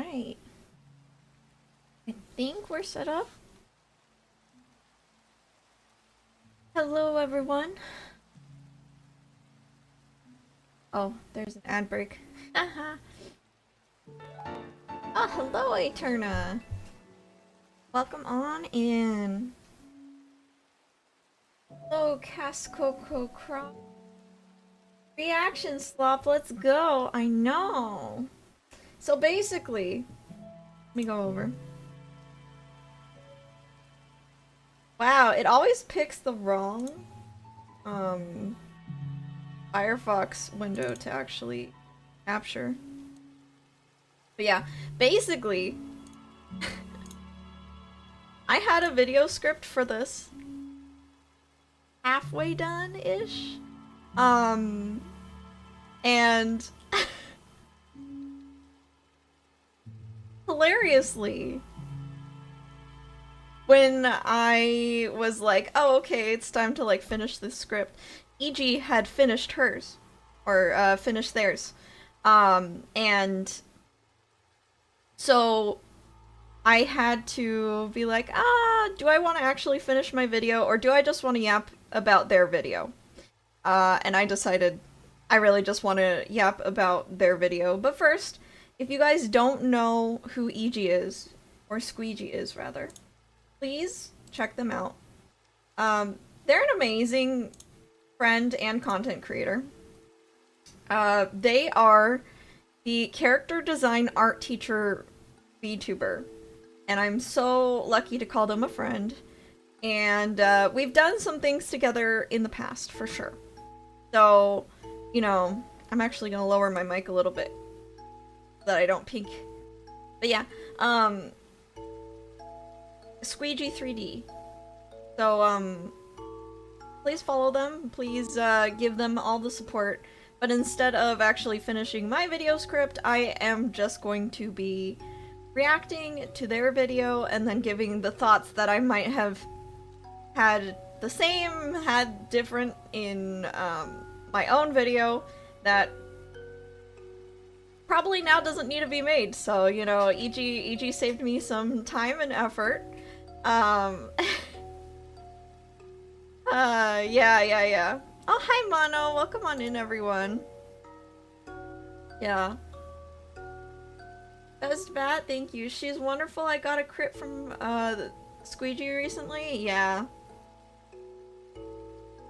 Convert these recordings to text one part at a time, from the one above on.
Alright. I think we're set up. Hello, everyone. Oh, there's an ad break. Haha. Oh, hello, Eterna. Welcome on in. Hello, Cascoco Crop. Reaction slop, let's go. I know. So basically, let me go over. Wow, it always picks the wrong Firefox window to actually capture. But yeah, basically, I had a video script for this halfway done-ish. And hilariously, when I was like, oh, okay, it's time to, like, finish this script, EG had finished hers. Or, finished theirs. And so I had to be like, do I want to actually finish my video, or do I just want to yap about their video? And I decided I really just want to yap about their video. But first, if you guys don't know who EG is, or Squeegee is, rather, please check them out. They're an amazing friend and content creator. They are the character design art teacher VTuber, and I'm so lucky to call them a friend. And we've done some things together in the past, for sure. So, you know, I'm actually gonna lower my mic a little bit so that I don't peek. But yeah, Squeegee 3D. So, please follow them. Please give them all the support. But instead of actually finishing my video script, I am just going to be reacting to their video and then giving the thoughts that I might have had the same, had different in my own video that probably now doesn't need to be made. So, you know, EG saved me some time and effort. Yeah. Oh, hi, Mono. Welcome on in, everyone. Yeah. Best Bat, thank you. She's wonderful. I got a crit from, Squeegee recently. Yeah.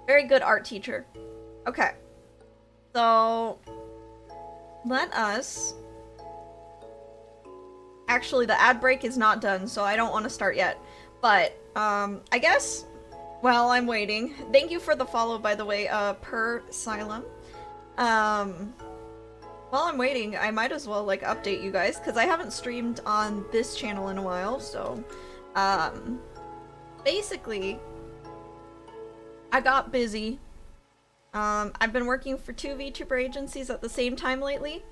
Very good art teacher. Okay. So, let us... Actually, the ad break is not done, so I don't want to start yet. But, I guess... While I'm waiting, thank you for the follow, by the way, per Xylem. While I'm waiting, I might as well, like, update you guys, because I haven't streamed on this channel in a while, so, basically, I got busy. I've been working for 2 VTuber agencies at the same time lately,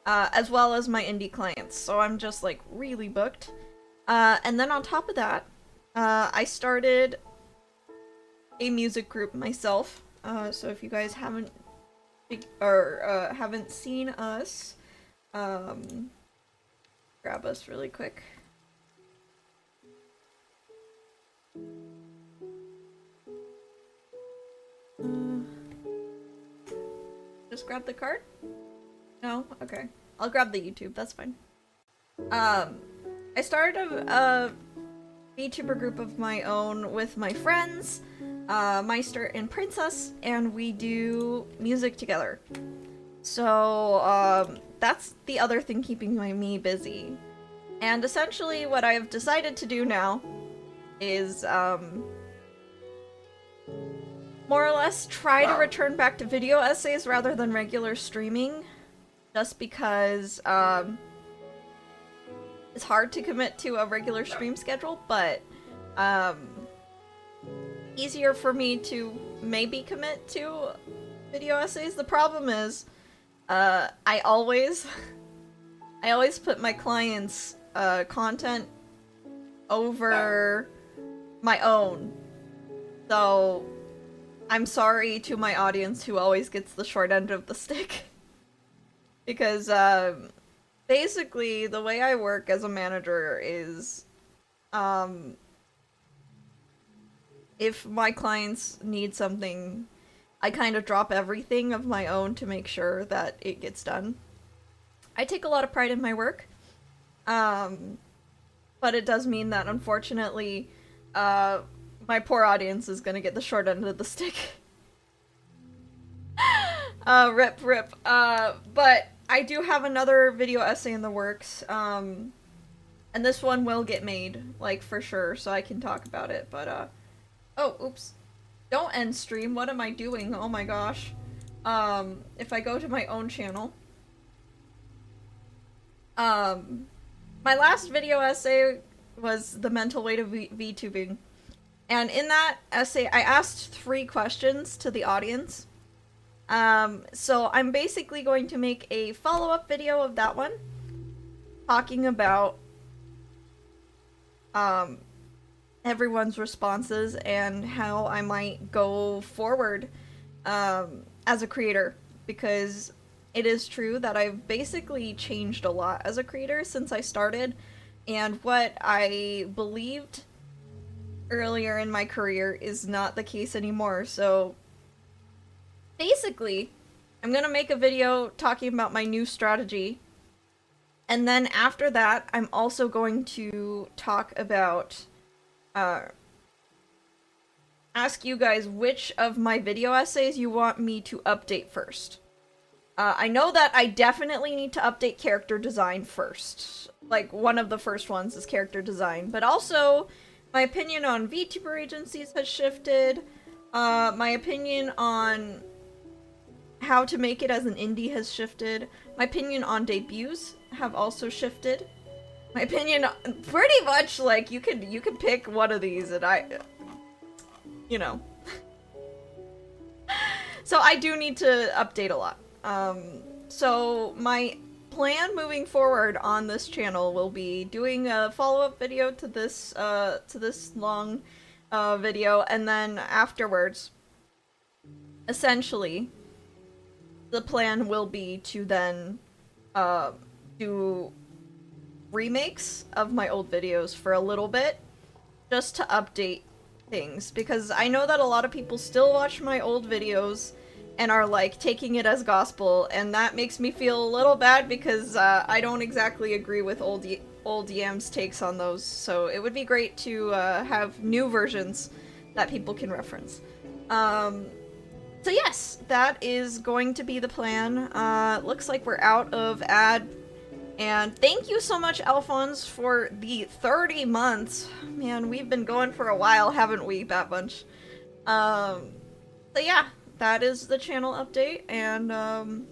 as well as my indie clients, so I'm just, like, really booked. And then on top of that, I started a music group myself, so if you guys haven't haven't seen us, grab us really quick. Just grab the card? No? Okay. I'll grab the YouTube, that's fine. I started a VTuber group of my own with my friends, Meister and Princess, and we do music together. So, that's the other thing keeping me busy. And essentially what I've decided to do now is, more or less try to return back to video essays rather than regular streaming. Just because, it's hard to commit to a regular stream schedule, but, easier for me to maybe commit to video essays. The problem is, I always put my clients' content over my own. So, I'm sorry to my audience who always gets the short end of the stick. Because, basically, the way I work as a manager is, um, if my clients need something, I kind of drop everything of my own to make sure that it gets done. I take a lot of pride in my work, um, but it does mean that unfortunately, uh, my poor audience is gonna get the short end of the stick. Rip, rip. But I do have another video essay in the works, and this one will get made, like, for sure, so I can talk about it, but, oh, oops. Don't end stream, what am I doing? Oh my gosh. If I go to my own channel, my last video essay was the mental weight of VTubing. And in that essay, I asked 3 questions to the audience. So I'm basically going to make a follow-up video of that one, talking about, everyone's responses and how I might go forward, as a creator, because it is true that I've basically changed a lot as a creator since I started, and what I believed earlier in my career is not the case anymore. So basically, I'm gonna make a video talking about my new strategy, and then after that, I'm also going to talk about, ask you guys which of my video essays you want me to update first. I know that I definitely need to update character design first. Like, one of the first ones is character design, but also my opinion on VTuber agencies has shifted. My opinion on how to make it as an indie has shifted. My opinion on debuts have also shifted. My opinion, pretty much, like, you could pick one of these, and you know. So I do need to update a lot. So my plan moving forward on this channel will be doing a follow-up video to this long video, and then afterwards, essentially, the plan will be to then do remakes of my old videos for a little bit, just to update things, because I know that a lot of people still watch my old videos and are like taking it as gospel, and that makes me feel a little bad because I don't exactly agree with old Yam's takes on those, so it would be great to have new versions that people can reference. So yes, that is going to be the plan. Looks like we're out of ad. And thank you so much, Alphonse, for the 30 months. Man, we've been going for a while, haven't we, Bat Bunch? So yeah, that is the channel update, and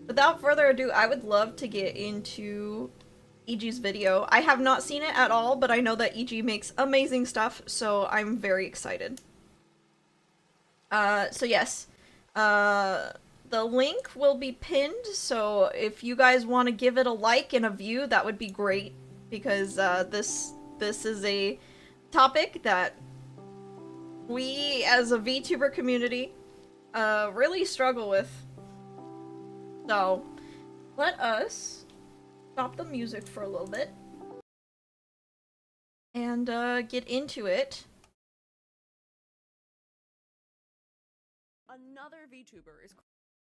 without further ado, I would love to get into EG's video. I have not seen it at all, but I know that EG makes amazing stuff, so I'm very excited. So yes, the link will be pinned, so if you guys want to give it a like and a view, that would be great, because this is a topic that we as a VTuber community really struggle with. So let us stop the music for a little bit and get into it. Another VTuber is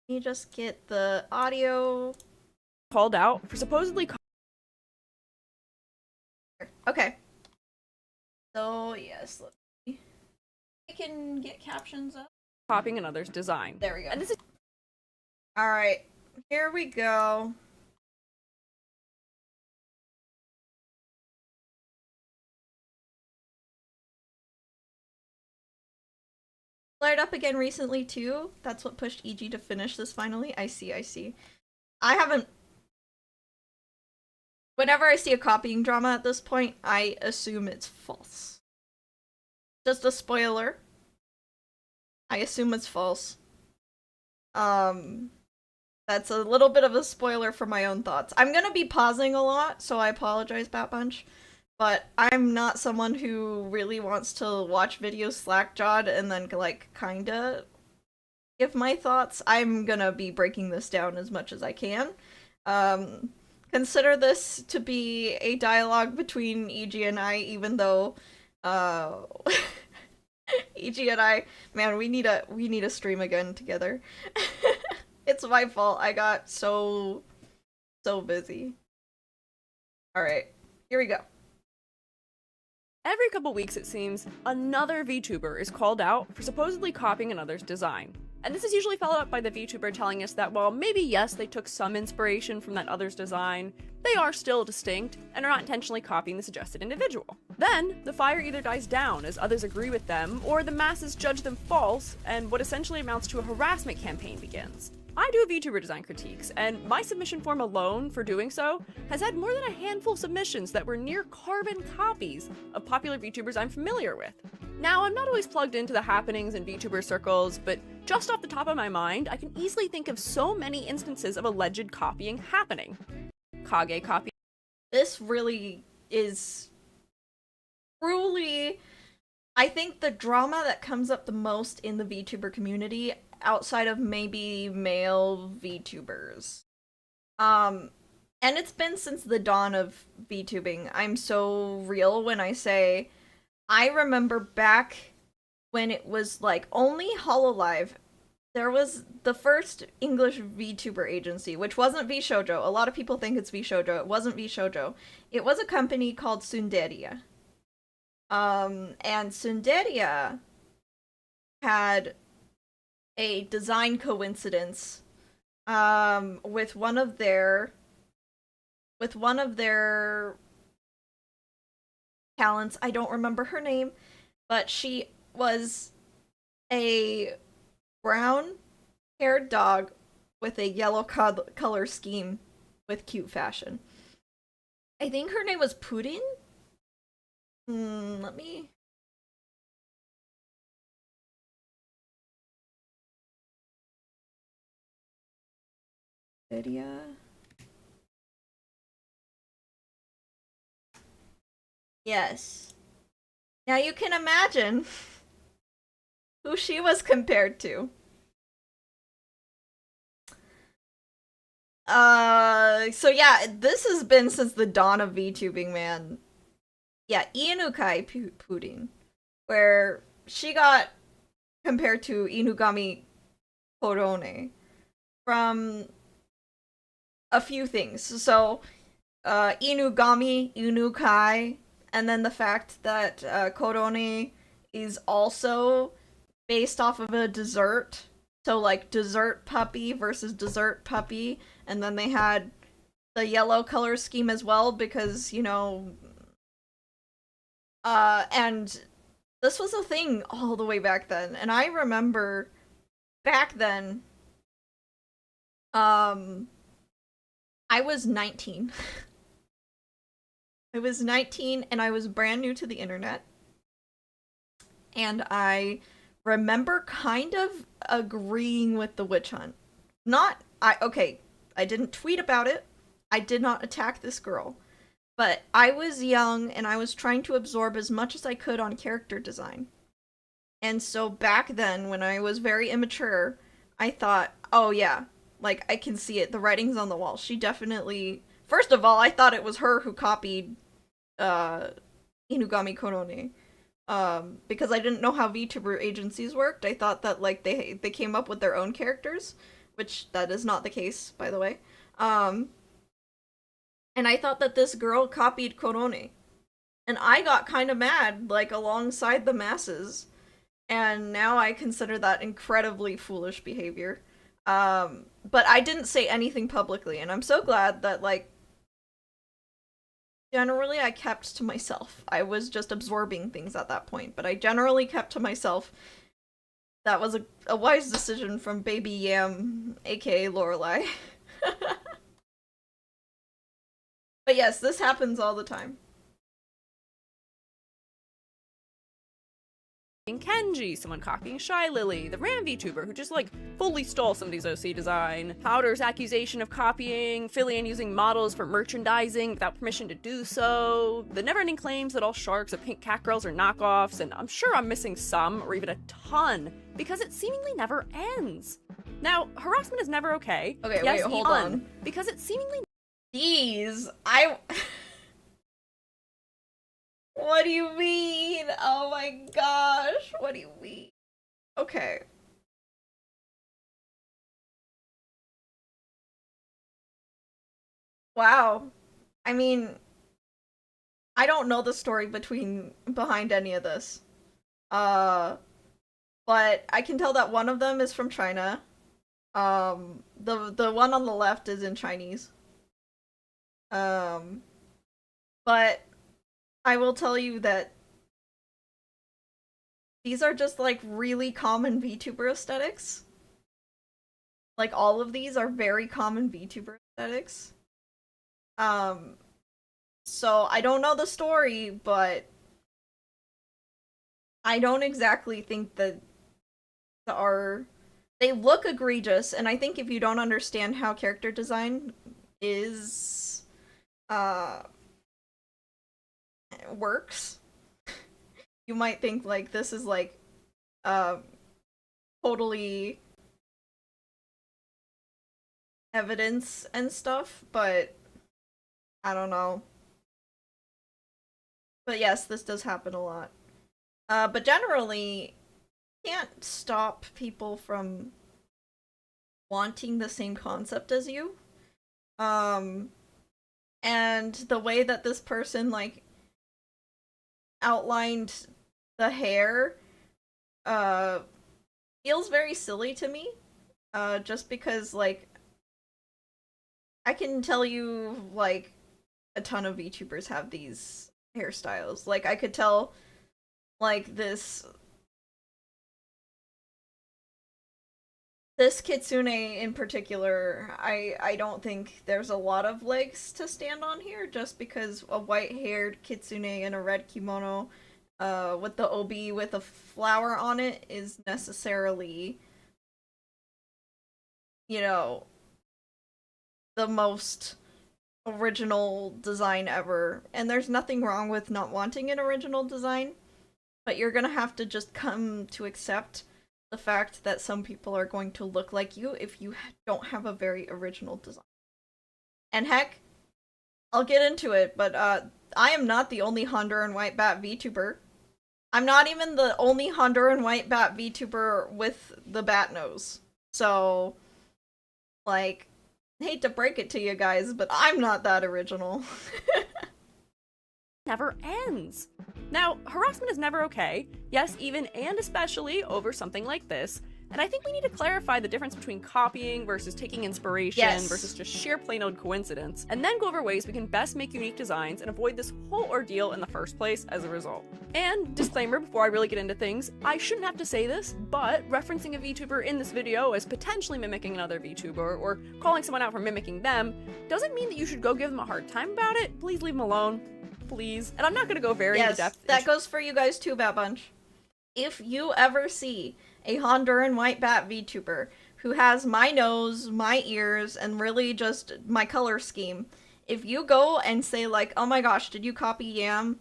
Let me just get the audio called out for supposedly okay. So yes, let's see. I can get captions up. copying another's design. There we go. And this is Alright, here we go. Flared up again recently too. That's what pushed EG to finish this finally. I see, I see. I haven't... Whenever I see a copying drama at this point, I assume it's false. Just a spoiler. I assume it's false. That's a little bit of a spoiler for my own thoughts. I'm gonna be pausing a lot, so I apologize, Bat Bunch. But I'm not someone who really wants to watch videos slack-jawed and then, like, kinda give my thoughts. I'm gonna be breaking this down as much as I can. consider this to be a dialogue between EG and I, even though EG and I, man, we need a stream again together. It's my fault. I got so busy. All right, here we go. Every couple weeks, it seems, another VTuber is called out for supposedly copying another's design. And this is usually followed up by the VTuber telling us that, well, maybe yes, they took some inspiration from that other's design, they are still distinct and are not intentionally copying the suggested individual. Then, the fire either dies down as others agree with them, or the masses judge them false, and what essentially amounts to a harassment campaign begins. I do VTuber design critiques, and my submission form alone for doing so has had more than a handful of submissions that were near carbon copies of popular VTubers I'm familiar with. Now, I'm not always plugged into the happenings in VTuber circles, but just off the top of my mind, I can easily think of so many instances of alleged copying happening. Kage copy. This really is truly, I think, the drama that comes up the most in the VTuber community outside of maybe male VTubers. And it's been since the dawn of VTubing. I'm so real when I say I remember back when it was like only Hololive. There was the first English VTuber agency, which wasn't VShoujo. A lot of people think it's VShoujo. It wasn't VShoujo. It was a company called Sunderia. And Sunderia had a design coincidence with one of their talents. I don't remember her name, but she was a brown-haired dog with a yellow color scheme with cute fashion. I think her name was Puddin? Let me... Lydia. Yes. Now you can imagine who she was compared to. So yeah, this has been since the dawn of VTubing, man. Yeah, Inukai Pudding, where she got compared to Inugami Korone from a few things. So, Inugami, Inukai, and then the fact that Korone is also based off of a dessert. So, like, dessert puppy versus dessert puppy. And then they had the yellow color scheme as well because, you know... and this was a thing all the way back then. And I remember back then, I was 19. I was 19 and I was brand new to the internet. And I remember kind of agreeing with the witch hunt. Okay, I didn't tweet about it. I did not attack this girl. But I was young and I was trying to absorb as much as I could on character design. And so back then, when I was very immature, I thought, oh yeah, like, I can see it. The writing's on the wall. She definitely... First of all, I thought it was her who copied Inugami Korone. Because I didn't know how VTuber agencies worked. I thought that, like, they came up with their own characters. Which, that is not the case, by the way. And I thought that this girl copied Korone. And I got kind of mad, like, alongside the masses. And now I consider that incredibly foolish behavior. But I didn't say anything publicly, and I'm so glad that, like, generally I kept to myself. I was just absorbing things at that point, but I generally kept to myself. That was a wise decision from Baby Yam, aka Lorelai. But yes, this happens all the time. Kenji, someone copying Shy Lily, the Ram VTuber who just, like, fully stole somebody's OC design, Powder's accusation of copying, Fillian using models for merchandising without permission to do so, the never-ending claims that all sharks of pink cat girls are knockoffs, and I'm sure I'm missing some, or even a ton, because it seemingly never ends. Now, harassment is never okay. Okay, yes, wait, hold on. Because it seemingly These, what do you mean? Oh my gosh, what do you mean? Okay. Wow. I mean, I don't know the story behind any of this. Uh, but I can tell that one of them is from China. The one on the left is in Chinese. Um, but I will tell you that these are just like really common VTuber aesthetics. Like all of these are very common VTuber aesthetics. Um, so I don't know the story, but I don't exactly think that are they look egregious, and I think if you don't understand how character design is uh works, you might think like this is like uh totally evidence and stuff, but I don't know. But yes, this does happen a lot. But generally, can't stop people from wanting the same concept as you. Um, and the way that this person like outlined the hair uh feels very silly to me. Just because like I can tell you like a ton of VTubers have these hairstyles. Like I could tell like this kitsune in particular, I don't think there's a lot of legs to stand on here just because a white-haired kitsune in a red kimono with the obi with a flower on it is necessarily, you know, the most original design ever. And there's nothing wrong with not wanting an original design, but you're gonna have to just come to accept the fact that some people are going to look like you if you don't have a very original design. And heck, I'll get into it, but I am not the only Honduran white bat VTuber. I'm not even the only Honduran white bat VTuber with the bat nose. So, like, hate to break it to you guys, but I'm not that original. Never ends. Now, harassment is never okay, yes, even and especially over something like this, and I think we need to clarify the difference between copying versus taking inspiration versus just sheer plain old coincidence, and then go over ways we can best make unique designs and avoid this whole ordeal in the first place as a result. And, disclaimer before I really get into things, I shouldn't have to say this, but referencing a VTuber in this video as potentially mimicking another VTuber, or calling someone out for mimicking them, doesn't mean that you should go give them a hard time about it. Please leave them alone. Please. And I'm not gonna go very into depth. That goes for you guys too, Bat Bunch. If you ever see a Honduran white bat VTuber who has my nose, my ears, and really just my color scheme, if you go and say like, oh my gosh, did you copy Yam?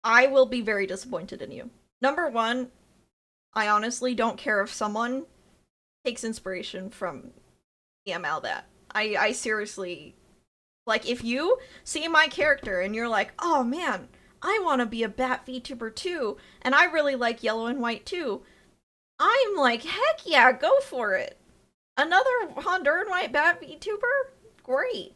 I will be very disappointed in you. Number one, I honestly don't care if someone takes inspiration from Yam Aldat. I seriously, like, if you see my character and you're like, oh man, I want to be a bat VTuber too, and I really like yellow and white too, I'm like, heck yeah, go for it. Another Honduran white bat VTuber? Great.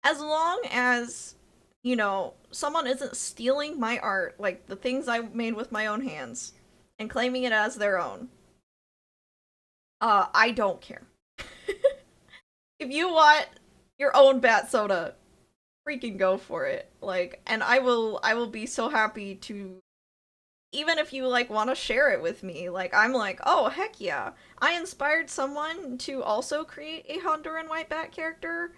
As long as, you know, someone isn't stealing my art, like the things I made with my own hands, and claiming it as their own. I don't care. If you want your own bat soda, freaking go for it. Like, and I will be so happy to, even if you like want to share it with me. Like, I'm like, oh heck yeah, I inspired someone to also create a Honduran white bat character.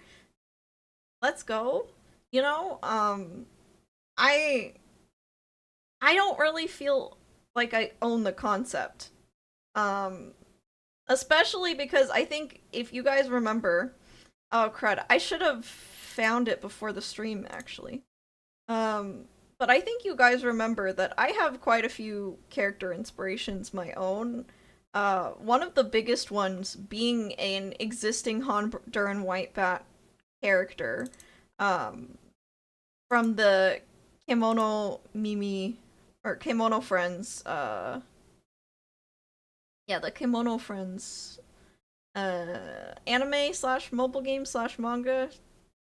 Let's go. You know, I don't really feel like I own the concept. Especially because I think if you guys remember, oh crud, I should have found it before the stream actually. But I think you guys remember that I have quite a few character inspirations my own. One of the biggest ones being an existing Honduran white bat character from the Kimono Mimi or Kimono Friends the Kimono Friends anime slash mobile game slash manga,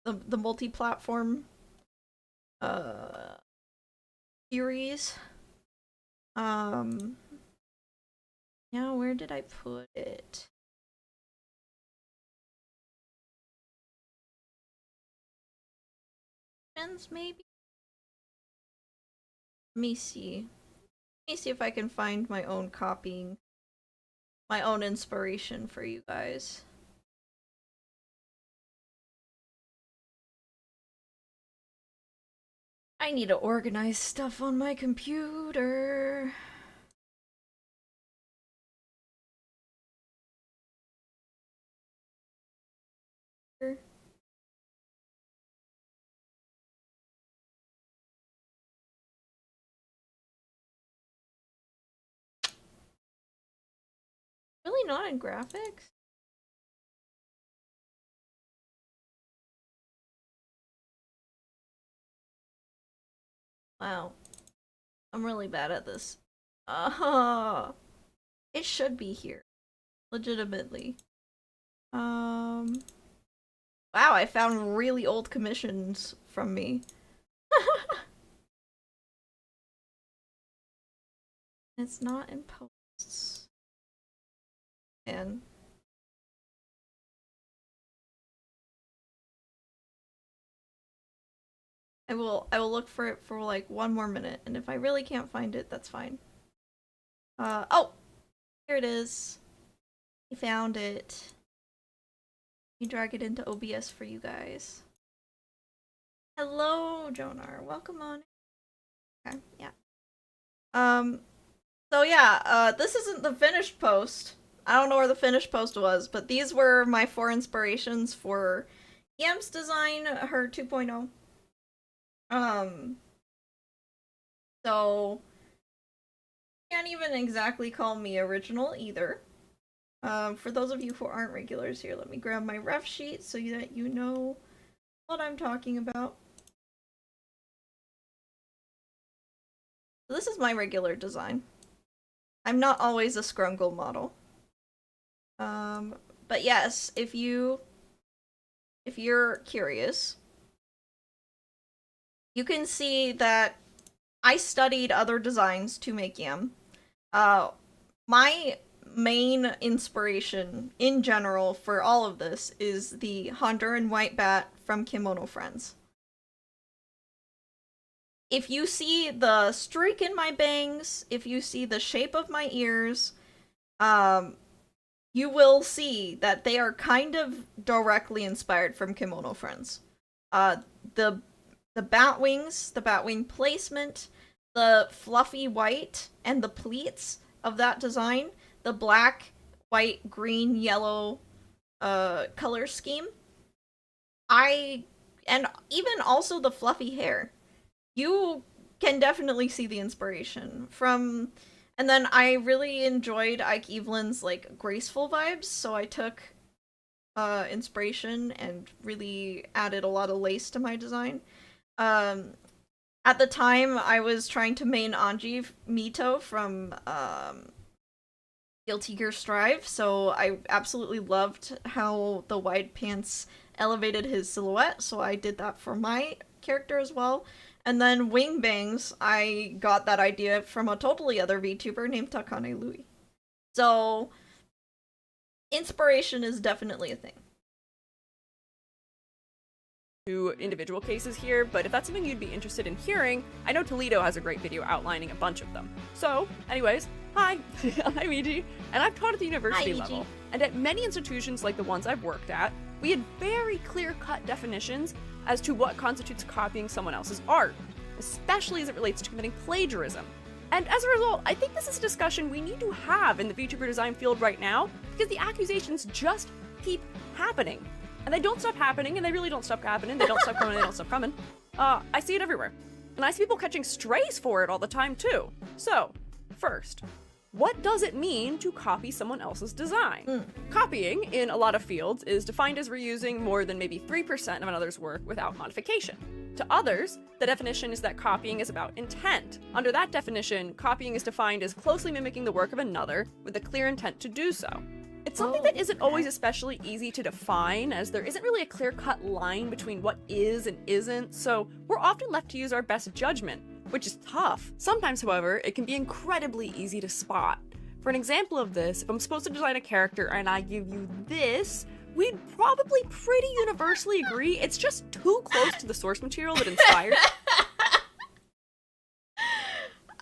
the multi-platform series. Yeah, where did I put it? Maybe? Let me see. Let me see if I can find my own copying, my own inspiration for you guys. I need to organize stuff on my computer. Really not in graphics? Wow. I'm really bad at this. It should be here. Legitimately. Wow, I found really old commissions from me. It's not in posts. And I will look for it for like 1 more minute, and if I really can't find it, that's fine. Oh! Here it is. I found it. Let me drag it into OBS for you guys. Hello, Jonar. Welcome on. Okay, yeah. So yeah, this isn't the finished post. I don't know where the finished post was, but these were my 4 inspirations for Yam's design, her 2.0. So can't even exactly call me original either. For those of you who aren't regulars here, let me grab my ref sheet so that you know what I'm talking about. So this is my regular design. I'm not always a scrungle model. But yes, if you're curious, you can see that I studied other designs to make Yam. My main inspiration in general for all of this is the Honduran white bat from Kimono Friends. If you see the streak in my bangs, if you see the shape of my ears, you will see that they are kind of directly inspired from Kimono Friends. The bat wings, the bat wing placement, the fluffy white, and the pleats of that design, the black, white, green, yellow color scheme. And even also the fluffy hair. You can definitely see the inspiration from. And then I really enjoyed Ike Evelyn's like graceful vibes, so I took inspiration and really added a lot of lace to my design. At the time, I was trying to main Anji Mito from Guilty Gear Strive, so I absolutely loved how the wide pants elevated his silhouette, so I did that for my character as well. And then wing bangs, I got that idea from a totally other VTuber named Takane Lui. So, inspiration is definitely a thing. To individual cases here, but if that's something you'd be interested in hearing, I know Toledo has a great video outlining a bunch of them. So, anyways, hi, I'm EG, and I've taught at the university level, and at many institutions like the ones I've worked at, we had very clear-cut definitions as to what constitutes copying someone else's art, especially as it relates to committing plagiarism. And as a result, I think this is a discussion we need to have in the VTuber design field right now, because the accusations just keep happening. And they don't stop happening, and they really don't stop happening. They don't stop coming, they don't stop coming. I see it everywhere. And I see people catching strays for it all the time, too. So, first, what does it mean to copy someone else's design? Copying, in a lot of fields, is defined as reusing more than maybe 3% of another's work without modification. To others, the definition is that copying is about intent. Under that definition, copying is defined as closely mimicking the work of another with a clear intent to do so. It's something that isn't always especially easy to define, as there isn't really a clear-cut line between what is and isn't, so we're often left to use our best judgment, which is tough. Sometimes, however, it can be incredibly easy to spot. For an example of this, if I'm supposed to design a character and I give you this, we'd probably pretty universally agree it's just too close to the source material that inspired it.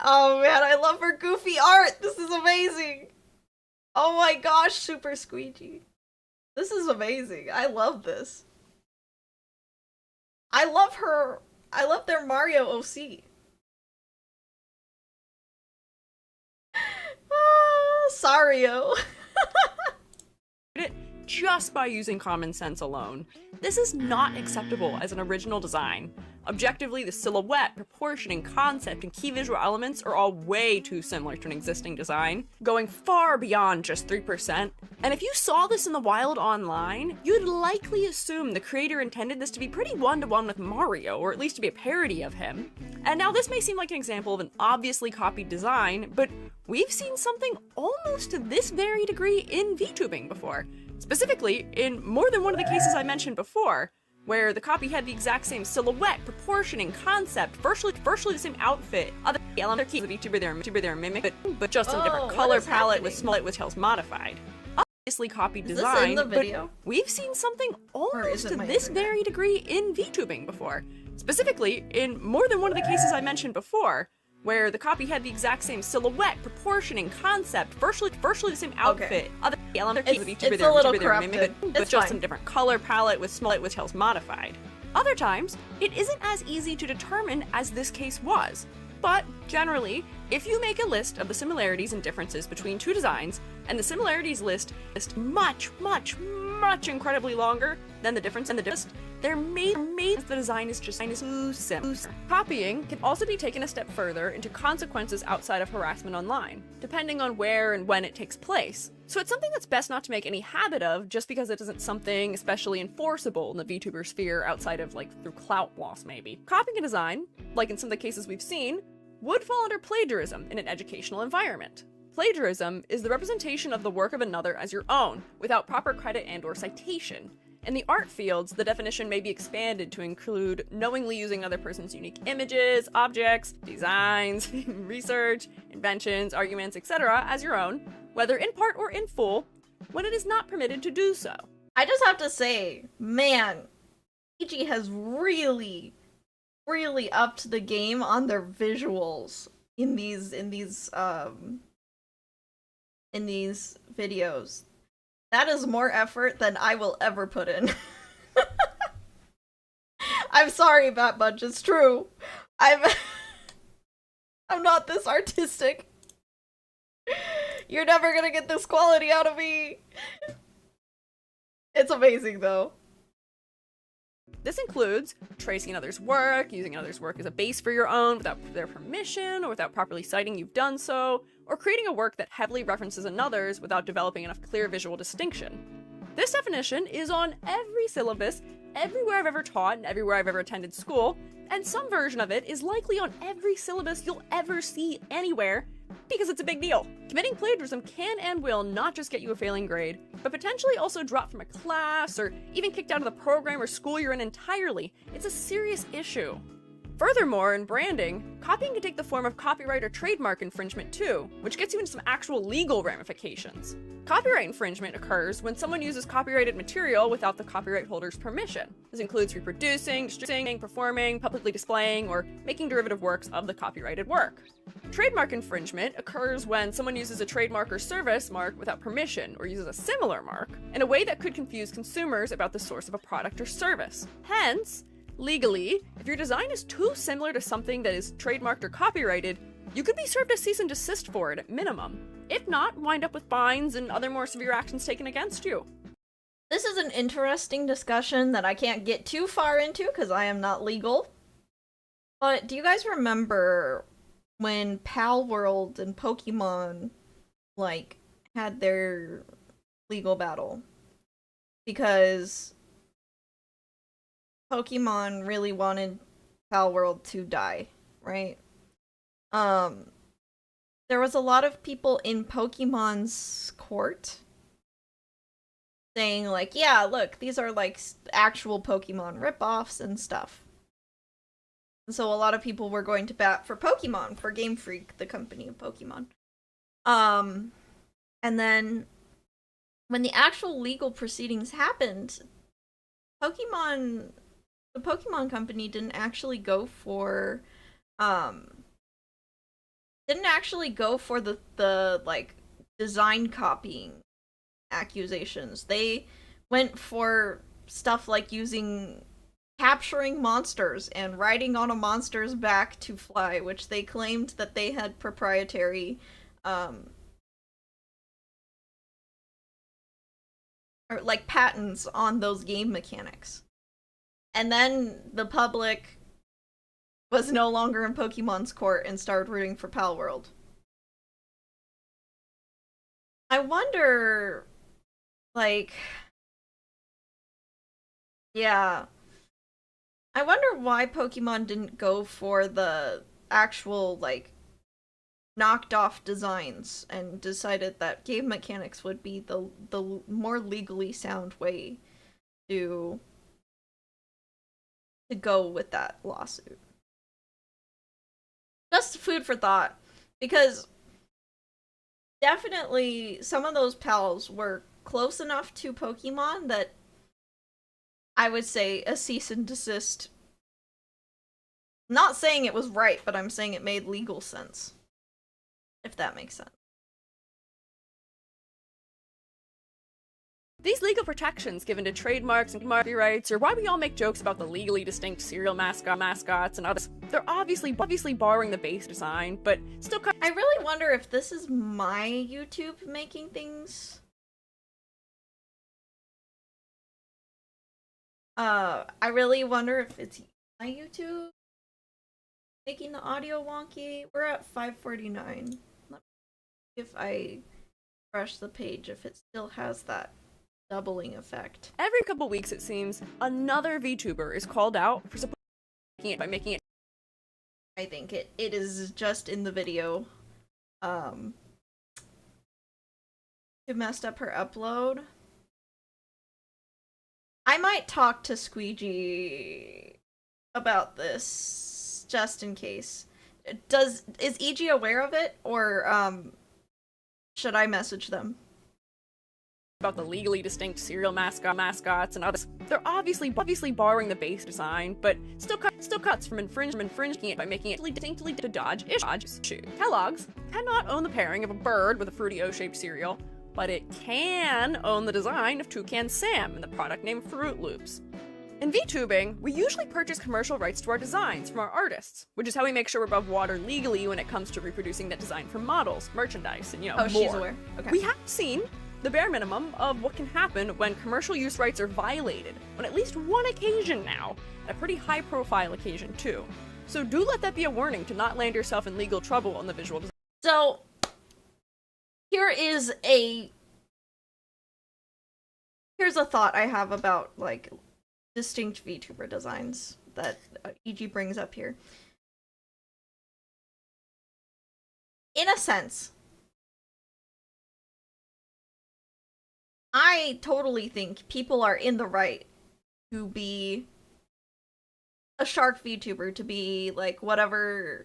Oh man, I love her goofy art! This is amazing! Oh my gosh, Super Squeegee. This is amazing. I love this. I love her. I love their Mario OC. Sario. Just by using common sense alone. This is not acceptable as an original design. Objectively, the silhouette, proportioning, concept, and key visual elements are all way too similar to an existing design, going far beyond just 3%. And if you saw this in the wild online, you'd likely assume the creator intended this to be pretty one-to-one with Mario, or at least to be a parody of him. And now this may seem like an example of an obviously copied design, but we've seen something almost to this very degree in VTubing before. Specifically, in more than one of the cases I mentioned before, where the copy had the exact same silhouette, proportioning, concept, virtually the same outfit, other elements of the VTuber they're mimic, but just in a different color palette with small details modified. Obviously copied design, but we've seen something almost to this very degree in VTubing before. Specifically, in more than one of the cases I mentioned before, where the copy had the exact same silhouette, proportioning, concept, virtually the same outfit, other elements of the VTuber they're mimic, but just in a different color palette with small details modified. Other times, it isn't as easy to determine as this case was. But generally, if you make a list of the similarities and differences between two designs, and the similarities list is much incredibly longer than the difference in the list, there may the design is just too similar. Copying can also be taken a step further into consequences outside of harassment online, depending on where and when it takes place. So it's something that's best not to make any habit of just because it isn't something especially enforceable in the VTuber sphere outside of through clout loss maybe. Copying a design, like in some of the cases we've seen, would fall under plagiarism in an educational environment. Plagiarism is the representation of the work of another as your own, without proper credit and/or citation. In the art fields, the definition may be expanded to include knowingly using another person's unique images, objects, designs, research, inventions, arguments, etc. as your own, whether in part or in full, when it is not permitted to do so. I just have to say, man, Squeegee has really upped the game on their visuals in these videos. That is more effort than I will ever put in. I'm sorry, Bat Bunch, it's true. I'm not this artistic. You're never gonna get this quality out of me. It's amazing, though. This includes tracing another's work, using another's work as a base for your own without their permission or without properly citing you've done so, or creating a work that heavily references another's without developing enough clear visual distinction. This definition is on every syllabus, everywhere I've ever taught and everywhere I've ever attended school, and some version of it is likely on every syllabus you'll ever see anywhere, because it's a big deal. Committing plagiarism can and will not just get you a failing grade, but potentially also drop from a class or even kicked out of the program or school you're in entirely. It's a serious issue. Furthermore, in branding, copying can take the form of copyright or trademark infringement too, which gets you into some actual legal ramifications. Copyright infringement occurs when someone uses copyrighted material without the copyright holder's permission. This includes reproducing, distributing, performing, publicly displaying, or making derivative works of the copyrighted work. Trademark infringement occurs when someone uses a trademark or service mark without permission, or uses a similar mark, in a way that could confuse consumers about the source of a product or service. Hence, legally, if your design is too similar to something that is trademarked or copyrighted, you could be served a cease and desist for it at minimum. If not, wind up with fines and other more severe actions taken against you. This is an interesting discussion that I can't get too far into because I am not legal. But do you guys remember when Pal World and Pokemon like had their legal battle because Pokemon really wanted Palworld to die, right? Um, there was a lot of people in Pokemon's court saying like, yeah, look, these are like actual Pokemon ripoffs and stuff. And so a lot of people were going to bat for Pokemon, for Game Freak, the company of Pokemon. Um, and then when the actual legal proceedings happened, Pokemon, the Pokemon company um, didn't actually go for the like design copying accusations. They went for stuff like capturing monsters and riding on a monster's back to fly, which they claimed that they had proprietary um or like patents on those game mechanics. And then the public was no longer in Pokemon's court and started rooting for Palworld. I wonder, like, yeah, I wonder why Pokemon didn't go for the actual, like, knocked off designs and decided that game mechanics would be the more legally sound way to go with that lawsuit. Just food for thought, because definitely some of those pals were close enough to Pokemon that I would say a cease and desist. Not saying it was right, but I'm saying it made legal sense. If that makes sense. These legal protections given to trademarks and copyrights are why we all make jokes about the legally distinct cereal mascots and others. They're obviously borrowing the base design, but still I really wonder if this is my YouTube making things. I really wonder if it's my YouTube making the audio wonky. We're at 5:49. Let me see if I refresh the page, if it still has that doubling effect. Every couple weeks, it seems, another VTuber is called out for making it. I think it is just in the video. It messed up her upload. I might talk to Squeegee about this just in case. Is EG aware of it, or should I message them? About the legally distinct cereal mascots and others. They're obviously borrowing the base design, but still cuts from infringing it by making it distinctly to dodge issues. Kellogg's cannot own the pairing of a bird with a fruity O-shaped cereal, but it can own the design of Toucan Sam and the product name Fruit Loops. In VTubing, we usually purchase commercial rights to our designs from our artists, which is how we make sure we're above water legally when it comes to reproducing that design for models, merchandise, and more. She's aware. Okay. We have seen the bare minimum of what can happen when commercial use rights are violated, on at least one occasion now, and a pretty high-profile occasion too. So do let that be a warning to not land yourself in legal trouble on the visual design. So, here's a thought I have about, like, distinct VTuber designs that EG brings up here. In a sense, I totally think people are in the right to be a shark VTuber, to be like whatever,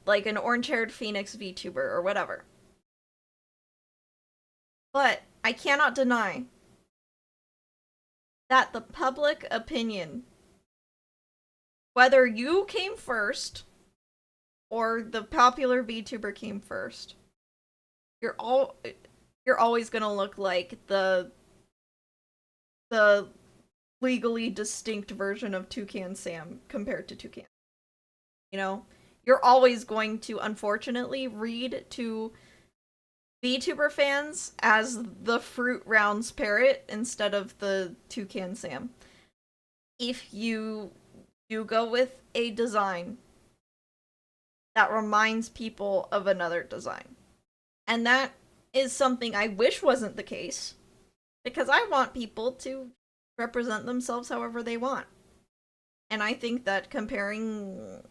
like an orange-haired phoenix VTuber or whatever. But I cannot deny that the public opinion, whether you came first or the popular VTuber came first, you're always gonna look like the legally distinct version of Toucan Sam compared to Toucan. You know? You're always going to, unfortunately, read to VTuber fans as the Fruit Rounds parrot instead of the Toucan Sam. If you go with a design that reminds people of another design, And that is something I wish wasn't the case, because I want people to represent themselves however they want. And I think that comparing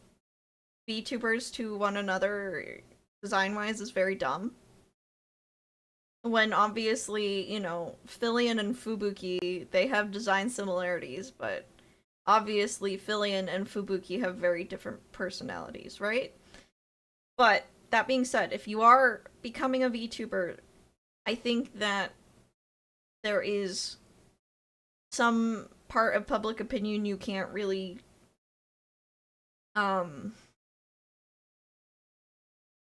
VTubers to one another design-wise is very dumb. When obviously, you know, Fillion and Fubuki, they have design similarities, but obviously Fillion and Fubuki have very different personalities, right? But that being said, if you are becoming a VTuber, I think that there is some part of public opinion you can't really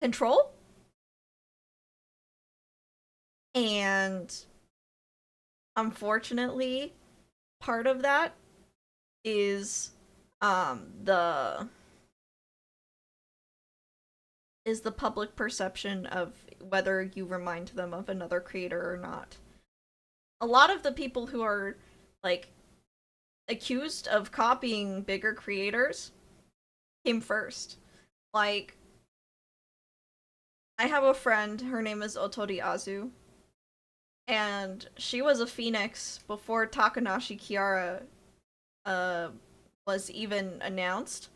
control. And unfortunately, part of that is the public perception of whether you remind them of another creator or not. A lot of the people who are like accused of copying bigger creators came first. Like, I have a friend, her name is Otori Azu, and she was a phoenix before Takanashi Kiara was even announced.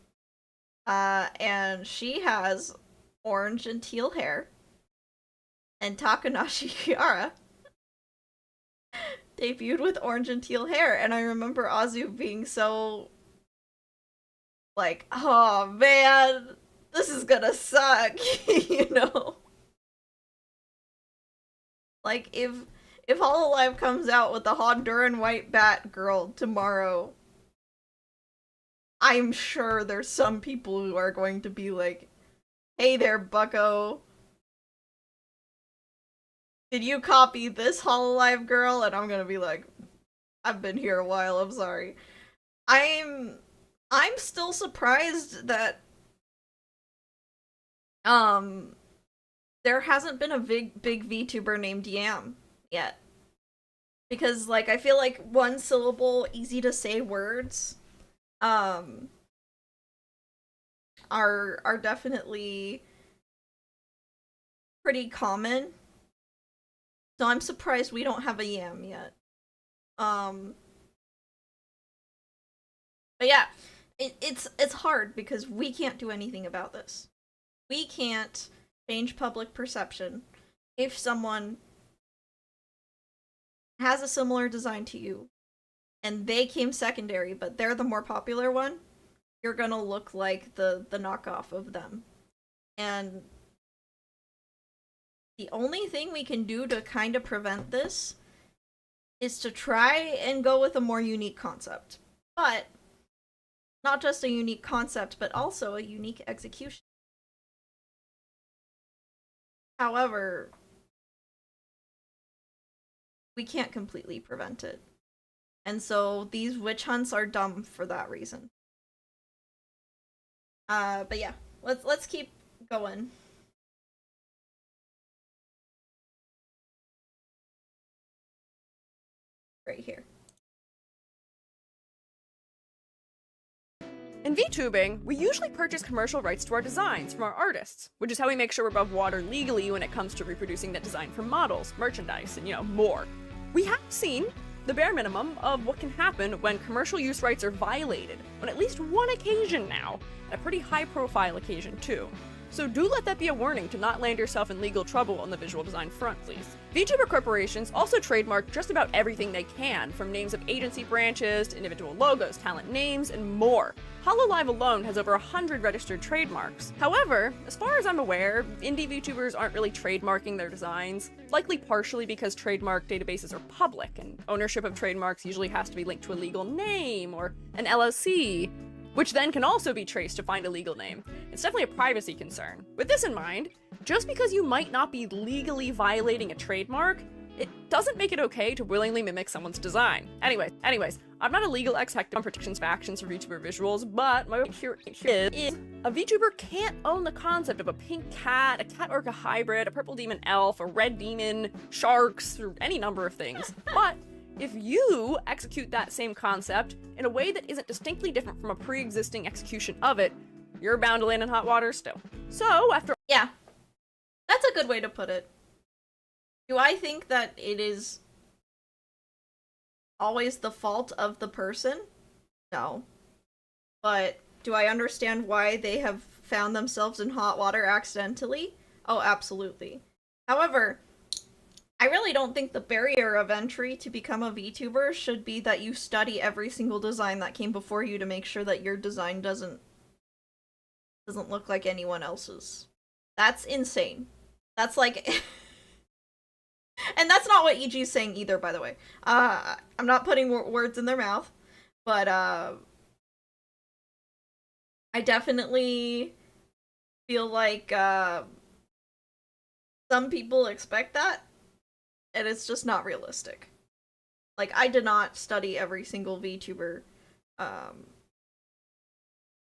And she has orange and teal hair. And Takanashi Kiara debuted with orange and teal hair, and I remember Azu being so like, oh man, this is gonna suck, you know? Like, if Hololive comes out with the Honduran white bat girl tomorrow, I'm sure there's some people who are going to be like, hey there, bucko. Did you copy this Hololive girl? And I'm gonna be like, I've been here a while, I'm sorry. I'm still surprised that there hasn't been a big VTuber named Yam yet. Because, like, I feel like one syllable, easy to say words are definitely pretty common. So I'm surprised we don't have a Yam yet. But yeah, it's hard because we can't do anything about this. We can't change public perception. If someone has a similar design to you and they came secondary, but they're the more popular one, you're gonna look like the knockoff of them. And the only thing we can do to kind of prevent this is to try and go with a more unique concept. But not just a unique concept, but also a unique execution. However, we can't completely prevent it. And so these witch hunts are dumb for that reason. But yeah, let's keep going. Right here. In VTubing, we usually purchase commercial rights to our designs from our artists, which is how we make sure we're above water legally when it comes to reproducing that design for models, merchandise, and, you know, more. We have seen the bare minimum of what can happen when commercial use rights are violated, on at least one occasion now, and a pretty high-profile occasion too. So do let that be a warning to not land yourself in legal trouble on the visual design front, please. VTuber corporations also trademark just about everything they can, from names of agency branches to individual logos, talent names, and more. Hololive alone has over 100 registered trademarks. However, as far as I'm aware, indie VTubers aren't really trademarking their designs, likely partially because trademark databases are public, and ownership of trademarks usually has to be linked to a legal name or an LLC, which then can also be traced to find a legal name. It's definitely a privacy concern. With this in mind, just because you might not be legally violating a trademark, it doesn't make it okay to willingly mimic someone's design. Anyways, I'm not a legal expert on protections of actions for VTuber visuals, but my point here is a VTuber can't own the concept of a pink cat, a cat orca hybrid, a purple demon elf, a red demon, sharks, or any number of things. But if you execute that same concept in a way that isn't distinctly different from a pre-existing execution of it, you're bound to land in hot water still. So, after— Yeah. That's a good way to put it. Do I think that it is always the fault of the person? No. But do I understand why they have found themselves in hot water accidentally? Oh, absolutely. However, I really don't think the barrier of entry to become a VTuber should be that you study every single design that came before you to make sure that your design doesn't look like anyone else's. That's insane. That's like and that's not what EG is saying either, by the way. I'm not putting words in their mouth, but I definitely feel like some people expect that, and it's just not realistic. Like, I did not study every single VTuber um,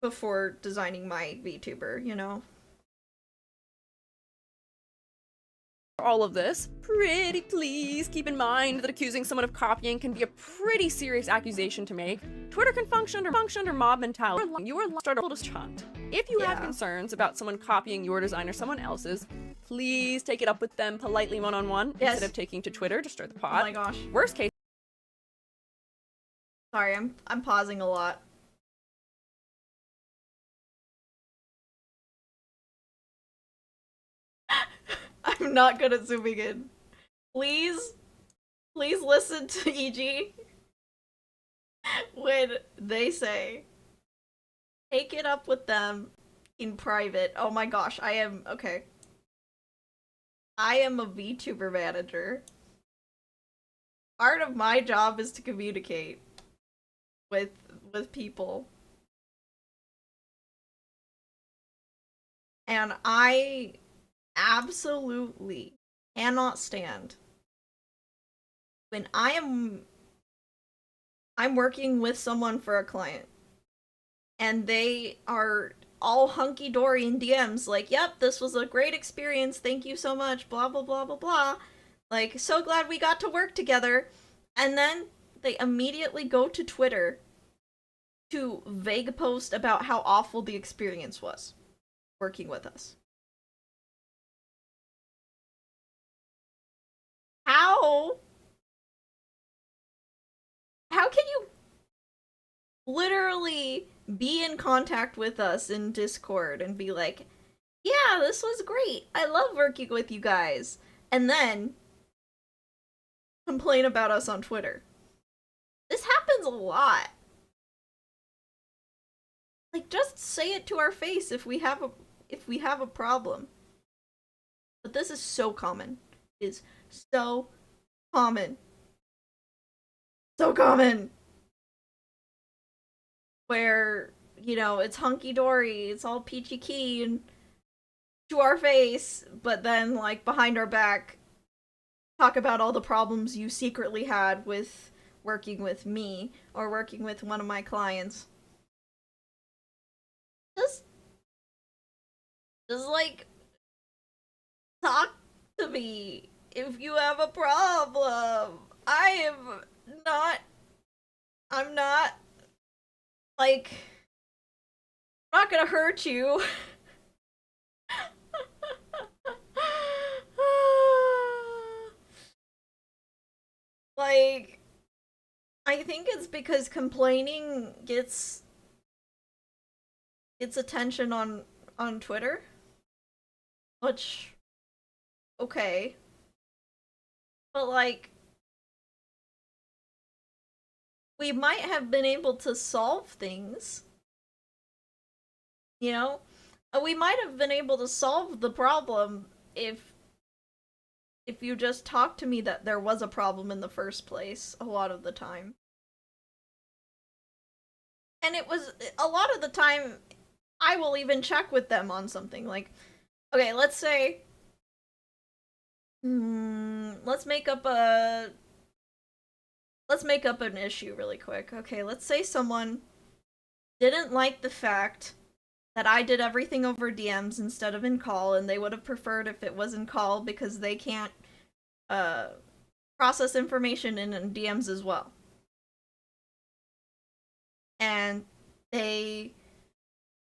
before designing my VTuber, you know? All of this, pretty please keep in mind that accusing someone of copying can be a pretty serious accusation to make. Twitter can function under mob mentality. You are start a hunt. If you have concerns about someone copying your design or someone else's, please take it up with them politely one-on-one instead of taking to Twitter to stir the pot. Oh my gosh. Worst case. Sorry, I'm pausing a lot. I'm not good at zooming in. Please listen to EG when they say take it up with them in private. Oh my gosh, I am okay. I am a VTuber manager. Part of my job is to communicate with people. And I absolutely cannot stand when I'm working with someone for a client and they are all hunky-dory in DMs like, yep, this was a great experience, thank you so much, blah blah blah blah blah, like, so glad we got to work together, and then they immediately go to Twitter to vague post about how awful the experience was working with us. How can you literally be in contact with us in Discord and be like, yeah, this was great, I love working with you guys, and then complain about us on Twitter? This happens a lot. Like, just say it to our face if we have a problem. But this is so common. It is so common. So common. Where, you know, it's hunky-dory, it's all peachy keen to our face, but then, like, behind our back, talk about all the problems you secretly had with working with me or working with one of my clients. Just like, talk to me if you have a problem. I'm not, like, I'm not gonna hurt you. Like, I think it's because complaining gets attention on Twitter, which, okay, but like, we might have been able to solve things, you know? We might have been able to solve the problem if you just talked to me that there was a problem in the first place a lot of the time. And it was a lot of the time I will even check with them on something like, okay, let's say let's make up an issue really quick. Okay, let's say someone didn't like the fact that I did everything over DMs instead of in call, and they would have preferred if it was in call because they can't process information in DMs as well. And they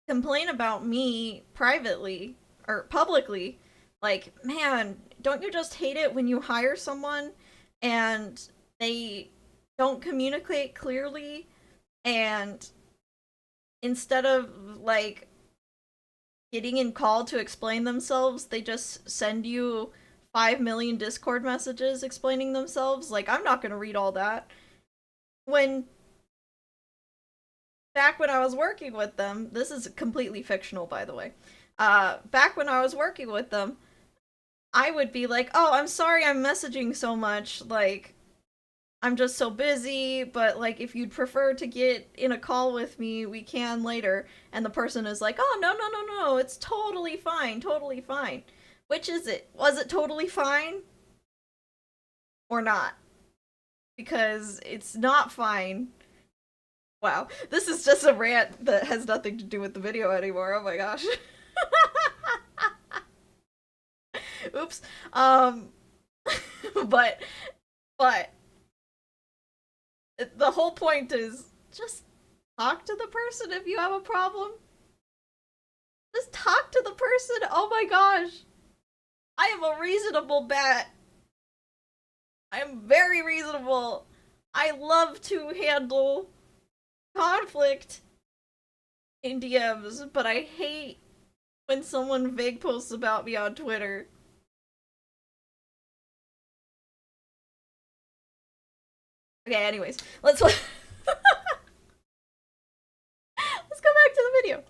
complain about me privately or publicly, like, man, don't you just hate it when you hire someone and they don't communicate clearly, and instead of like getting in call to explain themselves, they just send you 5 million Discord messages explaining themselves? Like, I'm not gonna read all that. Back when I was working with them, this is completely fictional, by the way. Back when I was working with them, I would be like, oh, I'm sorry I'm messaging so much, like, I'm just so busy, but like, if you'd prefer to get in a call with me, we can later. And the person is like, oh, no, it's totally fine, totally fine. Which is it? Was it totally fine? Or not? Because it's not fine. Wow, this is just a rant that has nothing to do with the video anymore, oh my gosh. Oops. But the whole point is just talk to the person if you have a problem. Just talk to the person. Oh my gosh. I am a reasonable bat. I am very reasonable. I love to handle conflict in DMs, but I hate when someone vague posts about me on Twitter. Okay, anyways, let's let's go back to the video.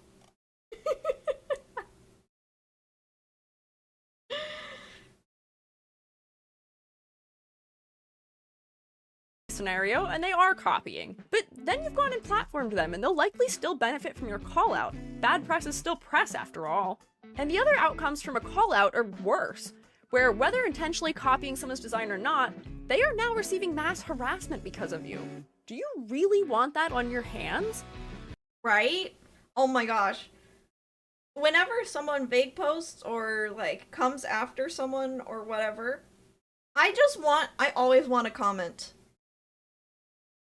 Scenario, and they are copying. But then you've gone and platformed them, and they'll likely still benefit from your call-out. Bad press is still press, after all. And the other outcomes from a call-out are worse, where whether intentionally copying someone's design or not, they are now receiving mass harassment because of you. Do you really want that on your hands? Right? Oh my gosh. Whenever someone vague posts or like comes after someone or whatever, I always want to comment.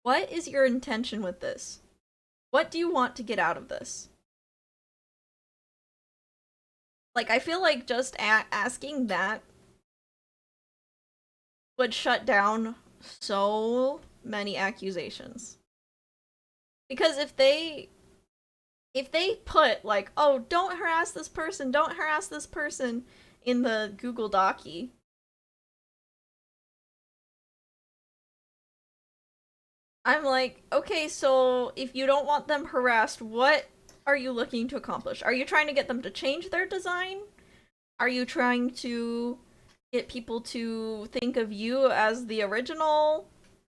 What is your intention with this? What do you want to get out of this? Like, I feel like just asking that would shut down so many accusations. Because if they put, like, oh, don't harass this person in the Google Docie, I'm like, okay, so if you don't want them harassed, what are you looking to accomplish? Are you trying to get them to change their design? Are you trying to get people to think of you as the original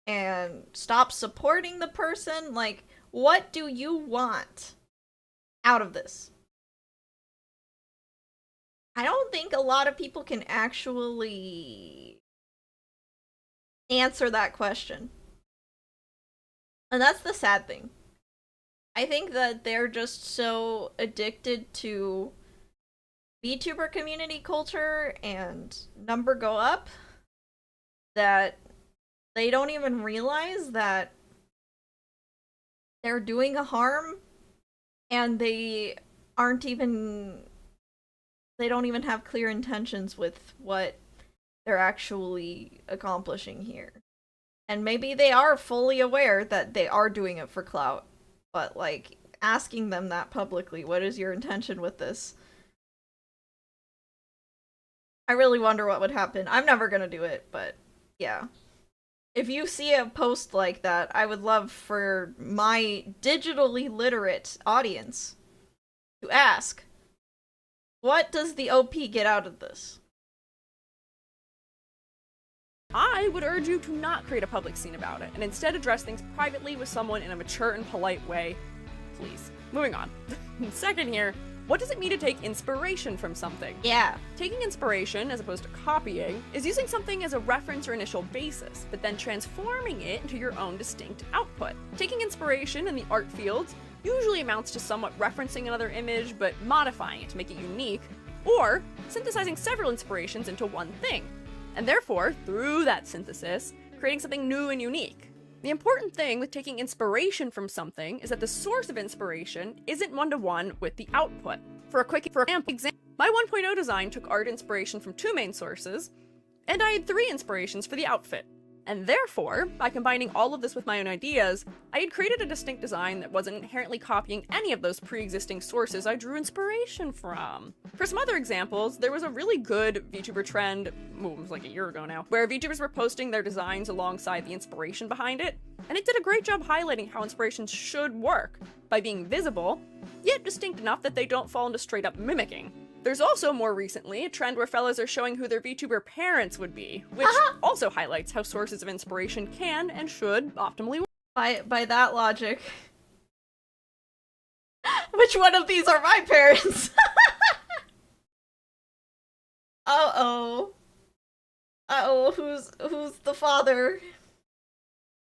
and stop supporting the person? Like, what do you want out of this? I don't think a lot of people can actually answer that question. And that's the sad thing. I think that they're just so addicted to VTuber community culture and number go up that they don't even realize that they're doing a harm, and they don't even have clear intentions with what they're actually accomplishing here. And maybe they are fully aware that they are doing it for clout, but like asking them that publicly, what is your intention with this? I really wonder what would happen. I'm never gonna do it, but yeah. If you see a post like that, I would love for my digitally literate audience to ask, what does the OP get out of this? I would urge you to not create a public scene about it, and instead address things privately with someone in a mature and polite way. Please. Moving on. Second here, what does it mean to take inspiration from something? Yeah. Taking inspiration, as opposed to copying, is using something as a reference or initial basis, but then transforming it into your own distinct output. Taking inspiration in the art fields usually amounts to somewhat referencing another image, but modifying it to make it unique, or synthesizing several inspirations into one thing, and therefore, through that synthesis, creating something new and unique. The important thing with taking inspiration from something is that the source of inspiration isn't one-to-one with the output. For example, my 1.0 design took art inspiration from two main sources, And I had 3 inspirations for the outfit. And therefore, by combining all of this with my own ideas, I had created a distinct design that wasn't inherently copying any of those pre-existing sources I drew inspiration from. For some other examples, there was a really good VTuber trend, it was like a year ago now, where VTubers were posting their designs alongside the inspiration behind it, and it did a great job highlighting how inspirations should work, by being visible, yet distinct enough that they don't fall into straight up mimicking. There's also, more recently, a trend where fellas are showing who their VTuber parents would be, which also highlights how sources of inspiration can and should optimally work. By that logic, which one of these are my parents? Uh-oh. Uh-oh, who's the father?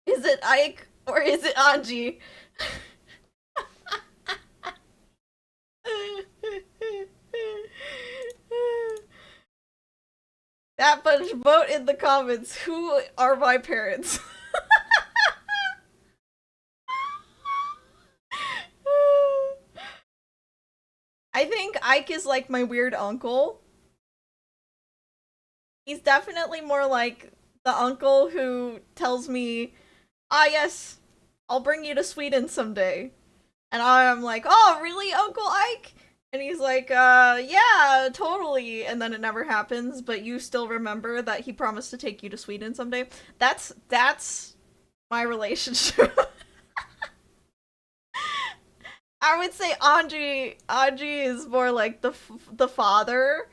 Is it Ike or is it Anji? That bunch, vote in the comments. Who are my parents? I think Ike is like my weird uncle. He's definitely more like the uncle who tells me, ah yes, I'll bring you to Sweden someday. And I'm like, oh really, Uncle Ike? And he's like, yeah, totally. And then it never happens, but you still remember that he promised to take you to Sweden someday. That's my relationship. I would say Anji is more like the father,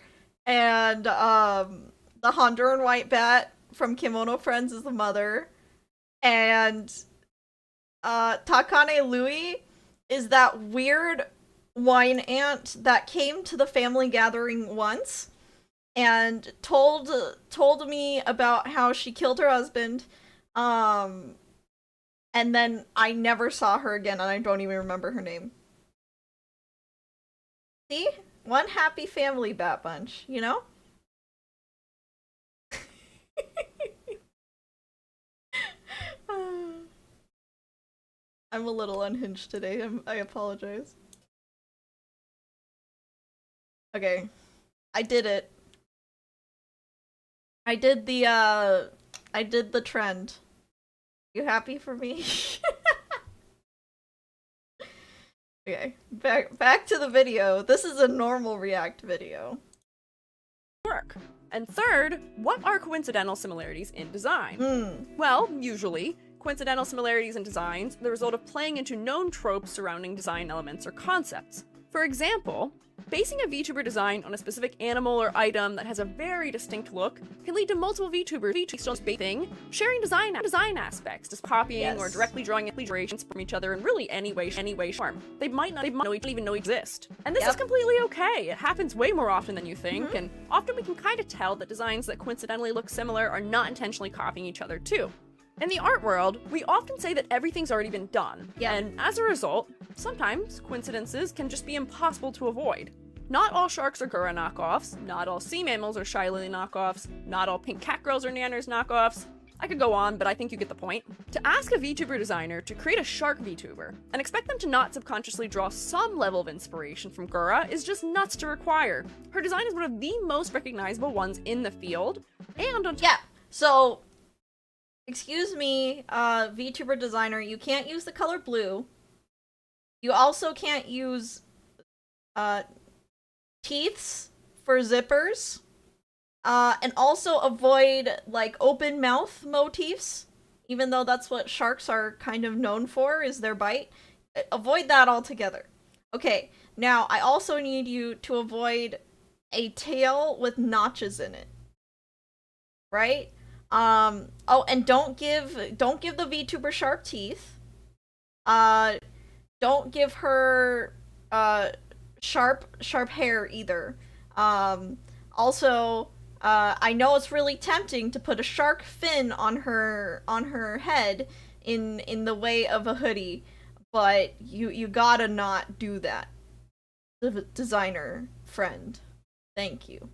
and the Honduran white bat from Kimono Friends is the mother, and Takane Lui is that weird wine aunt that came to the family gathering once and told me about how she killed her husband, and then I never saw her again, and I don't even remember her name. See? One happy family bat bunch, you know? I'm a little unhinged today. I apologize. Okay. I did it. I did the trend. You happy for me? Okay, back to the video. This is a normal React video. Work. And third, what are coincidental similarities in design? Well, usually, coincidental similarities in designs are the result of playing into known tropes surrounding design elements or concepts. For example, basing a VTuber design on a specific animal or item that has a very distinct look can lead to multiple VTubers based on thing sharing design aspects, just copying or directly drawing inspirations from each other in really any way, form. They might not even know exist. And this is completely okay. It happens way more often than you think, and often we can kind of tell that designs that coincidentally look similar are not intentionally copying each other too. In the art world, we often say that everything's already been done, and as a result, sometimes coincidences can just be impossible to avoid. Not all sharks are Gura knockoffs, not all sea mammals are Shy Lily knockoffs, not all pink cat girls are Nanners knockoffs. I could go on, but I think you get the point. To ask a VTuber designer to create a shark VTuber, and expect them to not subconsciously draw some level of inspiration from Gura is just nuts to require. Her design is one of the most recognizable ones in the field, and on so excuse me, VTuber designer, you can't use the color blue. You also can't use teeths for zippers. And also avoid, like, open mouth motifs, even though that's what sharks are kind of known for, is their bite. Avoid that altogether. Okay, now I also need you to avoid a tail with notches in it. Right? Oh, and don't give the VTuber sharp teeth. Don't give her, sharp hair either. Also, I know it's really tempting to put a shark fin on her head in the way of a hoodie, but you gotta not do that. The designer friend. Thank you.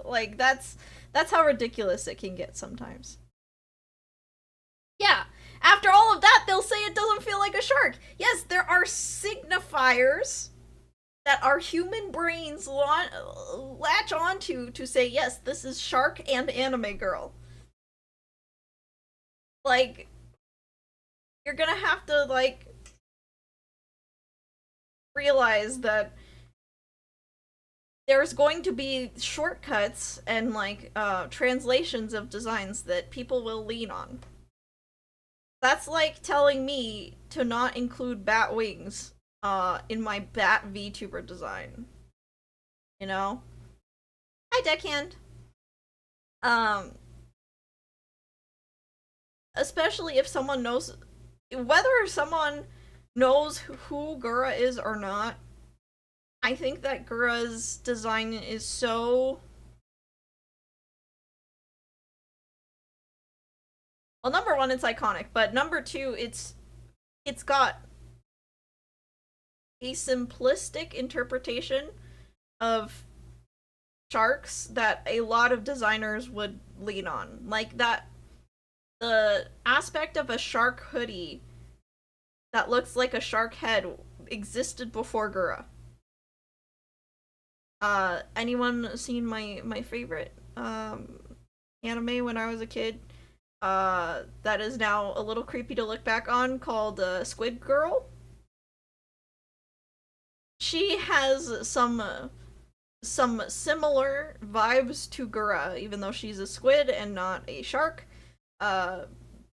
Like, that's how ridiculous it can get sometimes. Yeah, after all of that, they'll say it doesn't feel like a shark. Yes, there are signifiers that our human brains latch onto to say, yes, this is shark and anime girl. Like, you're gonna have to, like, realize that there's going to be shortcuts and, like, translations of designs that people will lean on. That's like telling me to not include bat wings in my bat VTuber design. You know? Hi, deckhand. Um, especially if someone knows, whether someone knows who Gura is or not, I think that Gura's design is so... Well, number one, it's iconic, but number two, it's got a simplistic interpretation of sharks that a lot of designers would lean on. Like that, the aspect of a shark hoodie that looks like a shark head existed before Gura. Anyone seen my favorite anime when I was a kid? That is now a little creepy to look back on, called Squid Girl. She has some similar vibes to Gura, even though she's a squid and not a shark. Uh,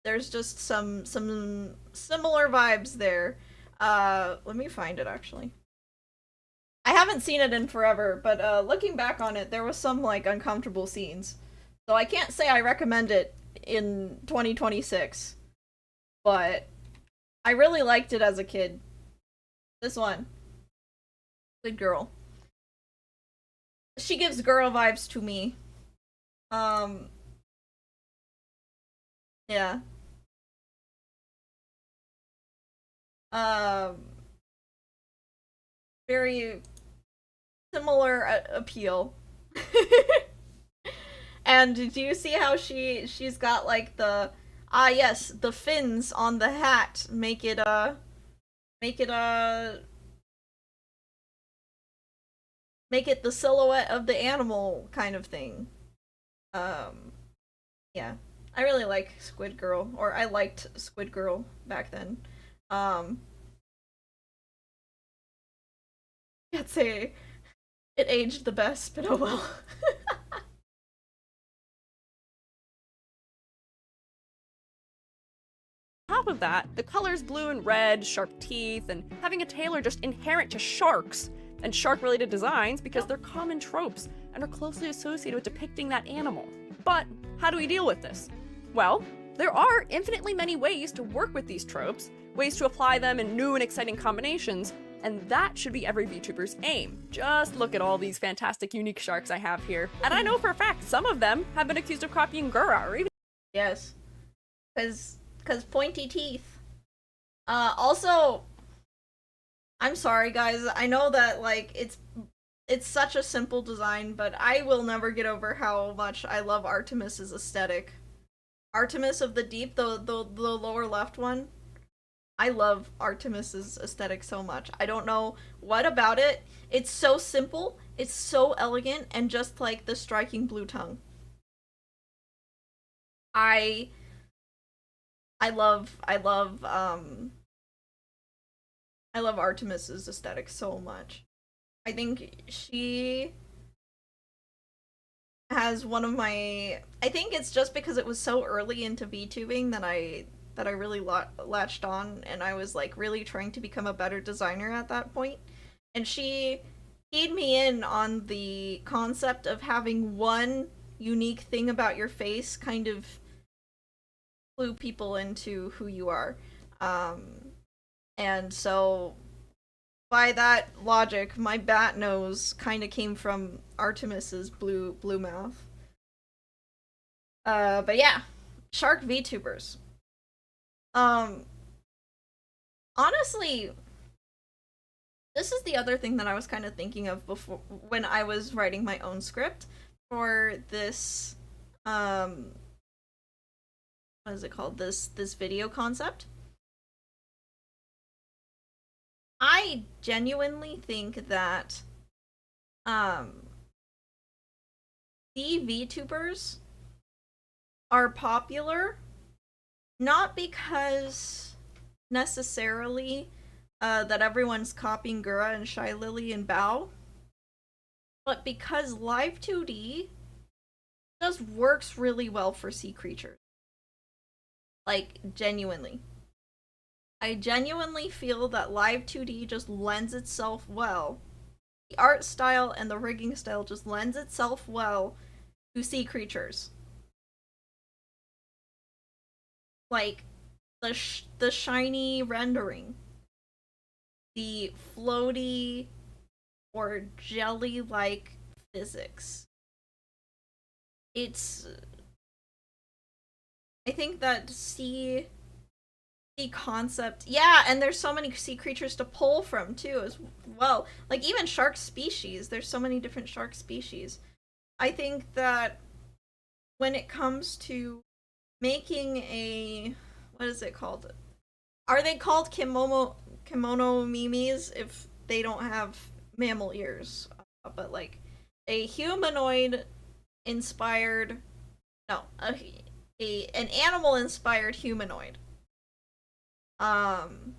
there's just some similar vibes there. Let me find it actually. I haven't seen it in forever, but looking back on it, there was some like uncomfortable scenes. So I can't say I recommend it in 2026, but I really liked it as a kid. This one, good girl. She gives girl vibes to me. Um, yeah. Um, very similar appeal. And do you see how she's got like the yes, the fins on the hat make it make it the silhouette of the animal kind of thing. Um yeah. I really like Squid Girl, or I liked Squid Girl back then. Um I'd say it aged the best, but oh well. Top of that, the colors blue and red, sharp teeth, and having a tail are just inherent to sharks and shark-related designs because they're common tropes and are closely associated with depicting that animal. But how do we deal with this? Well, there are infinitely many ways to work with these tropes, ways to apply them in new and exciting combinations, and that should be every VTuber's aim. Just look at all these fantastic unique sharks I have here. And I know for a fact some of them have been accused of copying Gura or even... Yes. Cause pointy teeth. Also, I'm sorry guys, I know that like it's such a simple design, but I will never get over how much I love Artemis's aesthetic. Artemis of the Deep, the lower left one. I love Artemis's aesthetic so much. I don't know what about it. It's so simple, it's so elegant, and just like the striking blue tongue. I I love I love Artemis's aesthetic so much. I think she has one of my, I think it's just because it was so early into VTubing that I really latched on, and I was like really trying to become a better designer at that point. And she keyed me in on the concept of having one unique thing about your face kind of clue people into who you are. And so by that logic, my bat nose kind of came from Artemis's blue mouth. But yeah, shark VTubers. Um, honestly, this is the other thing that I was kind of thinking of before when I was writing my own script for this. What is it called? This video concept. I genuinely think that um the VTubers are popular not because necessarily that everyone's copying Gura and Shy Lily and Bao, but because Live 2D just works really well for sea creatures. Like, genuinely. I genuinely feel that Live 2D just lends itself well. The art style and the rigging style just lends itself well to sea creatures. Like, the shiny rendering, the floaty or jelly like physics. It's. I think that sea concept. Yeah, and there's so many sea creatures to pull from too as well. Like even shark species, there's so many different shark species. I think that when it comes to making a what is it called? Are they called kimono mimes if they don't have mammal ears? But like a humanoid inspired no, an animal inspired humanoid. Um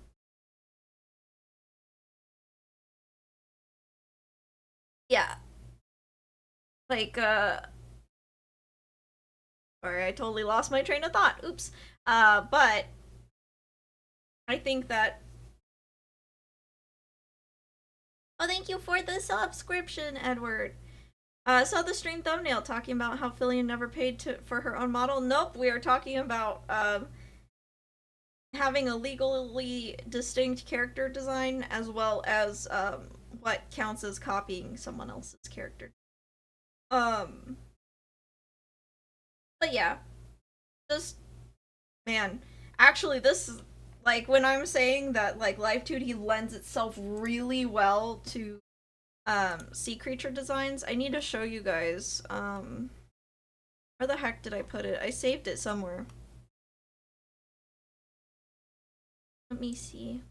yeah, like sorry, I totally lost my train of thought. Oops. But I think that oh, thank you for the subscription, Edward. Saw the stream thumbnail talking about how Fillion never paid for her own model. Nope, we are talking about having a legally distinct character design as well as what counts as copying someone else's character. Um, but yeah, just man, actually, this is like when I'm saying that like Live 2D lends itself really well to sea creature designs. I need to show you guys. Where the heck did I put it? I saved it somewhere. Let me see.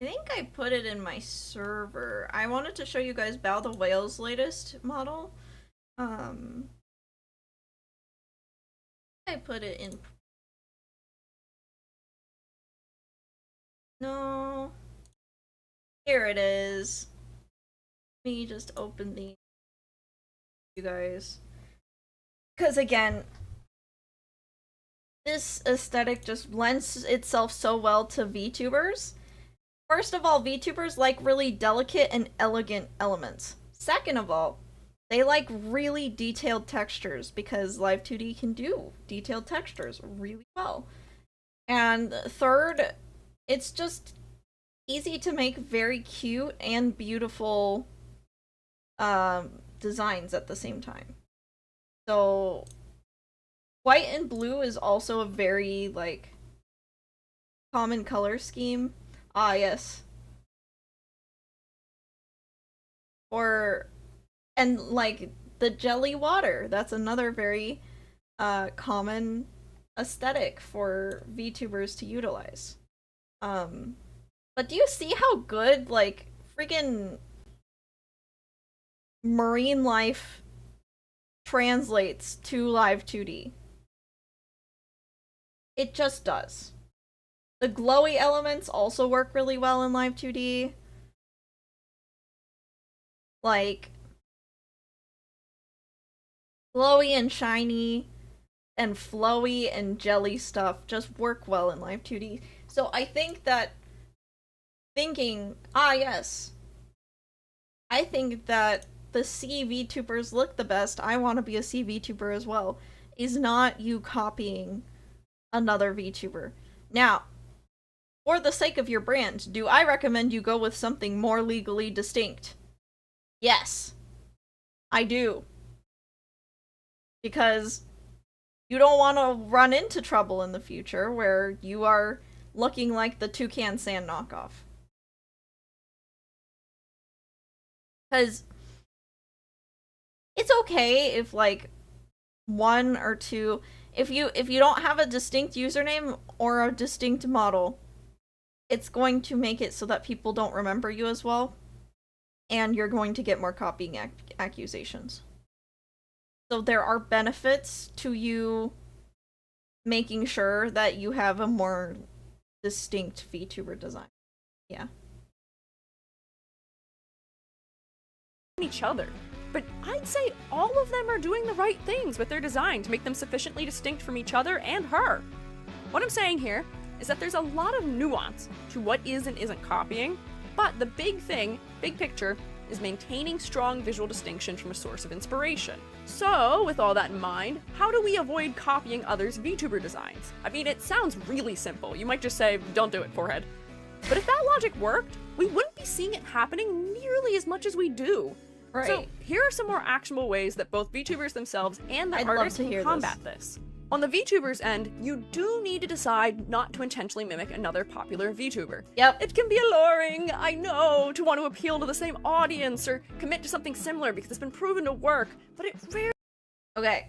I think I put it in my server. I wanted to show you guys Bao the Whale's latest model. Um, I put it in. No. Here it is. Let me just open the you guys. Because again, this aesthetic just lends itself so well to VTubers. First of all, VTubers like really delicate and elegant elements. Second of all, they like really detailed textures because Live 2D can do detailed textures really well. And third, it's just easy to make very cute and beautiful designs at the same time. So white and blue is also a very like common color scheme. Ah, yes. Or and like the jelly water. That's another very common aesthetic for VTubers to utilize. Um but do you see how good like freaking marine life translates to Live 2D? It just does. The glowy elements also work really well in Live 2D. Like glowy and shiny and flowy and jelly stuff just work well in Live 2D. So I think that thinking, ah yes, I think that the C VTubers look the best. I want to be a C VTuber as well. Is not you copying another VTuber. Now, for the sake of your brand, do I recommend you go with something more legally distinct? Yes, I do. Because you don't want to run into trouble in the future where you are looking like the Toucan Sand knockoff. Because it's okay if, like, one or two. If you don't have a distinct username or a distinct model, it's going to make it so that people don't remember you as well, and you're going to get more copying accusations. So there are benefits to you making sure that you have a more distinct VTuber design. Yeah. Each other. But I'd say all of them are doing the right things with their design to make them sufficiently distinct from each other and her. What I'm saying here is that there's a lot of nuance to what is and isn't copying, but the big thing, big picture, is maintaining strong visual distinction from a source of inspiration. So, with all that in mind, how do we avoid copying others' VTuber designs? I mean, it sounds really simple. You might just say, don't do it, forehead. But if that logic worked, we wouldn't be seeing it happening nearly as much as we do. Right. So, here are some more actionable ways that both VTubers themselves and the artists can combat this. On the VTubers end, you do need to decide not to intentionally mimic another popular VTuber. Yep. It can be alluring, I know, to want to appeal to the same audience or commit to something similar because it's been proven to work, but it rarely. Okay.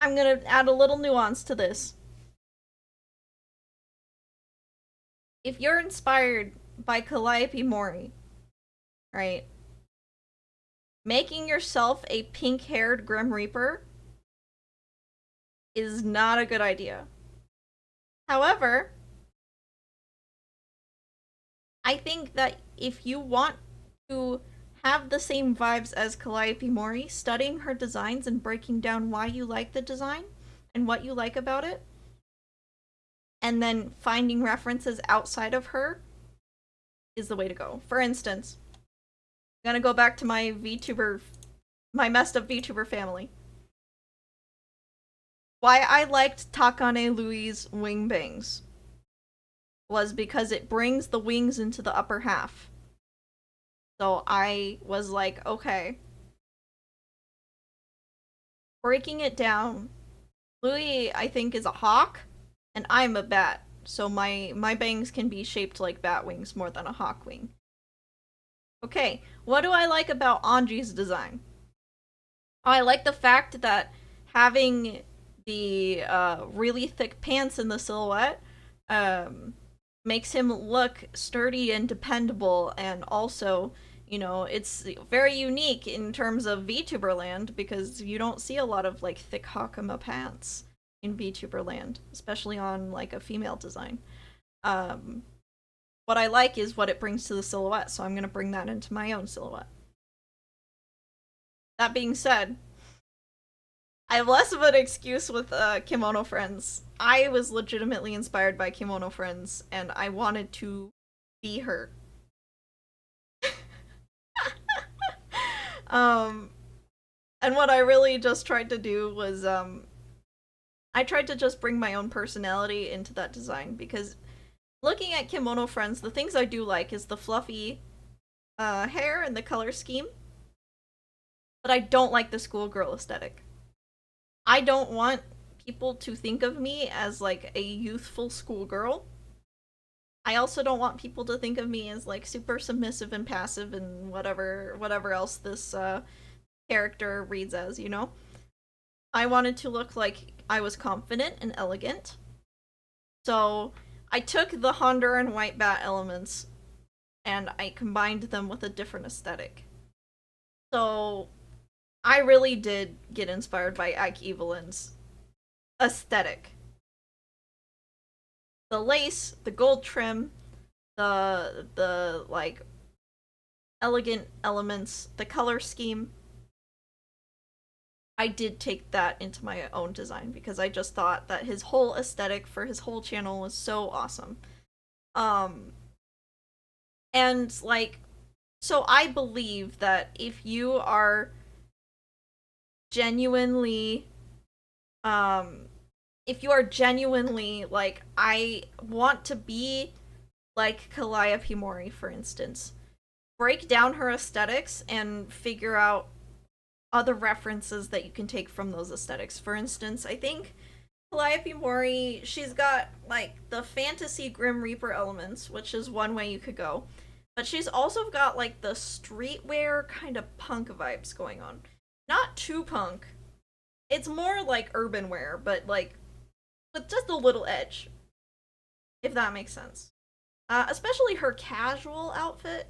I'm gonna add a little nuance to this. If you're inspired by Calliope Mori, right? Making yourself a pink-haired Grim Reaper is not a good idea. However, I think that if you want to have the same vibes as Calliope Mori, studying her designs and breaking down why you like the design and what you like about it, and then finding references outside of her is the way to go. For instance, I'm gonna go back to my messed up VTuber family. Why I liked Takane Louis' wing bangs was because it brings the wings into the upper half. So I was like, okay. Breaking it down, Louis, I think, is a hawk, and I'm a bat. So my bangs can be shaped like bat wings more than a hawk wing. Okay, what do I like about Anji's design? I like the fact that having the really thick pants in the silhouette makes him look sturdy and dependable, and also, you know, it's very unique in terms of VTuber land because you don't see a lot of like thick Hakama pants in VTuber land, especially on like a female design. What I like is what it brings to the silhouette, so I'm gonna bring that into my own silhouette. That being said, I have less of an excuse with Kimono Friends. I was legitimately inspired by Kimono Friends, and I wanted to be her. And what I really just tried to do was, I tried to just bring my own personality into that design, because looking at Kimono Friends, the things I do like is the fluffy hair and the color scheme, but I don't like the schoolgirl aesthetic. I don't want people to think of me as like a youthful schoolgirl. I also don't want people to think of me as like super submissive and passive and whatever else this character reads as, you know? I wanted to look like I was confident and elegant. So I took the Honduran white bat elements and I combined them with a different aesthetic. So I really did get inspired by Ike Evelyn's aesthetic. The lace, the gold trim, the like elegant elements, the color scheme. I did take that into my own design because I just thought that his whole aesthetic for his whole channel was so awesome. And like, so I believe that if you are genuinely like, I want to be like Calliope Mori, for instance, break down her aesthetics and figure out other references that you can take from those aesthetics. For instance, I think Calliope Mori, she's got like the fantasy Grim Reaper elements, which is one way you could go, but she's also got like the streetwear kind of punk vibes going on. Not too punk, it's more like urban wear, but like with just a little edge, if that makes sense. Especially her casual outfit.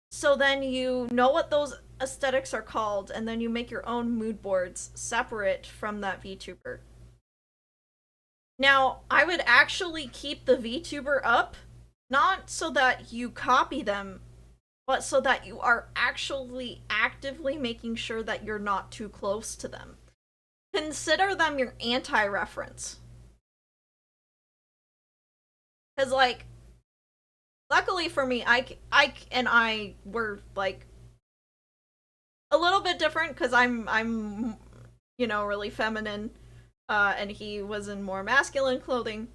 So then you know what those aesthetics are called, and then you make your own mood boards separate from that VTuber. Now, I would actually keep the VTuber up, not so that you copy them, but so that you are actually actively making sure that you're not too close to them. Consider them your anti-reference. Because, like, luckily for me, I and I were, like, a little bit different, because I'm, you know, really feminine, and he was in more masculine clothing.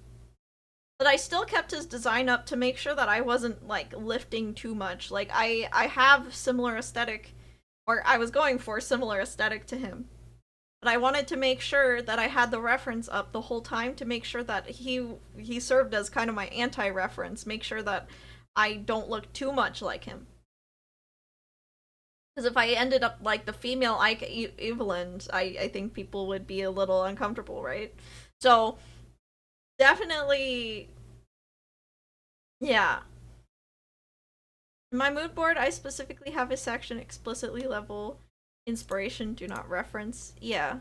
But I still kept his design up to make sure that I wasn't, like, lifting too much. Like, I have similar aesthetic, or I was going for similar aesthetic to him. But I wanted to make sure that I had the reference up the whole time to make sure that he served as kind of my anti-reference, make sure that I don't look too much like him. Because if I ended up like the female Ike Evelyn, I think people would be a little uncomfortable, right? So, definitely, yeah. In my mood board, I specifically have a section explicitly level inspiration, do not reference. Yeah.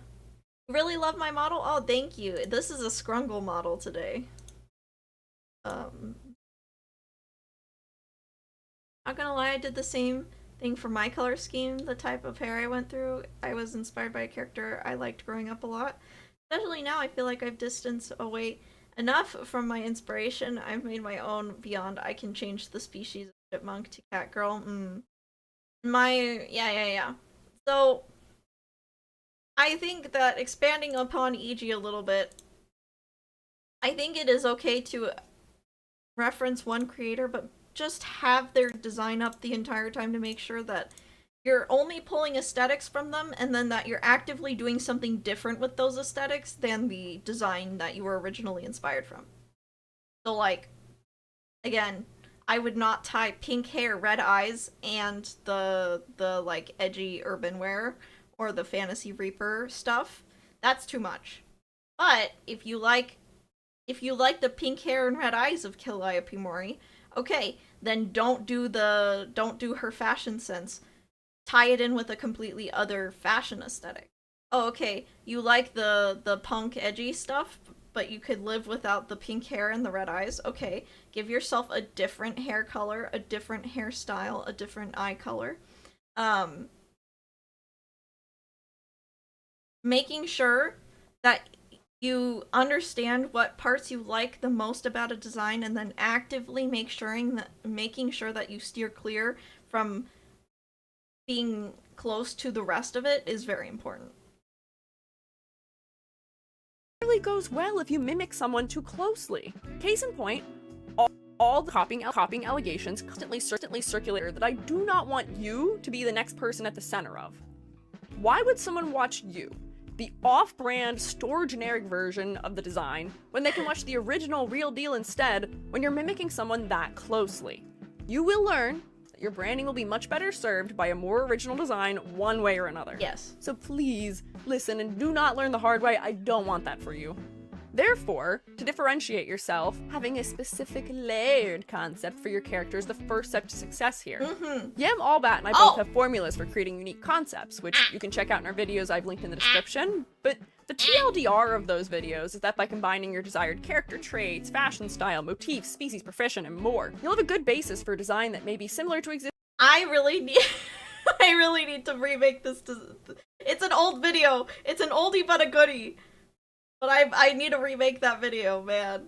You really love my model? Oh, thank you. This is a scrungle model today. Not gonna lie, I did the same thing for my color scheme, the type of hair I went through. I was inspired by a character I liked growing up a lot. Especially now, I feel like I've distanced away enough from my inspiration. I've made my own beyond I can change the species of chipmunk to catgirl. Yeah. So, I think that expanding upon EG a little bit, I think it is okay to reference one creator, but just have their design up the entire time to make sure that you're only pulling aesthetics from them, and then that you're actively doing something different with those aesthetics than the design that you were originally inspired from. So, like, again, I would not tie pink hair, red eyes, and the like edgy urban wear or the fantasy reaper stuff. That's too much. But if you like the pink hair and red eyes of Calliope Mori, okay, then don't do her fashion sense. Tie it in with a completely other fashion aesthetic. Oh, okay, you like the punk edgy stuff, but you could live without the pink hair and the red eyes. Okay, give yourself a different hair color, a different hairstyle, a different eye color. Making sure that you understand what parts you like the most about a design, and then actively making sure that you steer clear from being close to the rest of it is very important. It really goes well if you mimic someone too closely. Case in point, all the copying allegations constantly circulate that I do not want you to be the next person at the center of. Why would someone watch you, the off-brand, store-generic version of the design, when they can watch the original real deal instead when you're mimicking someone that closely? You will learn that your branding will be much better served by a more original design one way or another. Yes. So please, listen and do not learn the hard way. I don't want that for you. Therefore, to differentiate yourself, having a specific layered concept for your character is the first step to success here. Yam Allbat and I both have formulas for creating unique concepts, which you can check out in our videos I've linked in the description, but the TLDR of those videos is that by combining your desired character traits, fashion style, motifs, species, profession, and more, you'll have a good basis for a design that may be similar to existing. I really need to remake this. It's an old video. It's an oldie but a goodie. But I need to remake that video, man.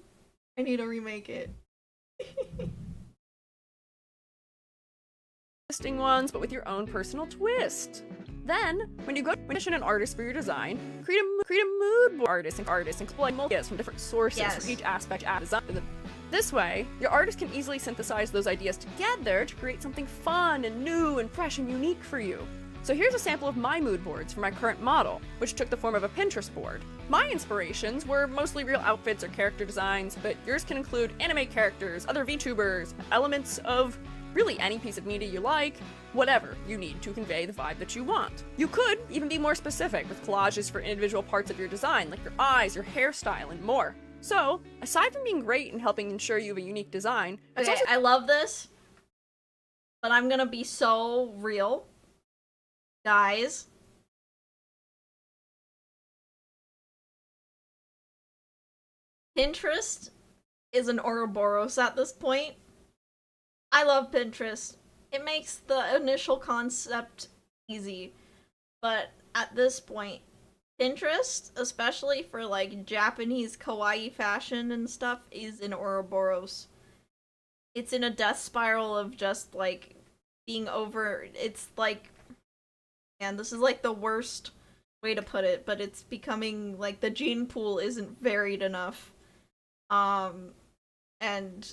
I need to remake it. Existing ones, but with your own personal twist. Then, when you go to commission an artist for your design, create a mood board artist and explore ideas from different sources for each aspect of design. This way, your artist can easily synthesize those ideas together to create something fun and new and fresh and unique for you. So here's a sample of my mood boards for my current model, which took the form of a Pinterest board. My inspirations were mostly real outfits or character designs, but yours can include anime characters, other VTubers, elements of really any piece of media you like, whatever you need to convey the vibe that you want. You could even be more specific with collages for individual parts of your design, like your eyes, your hairstyle, and more. So, aside from being great and helping ensure you have a unique design, it's Okay, also I love this, but I'm gonna be so real. Guys, Pinterest is an Ouroboros at this point. I love Pinterest. It makes the initial concept easy, but at this point, Pinterest, especially for like Japanese kawaii fashion and stuff, is an Ouroboros. It's in a death spiral of just like being over. It's like, man, this is like the worst way to put it, but it's becoming like the gene pool isn't varied enough. Um, and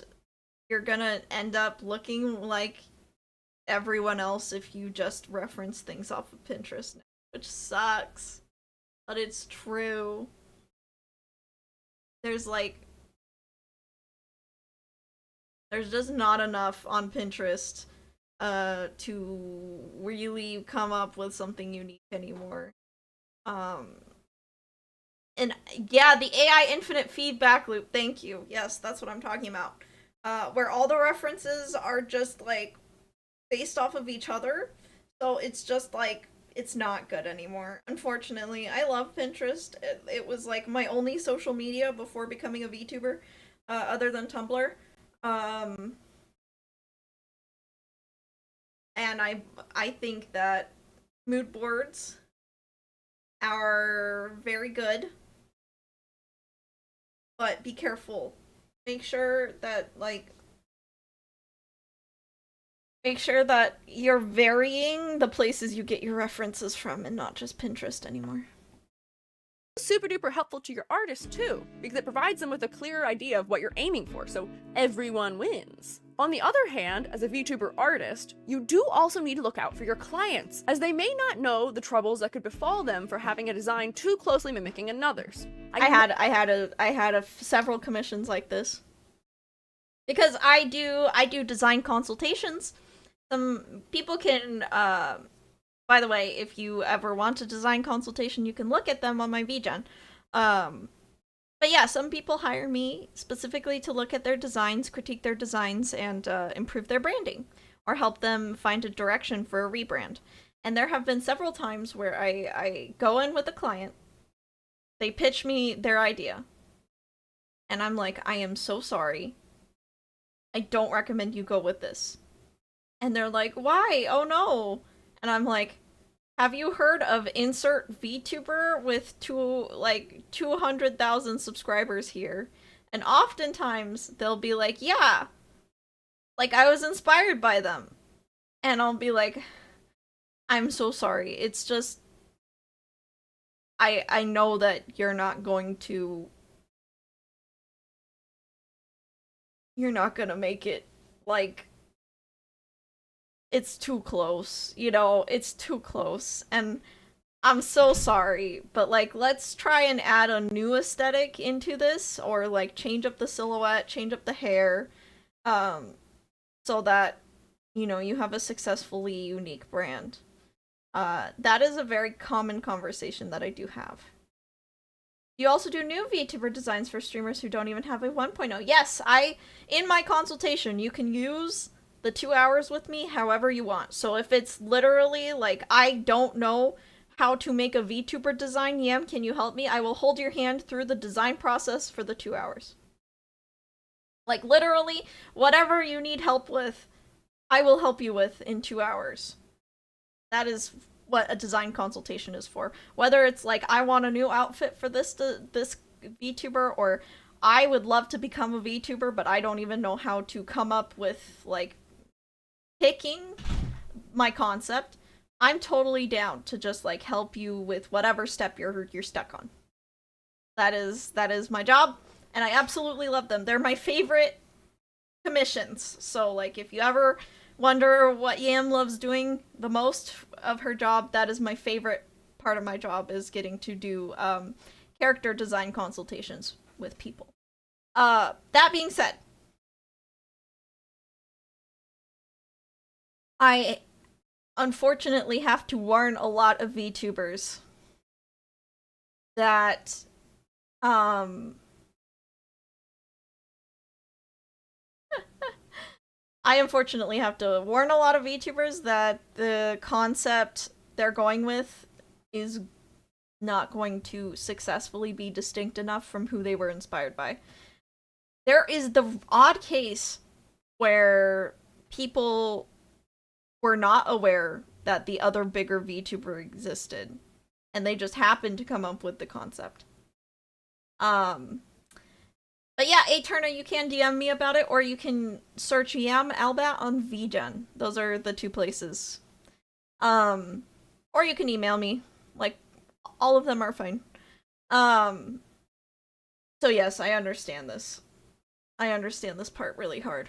you're gonna end up looking like everyone else if you just reference things off of Pinterest now, which sucks. But it's true. There's like there's just not enough on Pinterest to really come up with something unique anymore. Um and yeah, the AI infinite feedback loop, thank you. Yes, that's what I'm talking about. Where all the references are just like based off of each other. So it's just like it's not good anymore. Unfortunately, I love Pinterest. It was like my only social media before becoming a VTuber, other than Tumblr. Um, and I think that mood boards are very good, but be careful. Make sure that make sure that you're varying the places you get your references from and not just Pinterest anymore. super duper helpful to your artists too, because it provides them with a clearer idea of what you're aiming for, so everyone wins. On the other hand, as a VTuber artist, you do also need to look out for your clients, as they may not know the troubles that could befall them for having a design too closely mimicking another's. I had several commissions like this. Because I do design consultations. Some people can by the way, if you ever want a design consultation, you can look at them on my VGen. But yeah, some people hire me specifically to look at their designs, critique their designs, and improve their branding, or help them find a direction for a rebrand. And there have been several times where I go in with a client, they pitch me their idea, and I'm like, I am so sorry. I don't recommend you go with this. And they're like, why? Oh no. And I'm like, have you heard of insert VTuber with 200,000 subscribers here? And oftentimes they'll be like, yeah, like I was inspired by them. And I'll be like, I'm so sorry. It's just I know that you're not going to make it like it's too close, it's too close. And I'm so sorry, but like let's try and add a new aesthetic into this, or like change up the silhouette, change up the hair, so that you have a successfully unique brand. That is a very common conversation that I do have. You also do new VTuber designs for streamers who don't even have a 1.0. Yes, in my consultation, you can use the 2 hours with me however you want. So if it's literally like, I don't know how to make a VTuber design, Yam, can you help me? I will hold your hand through the design process for the 2 hours. Like literally, whatever you need help with, I will help you with in 2 hours. That is what a design consultation is for. Whether it's like, I want a new outfit for this VTuber, or I would love to become a VTuber, but I don't even know how to come up with like picking my concept. I'm totally down to just like help you with whatever step you're stuck on. That is my job, and I absolutely love them. They're my favorite commissions. So like if you ever wonder what Yam loves doing the most of her job, that is my favorite part of my job, is getting to do character design consultations with people. That being said, I unfortunately have to warn a lot of VTubers that I unfortunately have to warn a lot of VTubers that the concept they're going with is not going to successfully be distinct enough from who they were inspired by. There is the odd case where people were not aware that the other bigger VTuber existed, and they just happened to come up with the concept. But yeah, Aeterna, you can DM me about it, or you can search Yam Albat on VGen. Those are the two places. Or you can email me. Like, all of them are fine. So yes, I understand this. I understand this part really hard.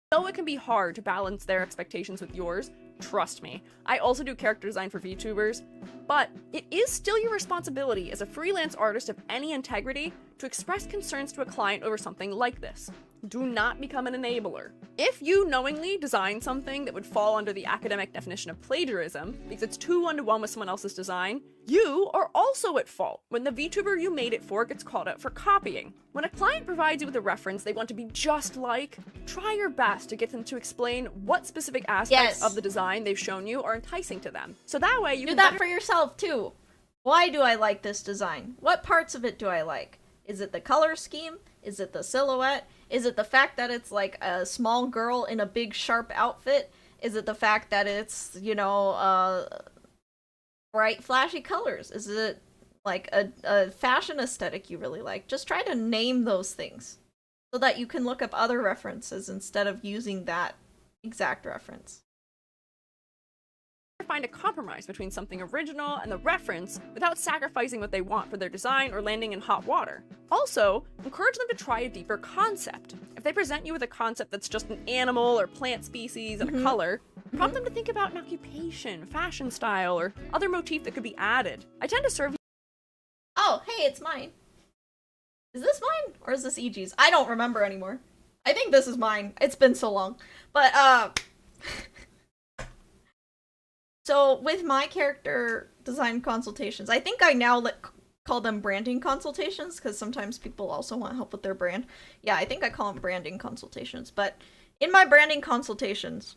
Though it can be hard to balance their expectations with yours, trust me, I also do character design for VTubers, but it is still your responsibility as a freelance artist of any integrity to express concerns to a client over something like this. Do not become an enabler. If you knowingly design something that would fall under the academic definition of plagiarism, because it's too one-to-one with someone else's design, you are also at fault when the VTuber you made it for gets called out for copying. When a client provides you with a reference they want to be just like, try your best to get them to explain what specific aspects of the design they've shown you are enticing to them. So that way you can do that for yourself too. Why do I like this design? What parts of it do I like? Is it the color scheme? Is it the silhouette? Is it the fact that it's like a small girl in a big sharp outfit? Is it the fact that it's, you know, bright flashy colors? Is it like a fashion aesthetic you really like? Just try to name those things so that you can look up other references instead of using that exact reference. Find a compromise between something original and the reference without sacrificing what they want for their design or landing in hot water. Also, encourage them to try a deeper concept. If they present you with a concept that's just an animal or plant species and a color, prompt them to think about an occupation, fashion style, or other motif that could be added. I tend to serve. Oh, hey, it's mine. Is this mine? Or is this EG's? I don't remember anymore. I think this is mine. It's been so long. But, so, with my character design consultations, I think I now call them branding consultations, because sometimes people also want help with their brand. Yeah, I think I call them branding consultations. But in my branding consultations,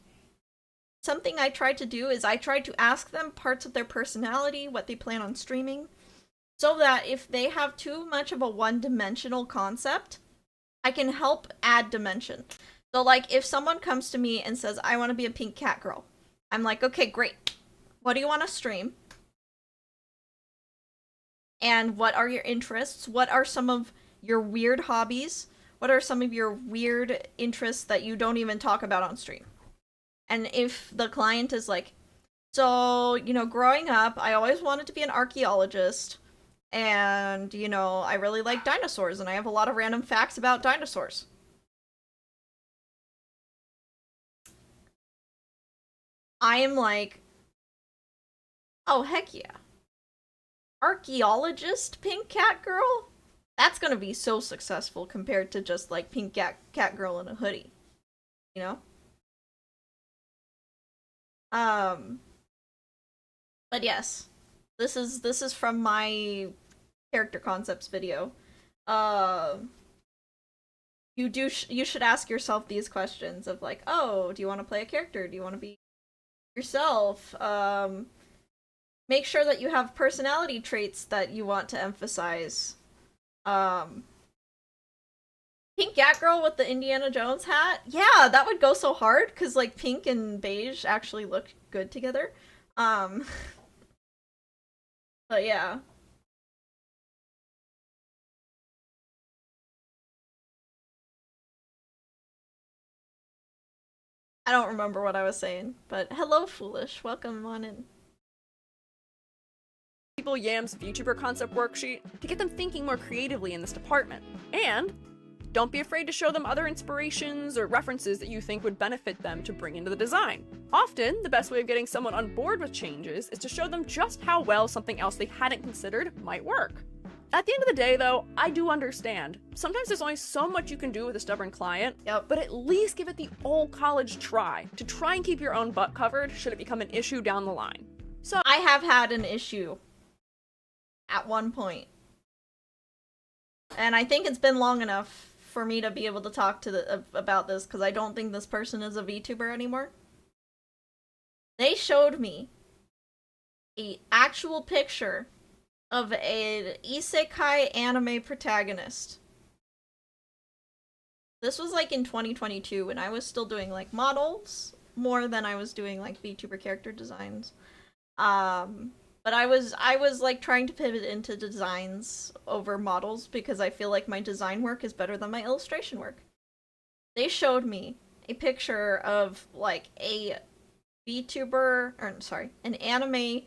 something I tried to do is I tried to ask them parts of their personality, what they plan on streaming, so that if they have too much of a one-dimensional concept, I can help add dimension. So, like, if someone comes to me and says, I want to be a pink cat girl, I'm like, okay, great. What do you want to stream? And what are your interests? What are some of your weird hobbies? What are some of your weird interests that you don't even talk about on stream? And if the client is like, so, you know, growing up, I always wanted to be an archaeologist. And, you know, I really like dinosaurs, and I have a lot of random facts about dinosaurs. I am like, oh, heck yeah. Archaeologist pink cat girl? That's gonna be so successful compared to just, like, pink cat girl in a hoodie. You know? But yes. This is from my character concepts video. You should ask yourself these questions of like, oh, do you want to play a character? Do you want to be yourself? Make sure that you have personality traits that you want to emphasize. Pink cat girl with the Indiana Jones hat? Yeah, that would go so hard, because like pink and beige actually look good together. But yeah. I don't remember what I was saying, but hello, Foolish. Welcome on in. Yam's VTuber concept worksheet to get them thinking more creatively in this department. And don't be afraid to show them other inspirations or references that you think would benefit them to bring into the design. Often, the best way of getting someone on board with changes is to show them just how well something else they hadn't considered might work. At the end of the day, though, I do understand. Sometimes there's only so much you can do with a stubborn client, but at least give it the old college try, to try and keep your own butt covered should it become an issue down the line. So I have had an issue at one point. And I think it's been long enough for me to be able to talk to about this, because I don't think this person is a VTuber anymore. They showed me an actual picture of an isekai anime protagonist. This was like in 2022 when I was still doing like models more than I was doing like VTuber character designs. But I was like trying to pivot into designs over models because I feel like my design work is better than my illustration work. They showed me a picture of like a VTuber, or sorry, an anime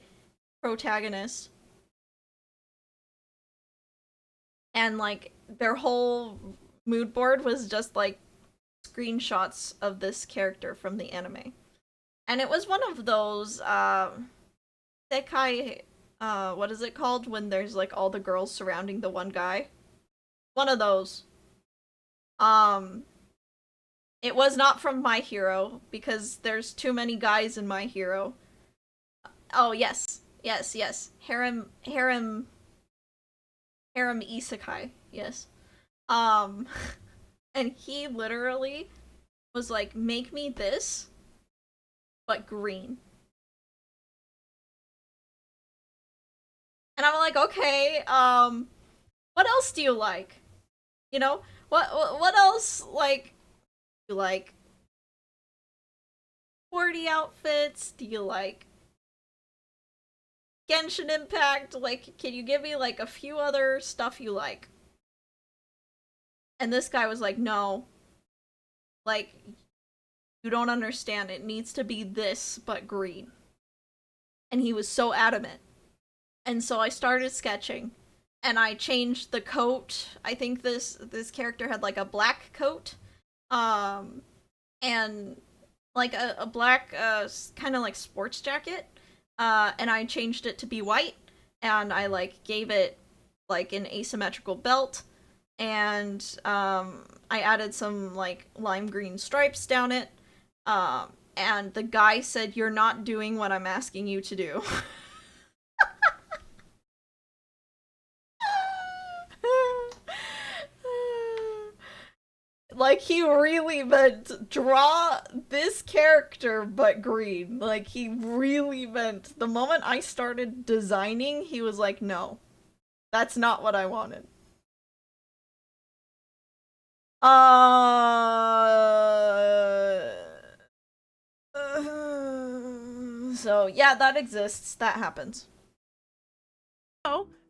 protagonist, and like their whole mood board was just like screenshots of this character from the anime. And it was one of those Sekai, what is it called when there's like all the girls surrounding the one guy? One of those. It was not from My Hero, because there's too many guys in My Hero. Oh, yes. Yes. Harem isekai, yes. And he literally was like, make me this, but green. And I'm like, okay, what else do you like? You know, what else, like, you like sporty outfits? Do you like Genshin Impact? Like, can you give me like a few other stuff you like? And this guy was like, no, like, you don't understand, it needs to be this but green. And he was so adamant. And so I started sketching, and I changed the coat. I think this character had like a black coat, and like a black kind of like sports jacket, and I changed it to be white, and I like gave it like an asymmetrical belt, and I added some like lime green stripes down it, and the guy said, "You're not doing what I'm asking you to do." Like, he really meant draw this character but green. Like, he really meant, the moment I started designing, he was like, no, that's not what I wanted. So yeah, that exists. That happens.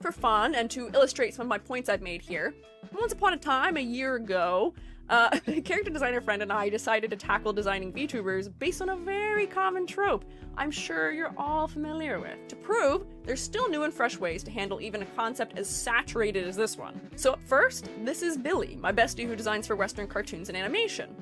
for fun and to illustrate some of my points I've made here, once upon a time, a year ago, a character designer friend and I decided to tackle designing VTubers based on a very common trope I'm sure you're all familiar with, to prove there's still new and fresh ways to handle even a concept as saturated as this one. So up first, this is Billy, my bestie who designs for Western cartoons and animation.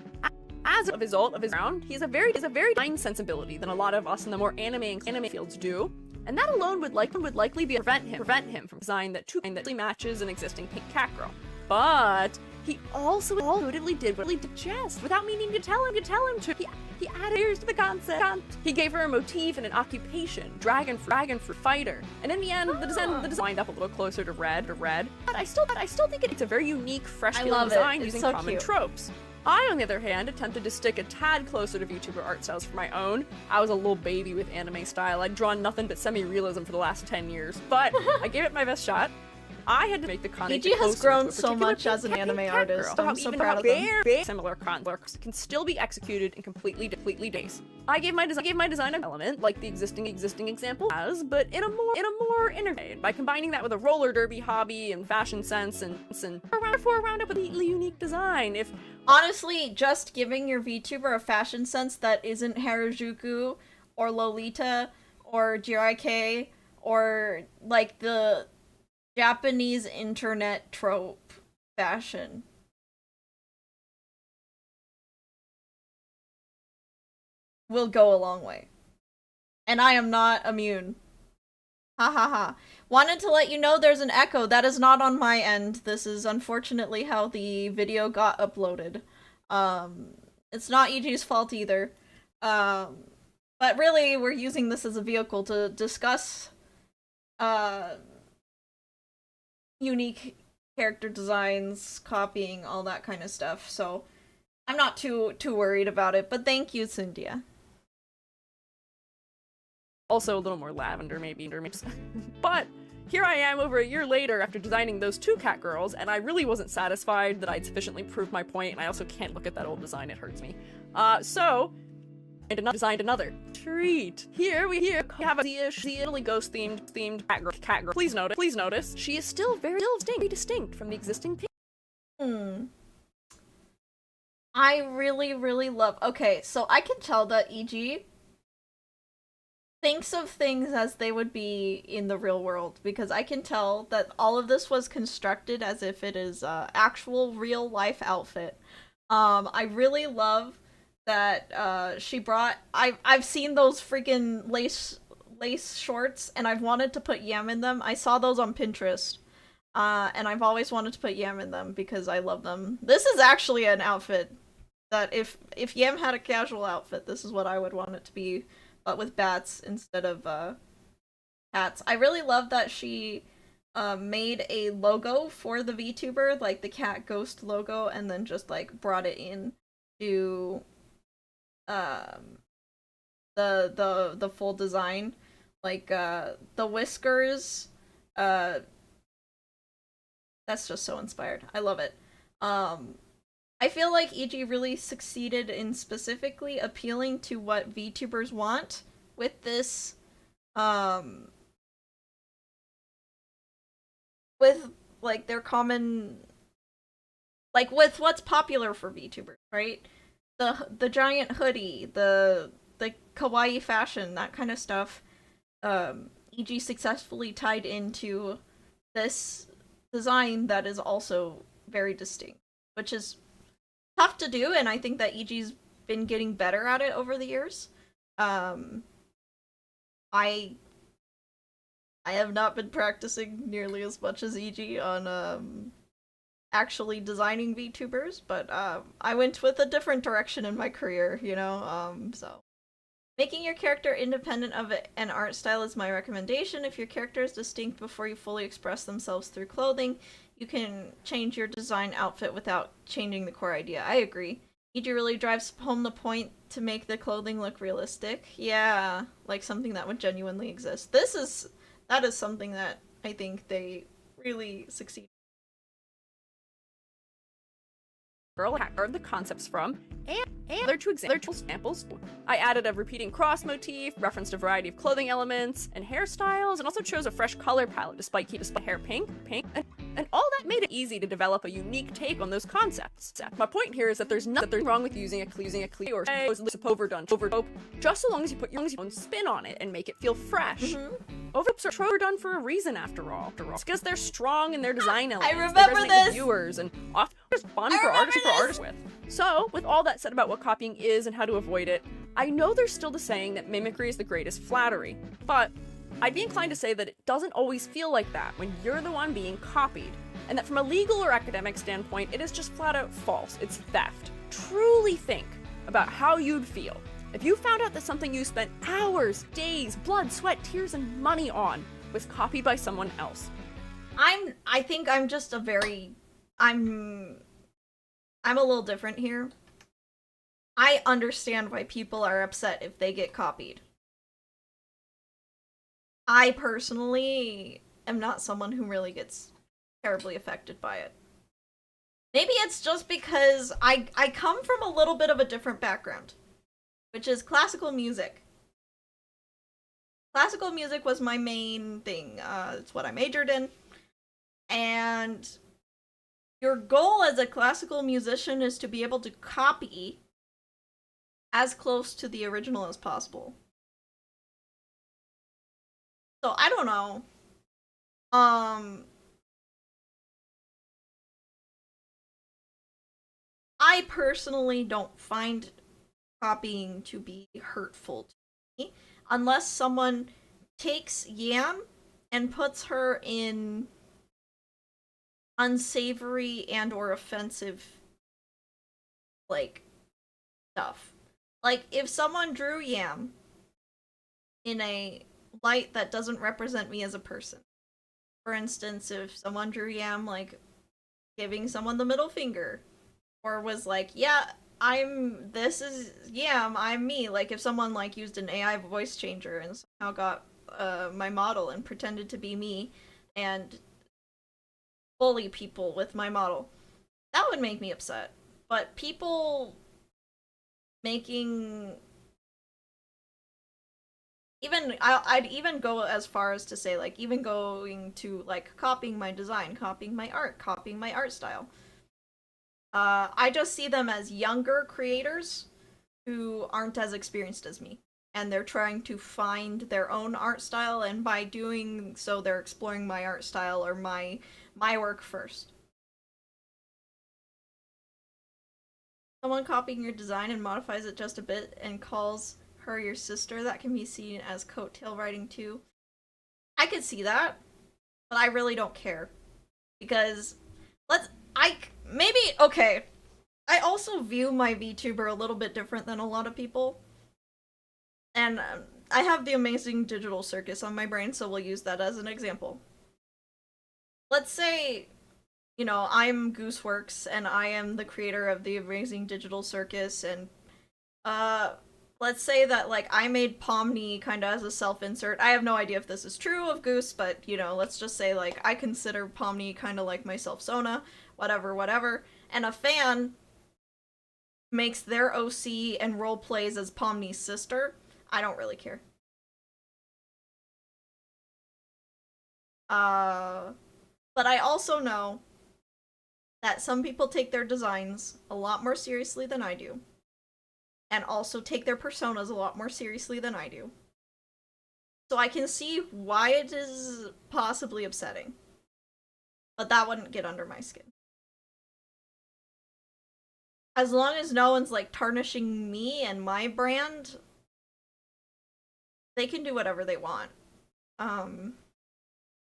As a result of his background, he has a very fine sensibility than a lot of us in the more anime fields do, and that alone would likely be prevent him from design that matches an existing pink cat girl. But he also undoubtedly did what he did just without meaning to tell him to. He added layers to the concept. He gave her a motif and an occupation, dragon for fighter, and in the end, the design lined up a little closer to red. But I still think it's a very unique, fresh feeling design using so common tropes. I, on the other hand, attempted to stick a tad closer to VTuber art styles for my own. I was a little baby with anime style. I'd drawn nothing but semi-realism for the last 10 years, but I gave it my best shot. I had to make the concept Squeegee has grown so much as an anime artist. I'm so proud of him. Similar concepts can still be executed in completely days. I gave my design an element like the existing example has, but in a more integrated by combining that with a roller derby hobby and fashion sense and round up with a unique design. If honestly, just giving your VTuber a fashion sense that isn't Harajuku or Lolita or JRK or like the Japanese internet trope fashion will go a long way. And I am not immune Ha ha ha. Wanted to let you know there's an echo. That is not on my end. This is unfortunately how the video got uploaded. It's not EG's fault either. Um, but really, we're using this as a vehicle to discuss, uh, unique character designs, copying, all that kind of stuff. So, I'm not too worried about it, but thank you, Cynthia. Also a little more lavender, maybe. But here I am over a year later after designing those two cat girls, and I really wasn't satisfied that I'd sufficiently proved my point, and I also can't look at that old design, it hurts me. So I designed another treat. Here we have the Italy ghost themed cat girl. Please notice, she is still very distinct from the existing pink. I really love. Okay, so I can tell that EG thinks of things as they would be in the real world, because I can tell that all of this was constructed as if it is actual real life outfit. I really love that she brought. I've seen those freaking lace shorts, and I've wanted to put Yam in them. I saw those on Pinterest, and I've always wanted to put Yam in them because I love them. This is actually an outfit that if Yam had a casual outfit, this is what I would want it to be, but with bats instead of cats. I really love that she made a logo for the VTuber, like the cat ghost logo, and then just like brought it in to the full design, like the whiskers. That's just so inspired. I love it. I feel like EG really succeeded in specifically appealing to what VTubers want with this, with like their common, like with what's popular for VTubers, right? The giant hoodie, the kawaii fashion, that kind of stuff. EG successfully tied into this design that is also very distinct, which is tough to do, and I think that EG's been getting better at it over the years. I have not been practicing nearly as much as EG on actually designing VTubers, but I went with a different direction in my career, you know. So making your character independent of an art style is my recommendation. If your character is distinct before you fully express themselves through clothing, you can change your design outfit without changing the core idea. I agree. EG really drives home the point to make the clothing look realistic. Yeah, like something that would genuinely exist. That is something that I think they really succeed. Girl are the concepts from, and other two examples. I added a repeating cross motif, referenced a variety of clothing elements and hairstyles, and also chose a fresh color palette despite keeping hair pink, and all that made it easy to develop a unique take on those concepts. My point here is that there's nothing wrong with using a clear or overdone, just so long as you put your own spin on it and make it feel fresh. Overdubs are overdone for a reason, after all. It's because they're strong in their design elements. I remember they resonate this! with viewers and often just fun for artists with. So, with all that said about what copying is and how to avoid it, I know there's still the saying that mimicry is the greatest flattery, but I'd be inclined to say that it doesn't always feel like that when you're the one being copied, and that from a legal or academic standpoint, it is just flat out false. It's theft. Truly think about how you'd feel if you found out that something you spent hours, days, blood, sweat, tears, and money on was copied by someone else. I think I'm just I'm a little different here. I understand why people are upset if they get copied. I personally am not someone who really gets terribly affected by it. Maybe it's just because I come from a little bit of a different background, which is classical music. Classical music was my main thing. It's what I majored in. And your goal as a classical musician is to be able to copy as close to the original as possible. So I don't know. I personally don't find copying to be hurtful to me unless someone takes Yam and puts her in unsavory and or offensive like stuff. Like if someone drew Yam in a light that doesn't represent me as a person. For instance, if someone drew Yam like giving someone the middle finger, or was like, yeah, this is Yam, I'm me. Like if someone like used an AI voice changer and somehow got my model and pretended to be me and bully people with my model, that would make me upset. But people making I'd even go as far as to say like even going to like copying my design, copying my art, copying my art style. I just see them as younger creators who aren't as experienced as me, and they're trying to find their own art style, and by doing so, they're exploring my art style or my work first. Someone copying your design and modifies it just a bit and calls her your sister, that can be seen as coattail writing too. I could see that, but I really don't care because let's I maybe okay. I also view my VTuber a little bit different than a lot of people, and I have the amazing digital circus on my brain, so we'll use that as an example. Let's say, I'm Gooseworks and I am the creator of the amazing digital circus, and uh let's say that like I made Pomni kind of as a self-insert. I have no idea if this is true of Goose, but let's just say like I consider Pomni kind of like myself Sona, whatever, whatever. And a fan makes their OC and role plays as Pomni's sister. I don't really care. Uh but I also know that some people take their designs a lot more seriously than I do, and also take their personas a lot more seriously than I do. So I can see why it is possibly upsetting. But that wouldn't get under my skin. As long as no one's like tarnishing me and my brand, they can do whatever they want. Um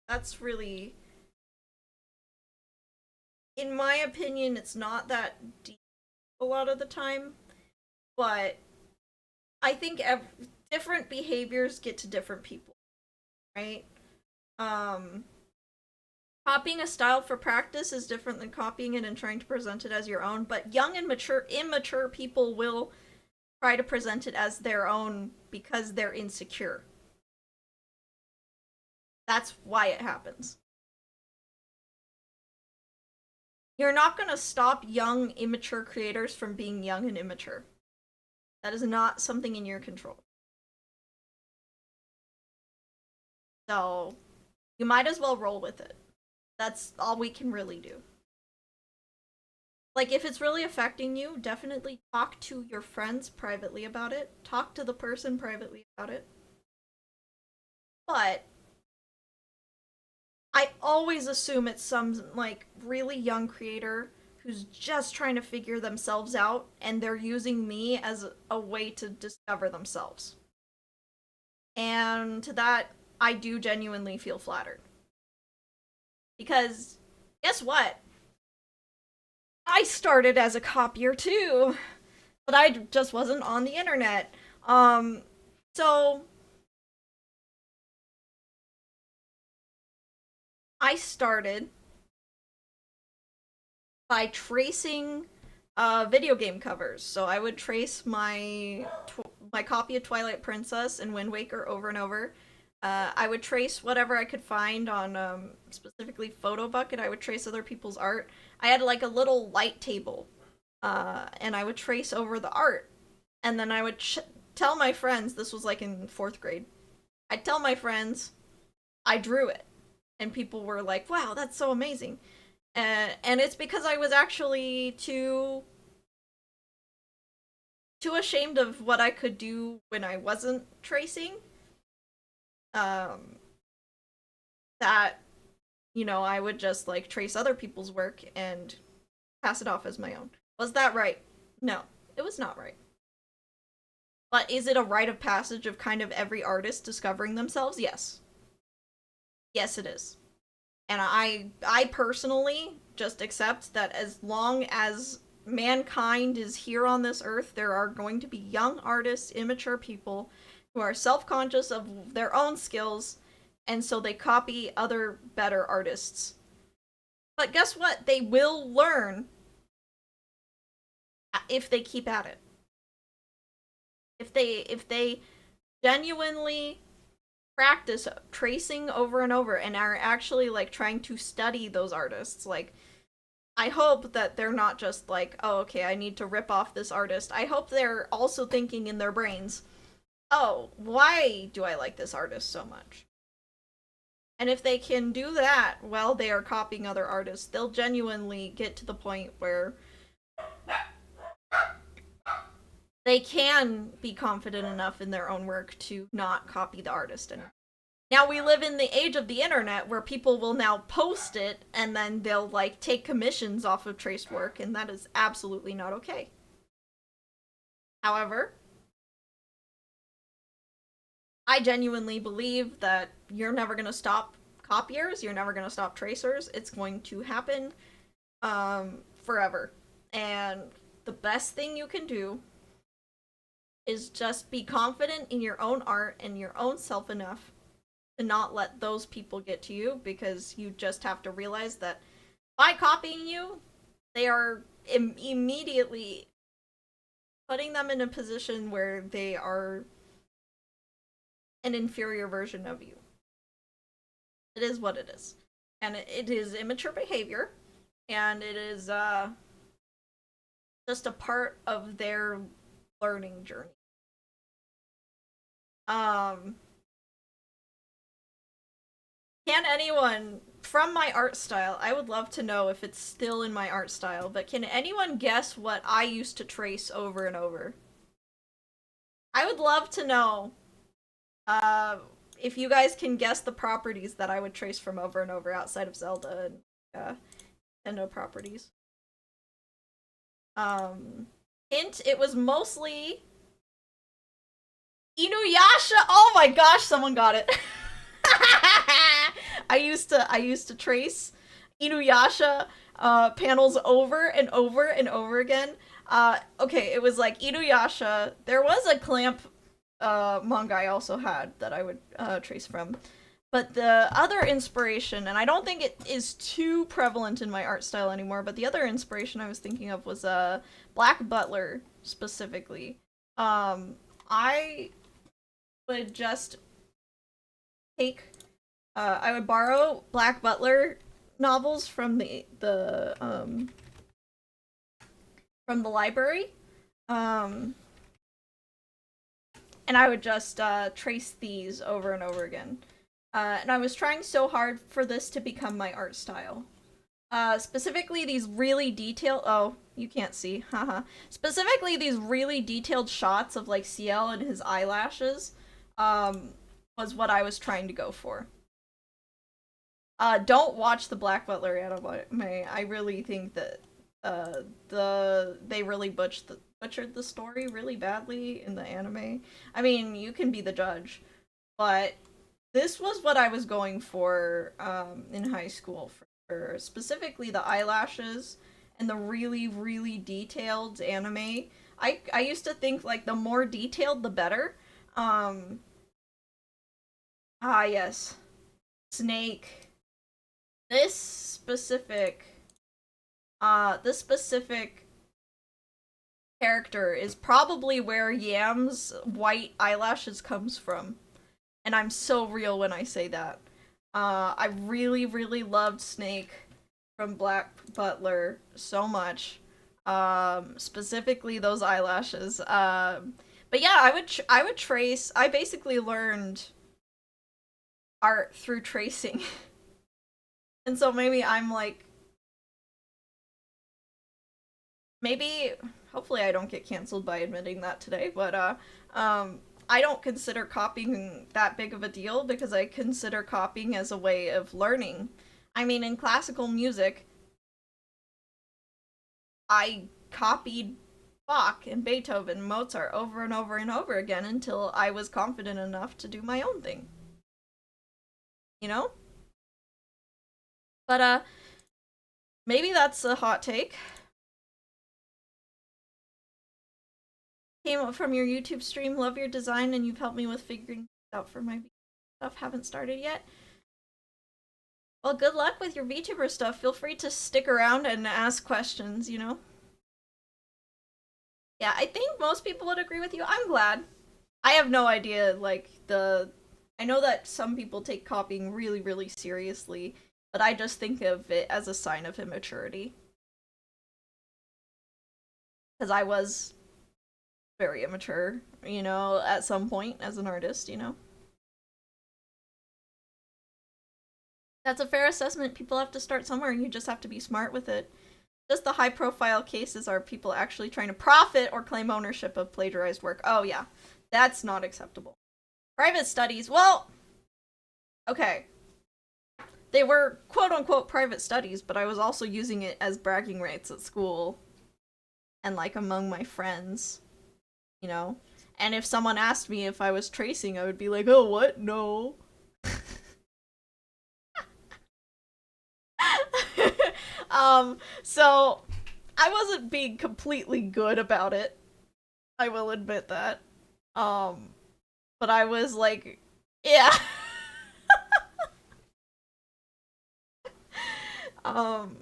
that's really, in my opinion, it's not that deep a lot of the time, but I think different behaviors get to different people, right? Um Copying a style for practice is different than copying it and trying to present it as your own, but young and immature people will try to present it as their own because they're insecure. That's why it happens. You're not going to stop young, immature creators from being young and immature. That is not something in your control. So, you might as well roll with it. That's all we can really do. Like, if it's really affecting you, definitely talk to your friends privately about it. Talk to the person privately about it. But I always assume it's some like really young creator who's just trying to figure themselves out and they're using me as a way to discover themselves. And to that, I do genuinely feel flattered. Because guess what? I started as a copier too, but I just wasn't on the internet. So I started by tracing video game covers. So I would trace my copy of Twilight Princess and Wind Waker over and over. I would trace whatever I could find on specifically Photobucket. I would trace other people's art. I had like a little light table, and I would trace over the art, and then I would tell my friends. This was like in fourth grade. I'd tell my friends I drew it, and people were like, "Wow, that's so amazing." And it's because I was actually too ashamed of what I could do when I wasn't tracing. Um, that I would just like trace other people's work and pass it off as my own. Was that right? No, it was not right. But is it a rite of passage of kind of every artist discovering themselves? Yes. Yes, it is. And I personally just accept that as long as mankind is here on this earth, there are going to be young artists, immature people who are self-conscious of their own skills, and so they copy other better artists. But guess what? They will learn if they keep at it. If they genuinely practice tracing over and over and are actually like trying to study those artists, like I hope that they're not just like, oh, okay, I need to rip off this artist. I hope they're also thinking in their brains, oh, why do I like this artist so much? And if they can do that while they are copying other artists, they'll genuinely get to the point where they can be confident enough in their own work to not copy the artist. And now we live in the age of the internet where people will now post it and then they'll like take commissions off of traced work, and that is absolutely not okay. However, I genuinely believe that you're never going to stop copiers, you're never going to stop tracers. It's going to happen forever. And the best thing you can do is just be confident in your own art and your own self enough to not let those people get to you, because you just have to realize that by copying you, they are immediately putting them in a position where they are an inferior version of you. It is what it is. And it is immature behavior, and it is just a part of their learning journey. Um, can anyone from my art style, I would love to know if it's still in my art style, but can anyone guess what I used to trace over and over? I would love to know if you guys can guess the properties that I would trace from over and over outside of Zelda and Nintendo properties. Hint, it was mostly Inuyasha. Oh my gosh, someone got it. I used to trace Inuyasha panels over and over and over again. Okay, it was like Inuyasha. There was a Clamp manga I also had that I would trace from. But the other inspiration, and I don't think it is too prevalent in my art style anymore, but the other inspiration I was thinking of was Black Butler specifically. I would just take I would borrow Black Butler novels from the library, and I would just trace these over and over again. And I was trying so hard for this to become my art style. Specifically these really detailed— oh, you can't see, haha. Specifically these really detailed shots of like Ciel and his eyelashes was what I was trying to go for. Don't watch the Black Butler anime. I really think that they really butchered the story really badly in the anime. I mean, you can be the judge, but this was what I was going for in high school for specifically the eyelashes and the really, really detailed anime. I used to think like the more detailed the better. Yes. Snake. This specific character is probably where Yam's white eyelashes comes from. And I'm so real when I say that. I really, really loved Snake from Black Butler so much. Specifically those eyelashes. But yeah, I would trace. I basically learned art through tracing. And so maybe I'm like, maybe, hopefully I don't get canceled by admitting that today, but I don't consider copying that big of a deal because I consider copying as a way of learning. I mean, in classical music, I copied Bach and Beethoven and Mozart over and over and over again until I was confident enough to do my own thing. You know? But maybe that's a hot take. Came up from your YouTube stream, love your design, and you've helped me with figuring out for my stuff. Haven't started yet. Well, good luck with your VTuber stuff. Feel free to stick around and ask questions, you know? Yeah, I think most people would agree with you. I'm glad. I have no idea, like, I know that some people take copying really, really seriously, but I just think of it as a sign of immaturity. Because I was very immature, you know, at some point as an artist, you know? That's a fair assessment. People have to start somewhere, and you just have to be smart with it. Just the high profile cases are people actually trying to profit or claim ownership of plagiarized work. Oh, yeah. That's not acceptable. Private studies, well, okay. They were quote unquote private studies, but I was also using it as bragging rights at school and like among my friends, you know? And if someone asked me if I was tracing, I would be like, oh, what? No. So I wasn't being completely good about it. I will admit that. But I was like, yeah. um,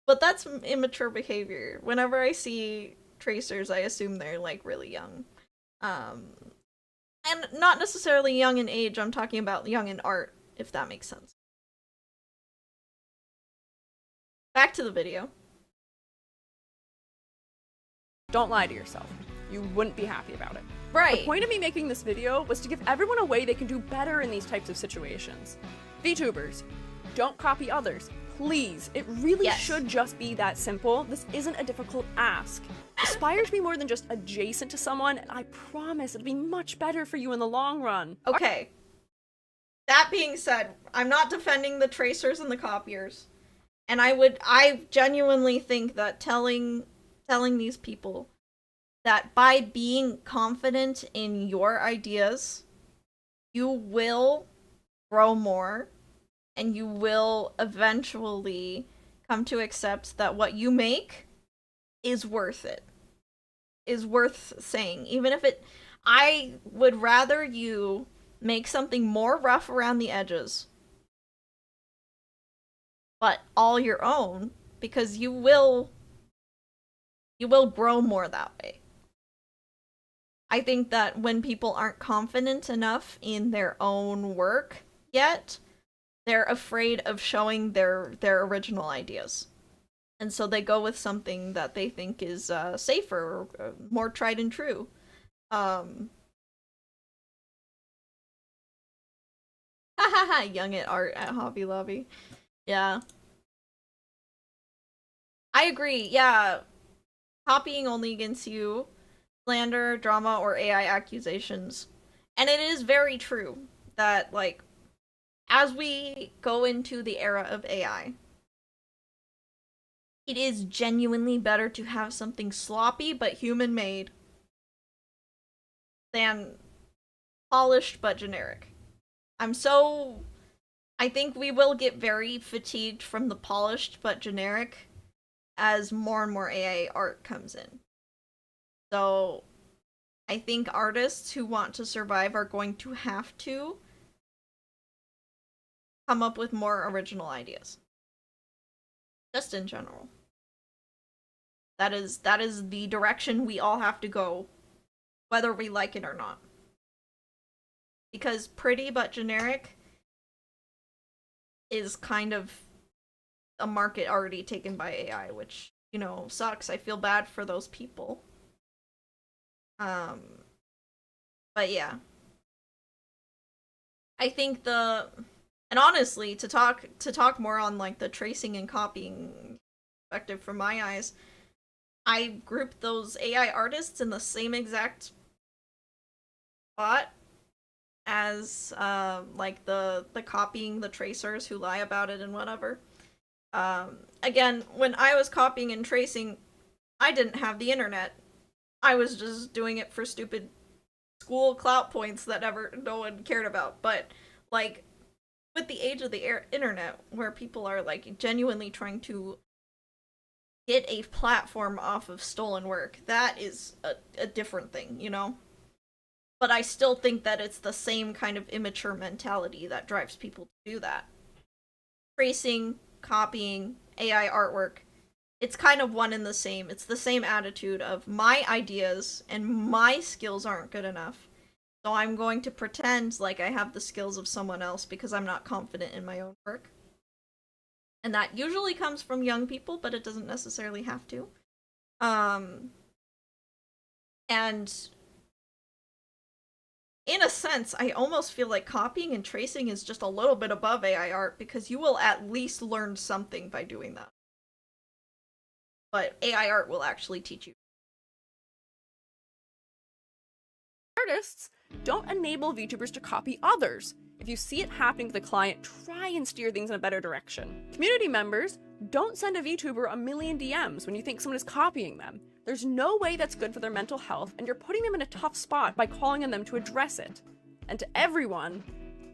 but that's immature behavior. Whenever I see tracers, I assume they're like really young. Um, and not necessarily young in age, I'm talking about young in art, if that makes sense. Back to the video. Don't lie to yourself. You wouldn't be happy about it. Right. The point of me making this video was to give everyone a way they can do better in these types of situations. VTubers, don't copy others. Please, it really should just be that simple. This isn't a difficult ask. Aspire to be more than just adjacent to someone, and I promise it'll be much better for you in the long run. Okay. That being said, I'm not defending the tracers and the copiers. And I genuinely think that telling these people that by being confident in your ideas, you will grow more and you will eventually come to accept that what you make is worth it. Is worth saying. Even if I would rather you make something more rough around the edges, but all your own, because you will grow more that way. I think that when people aren't confident enough in their own work yet, they're afraid of showing their original ideas. And so they go with something that they think is safer, or more tried and true. Young at art at Hobby Lobby. Yeah. I agree, yeah. Copying only against you, slander, drama, or AI accusations. And it is very true that, like, as we go into the era of AI, it is genuinely better to have something sloppy but human-made than polished but generic. I think we will get very fatigued from the polished but generic as more and more AI art comes in. So I think artists who want to survive are going to have to come up with more original ideas. Just in general. That is the direction we all have to go, whether we like it or not. Because pretty but generic is kind of a market already taken by AI, which, you know, sucks. I feel bad for those people. But yeah. I think and honestly, to talk more on like the tracing and copying perspective from my eyes, I group those AI artists in the same exact spot as like the copying the tracers who lie about it and whatever. Again, when I was copying and tracing, I didn't have the internet. I was just doing it for stupid school clout points that no one cared about. But like, with the age of the internet, where people are like genuinely trying to get a platform off of stolen work, that is a different thing, you know? But I still think that it's the same kind of immature mentality that drives people to do that. Tracing, copying, AI artwork, it's kind of one and the same. It's the same attitude of my ideas and my skills aren't good enough. So I'm going to pretend like I have the skills of someone else because I'm not confident in my own work. And that usually comes from young people, but it doesn't necessarily have to. And in a sense, I almost feel like copying and tracing is just a little bit above AI art because you will at least learn something by doing that. But AI art will actually teach you. Artists don't enable VTubers to copy others. If you see it happening to the client, try and steer things in a better direction. Community members don't send a VTuber a million DMs when you think someone is copying them. There's no way that's good for their mental health, and you're putting them in a tough spot by calling on them to address it. And to everyone,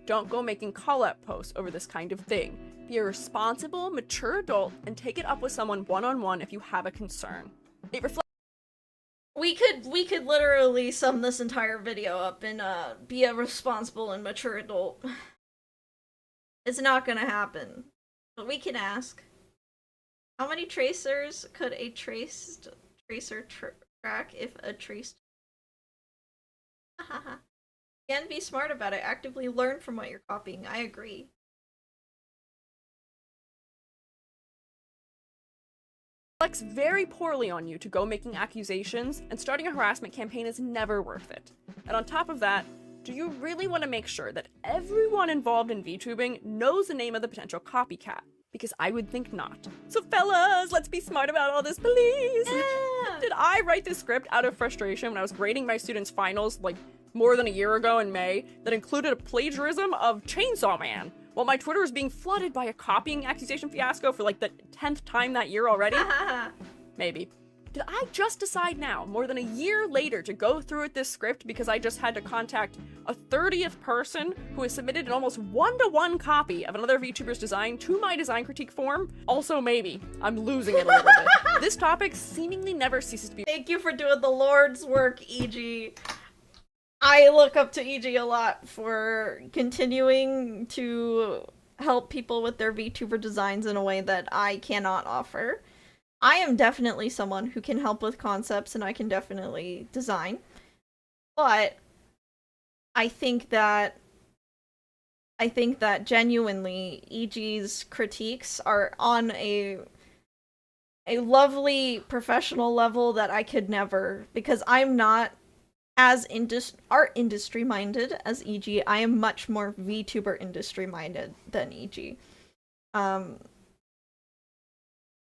don't go making call-out posts over this kind of thing. Be a responsible, mature adult and take it up with someone one-on-one if you have a concern. It reflects. We could literally sum this entire video up in be a responsible and mature adult. It's not gonna happen. But we can ask. How many tracers could a tracer track if a traced? Again, be smart about it. Actively learn from what you're copying. I agree. Reflects very poorly on you to go making accusations, and starting a harassment campaign is never worth it. And on top of that, do you really want to make sure that everyone involved in VTubing knows the name of the potential copycat? Because I would think not. So fellas, let's be smart about all this, please! Yeah. Did I write this script out of frustration when I was grading my students' finals like more than a year ago in May that included a plagiarism of Chainsaw Man? While my Twitter was being flooded by a copying accusation fiasco for like the 10th time that year already? Maybe. Did I just decide now, more than a year later, to go through with this script because I just had to contact a 30th person who has submitted an almost one-to-one copy of another VTuber's design to my design critique form? Also maybe. I'm losing it a little bit. This topic seemingly never ceases to be— Thank you for doing the Lord's work, EG. I look up to EG a lot for continuing to help people with their VTuber designs in a way that I cannot offer. I am definitely someone who can help with concepts and I can definitely design. But I think that genuinely EG's critiques are on a lovely professional level that I could never, because I'm not as art industry minded as EG. I am much more VTuber industry minded than EG.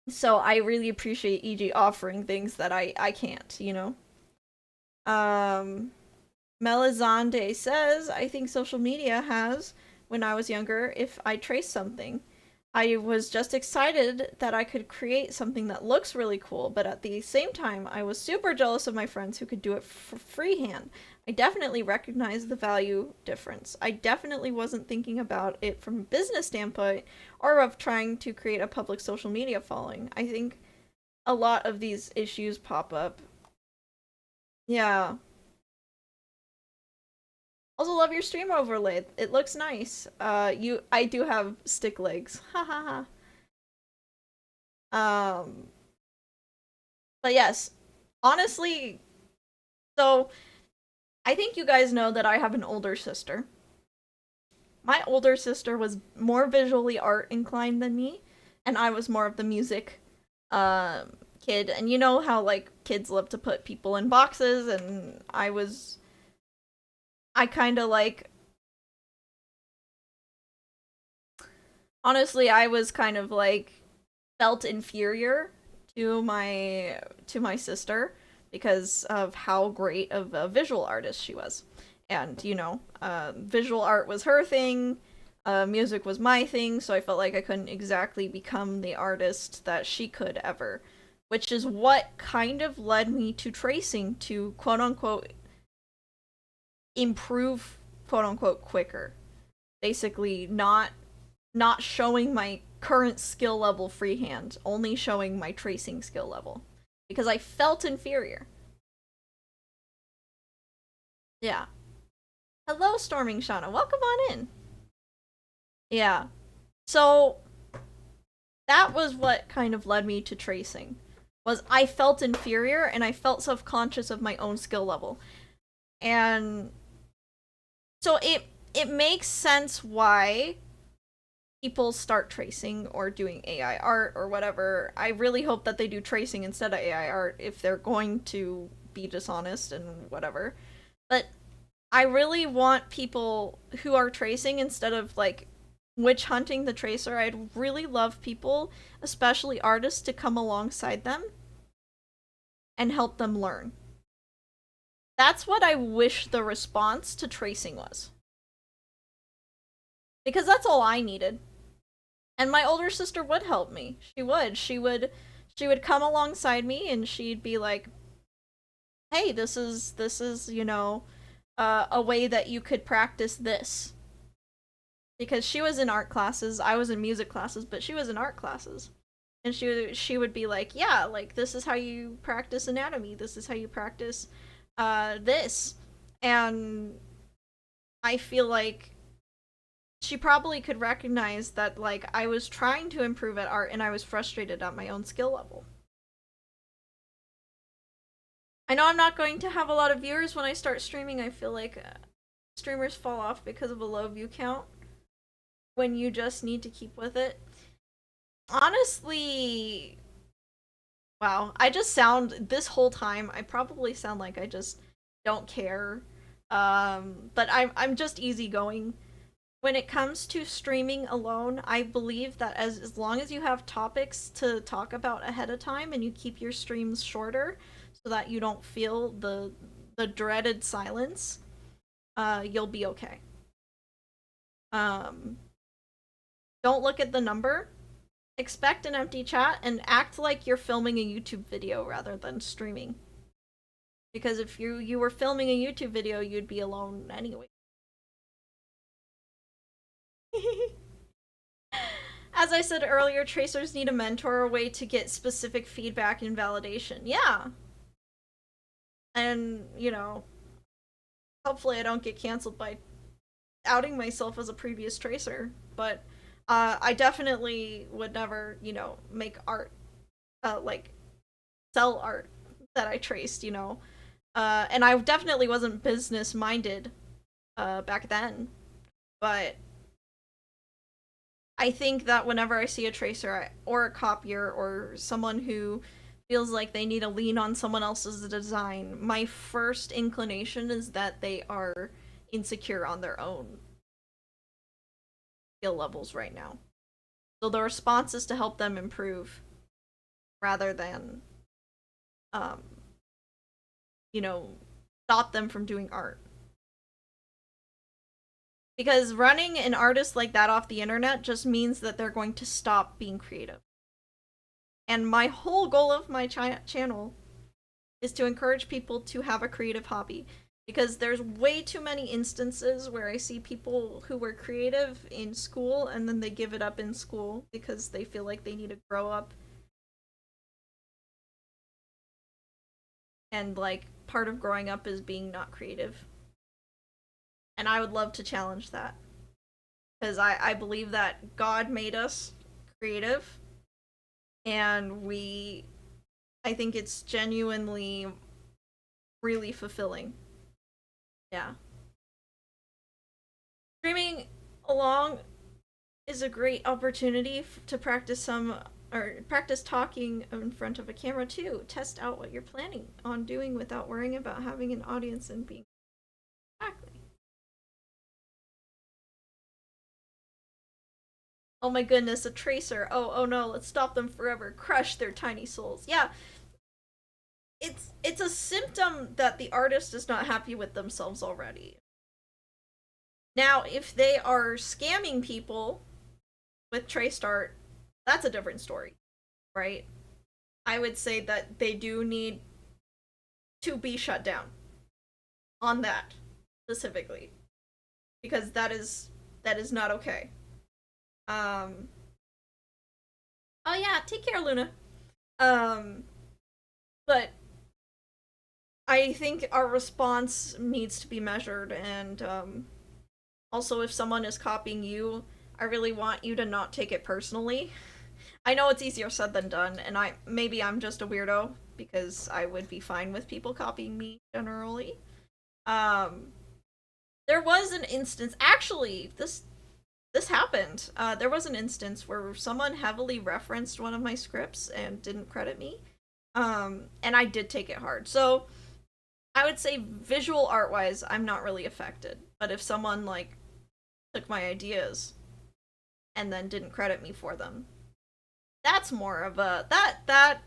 So I really appreciate EG offering things that I can't, you know? Melizande says, I think social media has, when I was younger, if I trace something. I was just excited that I could create something that looks really cool, but at the same time, I was super jealous of my friends who could do it for freehand. I definitely recognize the value difference. I definitely wasn't thinking about it from a business standpoint or of trying to create a public social media following. I think a lot of these issues pop up. Yeah. Also love your stream overlay. It looks nice. I do have stick legs. Ha ha ha. But yes, honestly, so I think you guys know that I have an older sister. My older sister was more visually art inclined than me, and I was more of the music kid. And you know how like kids love to put people in boxes, and I kind of like, honestly, I was kind of like felt inferior to my sister because of how great of a visual artist she was. And, you know, visual art was her thing, music was my thing, so I felt like I couldn't exactly become the artist that she could ever. Which is what kind of led me to tracing to quote-unquote improve quote-unquote quicker. Basically not not showing my current skill level freehand, only showing my tracing skill level. Because I felt inferior. Yeah. Hello, Storming Shauna. Welcome on in. Yeah. So, that was what kind of led me to tracing. Was I felt inferior and I felt self-conscious of my own skill level. And so it makes sense why people start tracing or doing AI art or whatever. I really hope that they do tracing instead of AI art if they're going to be dishonest and whatever. But I really want people who are tracing instead of like witch hunting the tracer. I'd really love people, especially artists, to come alongside them and help them learn. That's what I wish the response to tracing was. Because that's all I needed. And my older sister would help me. She would come alongside me and she'd be like, "Hey, this is, a way that you could practice this." Because she was in art classes, I was in music classes, but she was in art classes. And she would be like, "Yeah, like this is how you practice anatomy. This is how you practice this." And I feel like she probably could recognize that like I was trying to improve at art and I was frustrated at my own skill level. I know I'm not going to have a lot of viewers when I start streaming. I feel like streamers fall off because of a low view count when you just need to keep with it. Honestly, wow, I just sound this whole time I probably sound like I just don't care. But I'm just easygoing. When it comes to streaming alone, I believe that as long as you have topics to talk about ahead of time and you keep your streams shorter so that you don't feel the dreaded silence, you'll be okay. Um, don't look at the number. Expect an empty chat and act like you're filming a YouTube video rather than streaming. Because if you were filming a YouTube video, you'd be alone anyway. As I said earlier, tracers need a mentor, a way to get specific feedback and validation. Yeah. And, hopefully I don't get canceled by outing myself as a previous tracer. But I definitely would never, make art, like, sell art that I traced. And I definitely wasn't business minded back then. But I think that whenever I see a tracer or a copier or someone who feels like they need to lean on someone else's design, my first inclination is that they are insecure on their own skill levels right now. So the response is to help them improve rather than, um, stop them from doing art. Because running an artist like that off the internet just means that they're going to stop being creative. And my whole goal of my channel is to encourage people to have a creative hobby. Because there's way too many instances where I see people who were creative in school and then they give it up in school because they feel like they need to grow up. And like part of growing up is being not creative. And I would love to challenge that. Because I believe that God made us creative and I think it's genuinely really fulfilling. Yeah. Streaming along is a great opportunity to practice practice talking in front of a camera too. Test out what you're planning on doing without worrying about having an audience and being exactly. Oh my goodness, a tracer. Oh no, let's stop them forever. Crush their tiny souls. Yeah, it's a symptom that the artist is not happy with themselves already. Now, if they are scamming people with traced art, that's a different story, right? I would say that they do need to be shut down on that specifically because that is not okay. Um, oh yeah, take care, Luna. Um, but I think our response needs to be measured, and also if someone is copying you, I really want you to not take it personally. I know it's easier said than done, and I'm just a weirdo because I would be fine with people copying me generally. Um, there was an instance, actually, this happened. There was an instance where someone heavily referenced one of my scripts and didn't credit me. And I did take it hard. So I would say visual art wise, I'm not really affected. But if someone like took my ideas and then didn't credit me for them, that's more of a that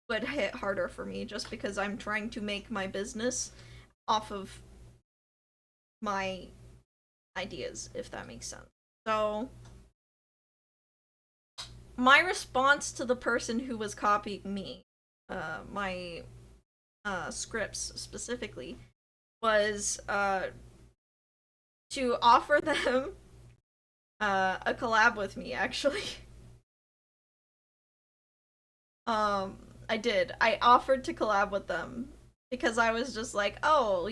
would hit harder for me just because I'm trying to make my business off of my ideas, if that makes sense. So my response to the person who was copying me, my scripts specifically, was to offer them a collab with me. Actually, I did. I offered to collab with them because I was just like, oh,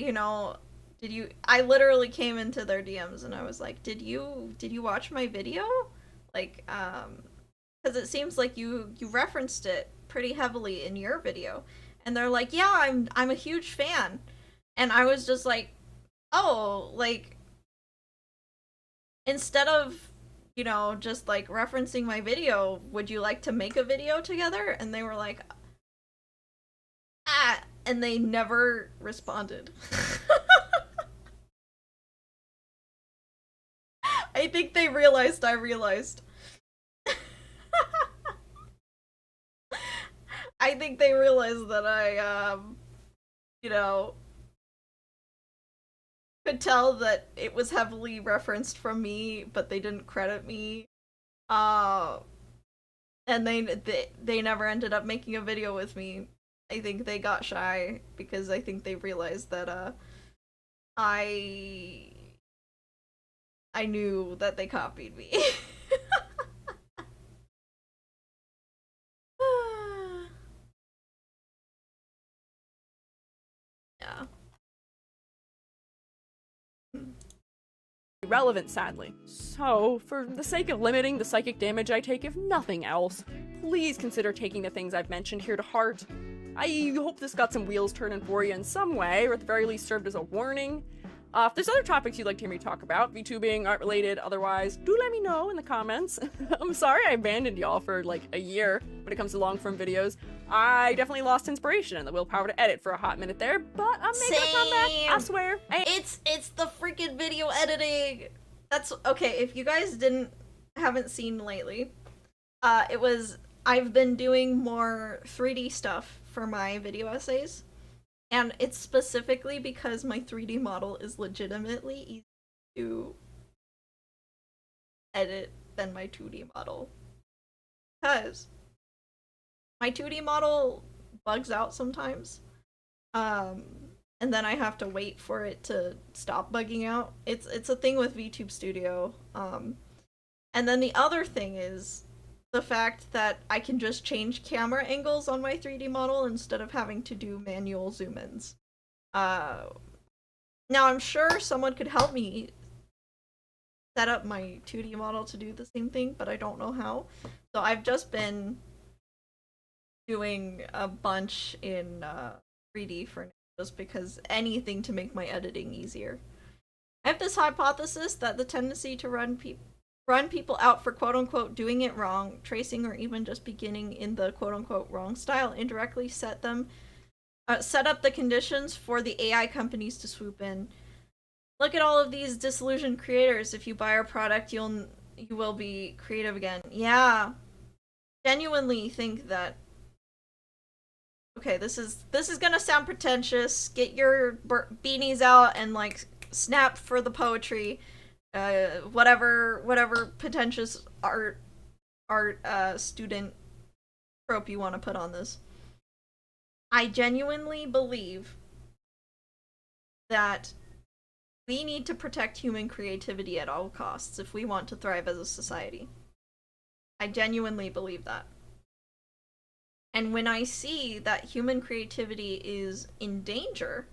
did you? I literally came into their DMs and I was like, did you watch my video? Like, because it seems like you referenced it pretty heavily in your video, and they're like, yeah, I'm a huge fan, and I was just like, oh, like instead of just like referencing my video, would you like to make a video together? And they were like, ah, and they never responded. I think they realized I realized. I think they realized that I, you know, could tell that it was heavily referenced from me, but they didn't credit me. Uh, and they never ended up making a video with me. I think they got shy because I think they realized that I I knew that they copied me. Yeah. Irrelevant, sadly. So, for the sake of limiting the psychic damage I take, if nothing else, please consider taking the things I've mentioned here to heart. I hope this got some wheels turning for you in some way, or at the very least served as a warning. If there's other topics you'd like to hear me talk about, VTubing, art related, otherwise, do let me know in the comments. I'm sorry I abandoned y'all for like a year when it comes to long form videos. I definitely lost inspiration and the willpower to edit for a hot minute there, but I'm making a comeback, I swear. It's the freaking video editing. That's okay. If you guys haven't seen lately, I've been doing more 3D stuff for my video essays. And it's specifically because my 3D model is legitimately easier to edit than my 2D model. Because my 2D model bugs out sometimes. And then I have to wait for it to stop bugging out. It's a thing with VTube Studio. And then the other thing is the fact that I can just change camera angles on my 3D model instead of having to do manual zoom-ins. Now I'm sure someone could help me set up my 2D model to do the same thing, but I don't know how. So I've just been doing a bunch in 3D for now, just because anything to make my editing easier. I have this hypothesis that the tendency to run people out for quote-unquote doing it wrong, tracing, or even just beginning in the quote-unquote wrong style indirectly set up the conditions for the AI companies to swoop in. Look at all of these disillusioned creators. If you buy our product, you will be creative again. Yeah. Genuinely think that. Okay, this is gonna sound pretentious. Get your beanies out and like snap for the poetry. Whatever pretentious art student trope you want to put on this. I genuinely believe that we need to protect human creativity at all costs if we want to thrive as a society. I genuinely believe that. And when I see that human creativity is in danger,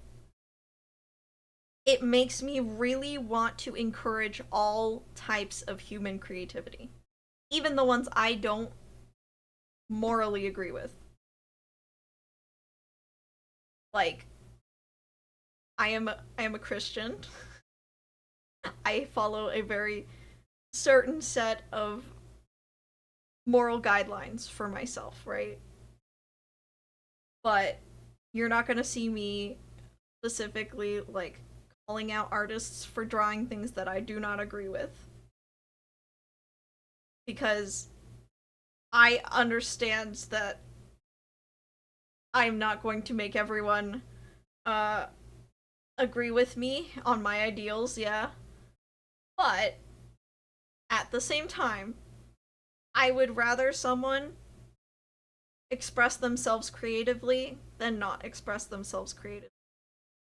it makes me really want to encourage all types of human creativity, even the ones I don't morally agree with. Like, I am a Christian. I follow a very certain set of moral guidelines for myself, right? But you're not going to see me specifically like calling out artists for drawing things that I do not agree with, because I understand that I'm not going to make everyone uh agree with me on my ideals, yeah. But at the same time, I would rather someone express themselves creatively than not express themselves creatively.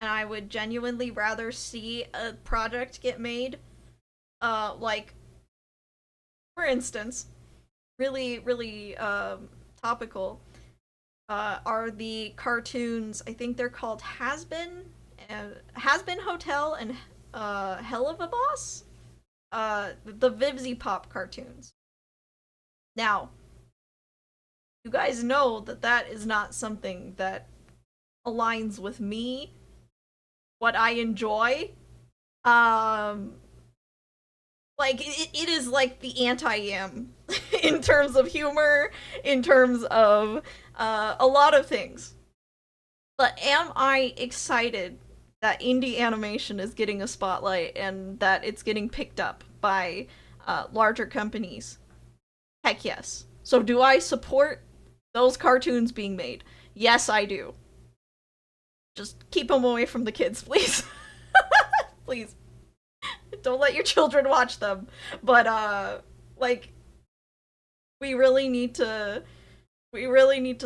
And I would genuinely rather see a project get made, like, for instance, really topical, are the cartoons. I think they're called Has Been Hotel and Hell of a Boss, the Vivzy Pop cartoons. Now, you guys know that that is not something that aligns with me, what I enjoy. Um, like it is like the anti-am in terms of humor, in terms of a lot of things. But am I excited that indie animation is getting a spotlight and that it's getting picked up by larger companies? Heck yes. So do I support those cartoons being made? Yes, I do. Just keep them away from the kids, please. Please. Don't let your children watch them. But like we really need to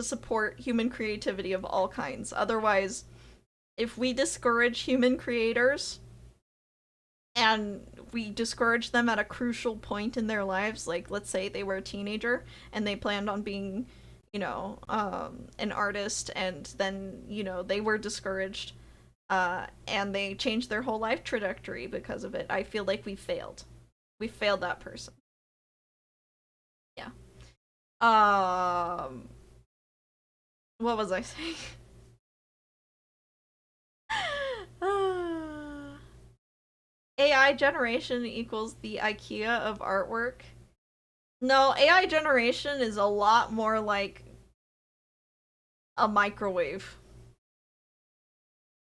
support human creativity of all kinds. Otherwise, if we discourage human creators and we discourage them at a crucial point in their lives, like let's say they were a teenager and they planned on being, an artist, and then, they were discouraged, and they changed their whole life trajectory because of it. I feel like we failed. We failed that person. Yeah. Um, what was I saying? AI generation equals the IKEA of artwork. No, AI generation is a lot more like a microwave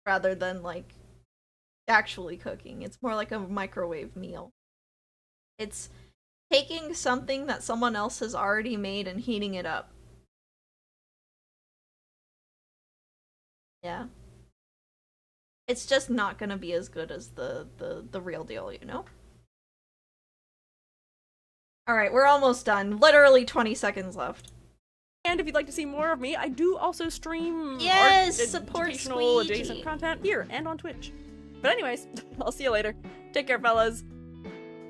rather than like actually cooking. It's more like a microwave meal. It's taking something that someone else has already made and heating it up. Yeah. It's just not gonna be as good as the real deal, you know? Alright, we're almost done. Literally 20 seconds left. And if you'd like to see more of me, I do also stream Yes, art, support educational Squeegee. adjacent content here and on Twitch. But anyways, I'll see you later. Take care, fellas.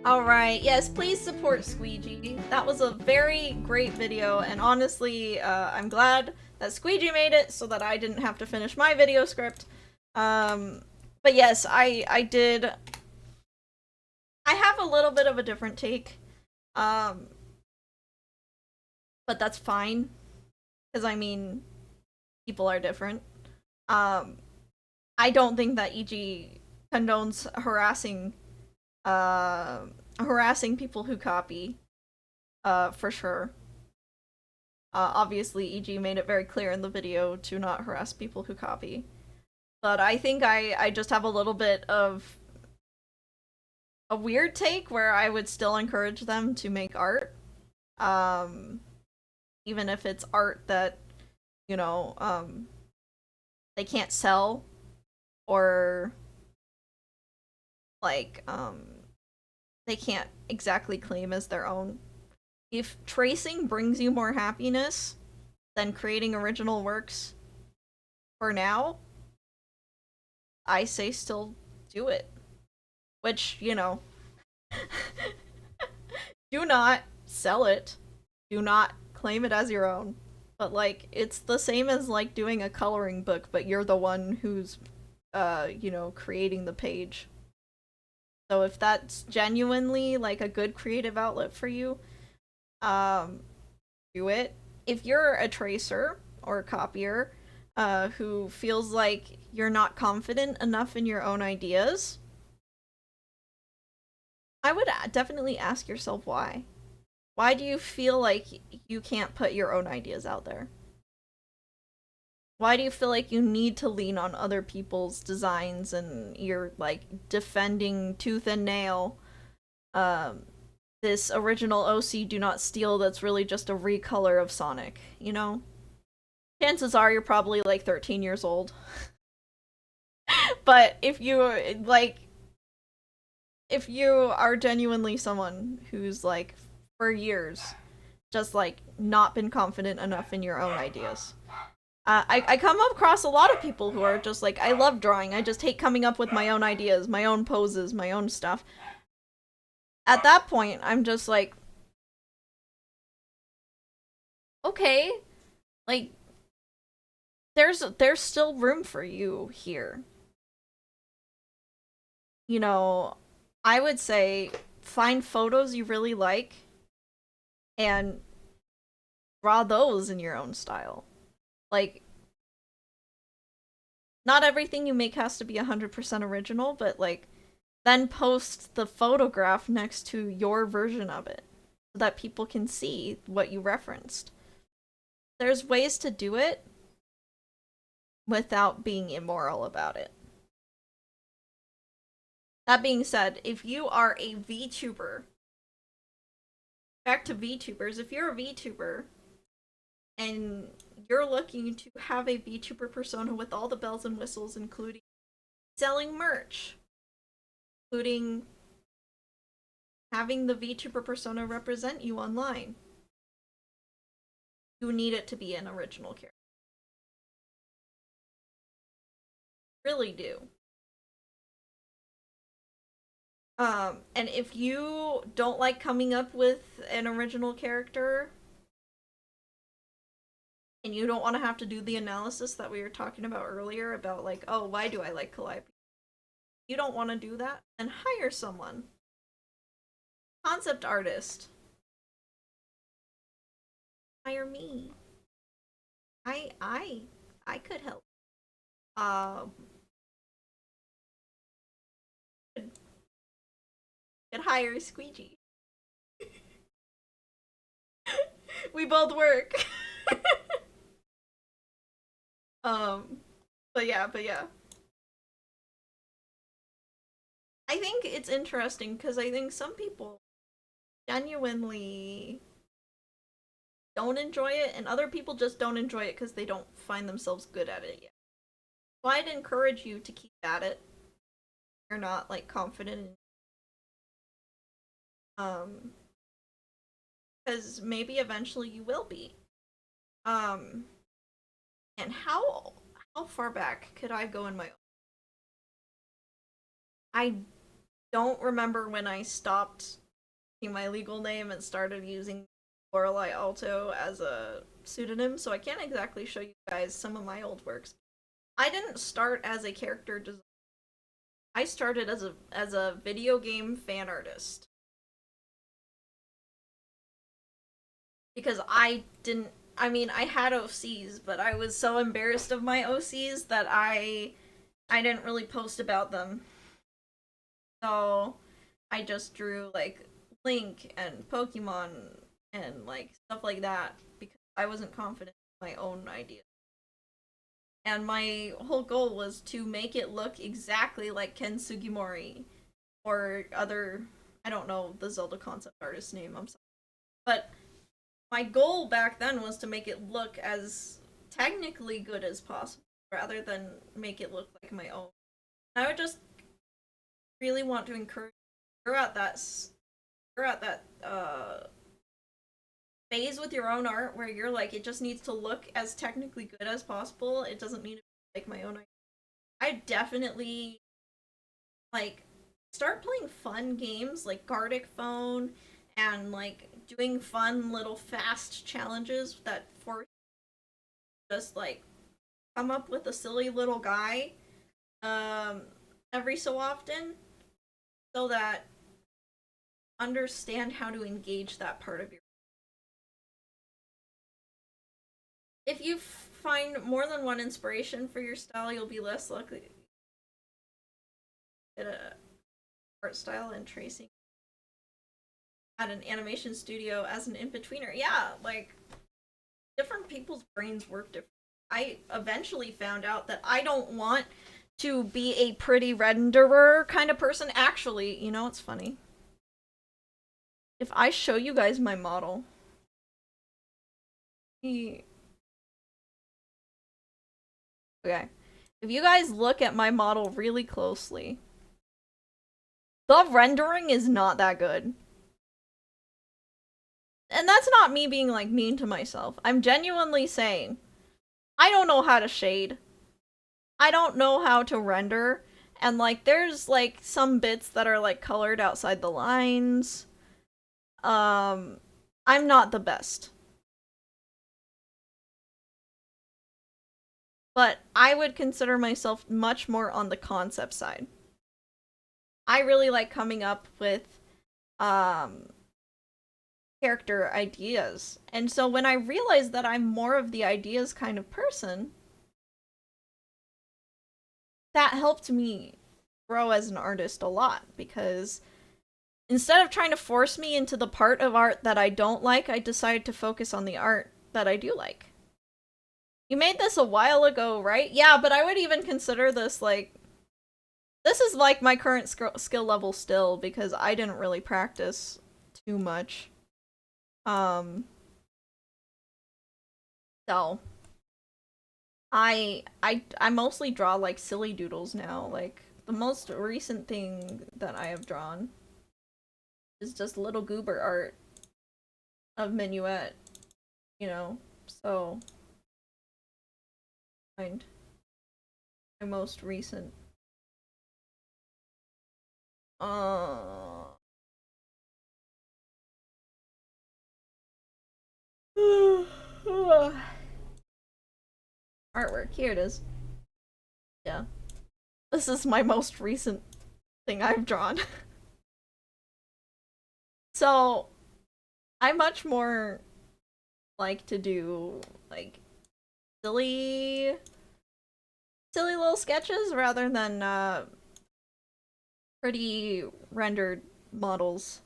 Alright, yes, please support Squeegee. That was a very great video, and honestly, I'm glad that Squeegee made it so that I didn't have to finish my video script. But yes, I did. I have a little bit of a different take. But that's fine. Because, I mean, people are different. I don't think that EG condones harassing people who copy, for sure. Obviously, EG made it very clear in the video to not harass people who copy. But I think I just have a little bit of a weird take where I would still encourage them to make art. Even if it's art that, they can't sell, or like, they can't exactly claim as their own. If tracing brings you more happiness than creating original works for now, I say still do it. Which, do not sell it. Do not claim it as your own. But like it's the same as like doing a coloring book, but you're the one who's creating the page. So if that's genuinely like a good creative outlet for you, um do it. If you're a tracer or a copier who feels like you're not confident enough in your own ideas, I would definitely ask yourself why. Why do you feel like you can't put your own ideas out there? Why do you feel like you need to lean on other people's designs and you're like defending tooth and nail um, this original OC Do Not Steal that's really just a recolor of Sonic, you know? Chances are you're probably like 13 years old. But if you are genuinely someone who's like for years just like not been confident enough in your own ideas. I come across a lot of people who are just like, I love drawing, I just hate coming up with my own ideas, my own poses, my own stuff. At that point, I'm just like, okay, like, there's still room for you here. You know, I would say find photos you really like and draw those in your own style. Like, not everything you make has to be 100% original, but like, then post the photograph next to your version of it so that people can see what you referenced. There's ways to do it without being immoral about it. That being said, if you are a VTuber, back to VTubers, if you're a VTuber and you're looking to have a VTuber persona with all the bells and whistles, including selling merch, including having the VTuber persona represent you online, you need it to be an original character. Really do. And if you don't like coming up with an original character, and you don't want to have to do the analysis that we were talking about earlier about like, oh, why do I like Calliope? You don't want to do that, then hire someone. Concept artist. Hire me. I could help. Um could, could hire Squeegee. We both work. um but yeah. I think it's interesting because I think some people genuinely don't enjoy it, and other people just don't enjoy it because they don't find themselves good at it yet. So I'd encourage you to keep at it. You're not like confident in, um because maybe eventually you will be. Um and how far back could I go in my I don't remember when I stopped using my legal name and started using Lorelei Alto as a pseudonym, so I can't exactly show you guys some of my old works. I didn't start as a character designer. I started as a video game fan artist because I didn't. I mean, I had OCs, but I was so embarrassed of my OCs that I didn't really post about them. So I just drew like Link and Pokemon and like stuff like that because I wasn't confident in my own ideas. And my whole goal was to make it look exactly like Ken Sugimori or other, I don't know the Zelda concept artist's name, I'm sorry. But my goal back then was to make it look as technically good as possible rather than make it look like my own. And I would just really want to encourage you're at that you're at that phase with your own art where you're like it just needs to look as technically good as possible. It doesn't need to be like my own idea. I definitely like start playing fun games like Gartic Phone and like doing fun little fast challenges that force just like come up with a silly little guy um every so often so that understand how to engage that part of your. If you find more than one inspiration for your style, you'll be less likely to get a art style and tracing at an animation studio as an in-betweener. Yeah, like different people's brains work different. I eventually found out that I don't want to be a pretty renderer kind of person. Actually, you know what's funny? If I show you guys my model, okay. If you guys look at my model really closely, the rendering is not that good. And that's not me being like mean to myself. I'm genuinely saying I don't know how to shade. I don't know how to render. And like there's like some bits that are like colored outside the lines. I'm not the best. But I would consider myself much more on the concept side. I really like coming up with um character ideas. And so when I realized that I'm more of the ideas kind of person, that helped me grow as an artist a lot because instead of trying to force me into the part of art that I don't like, I decided to focus on the art that I do like. You made this a while ago, right? Yeah, but I would even consider this like this is like my current skill level still because I didn't really practice too much. Um so I mostly draw like silly doodles now. Like the most recent thing that I have drawn is just little goober art of Minuet, you know. So find my most recent uh artwork. Here it is. Yeah. This is my most recent thing I've drawn. So I much more like to do like silly little sketches rather than pretty rendered models.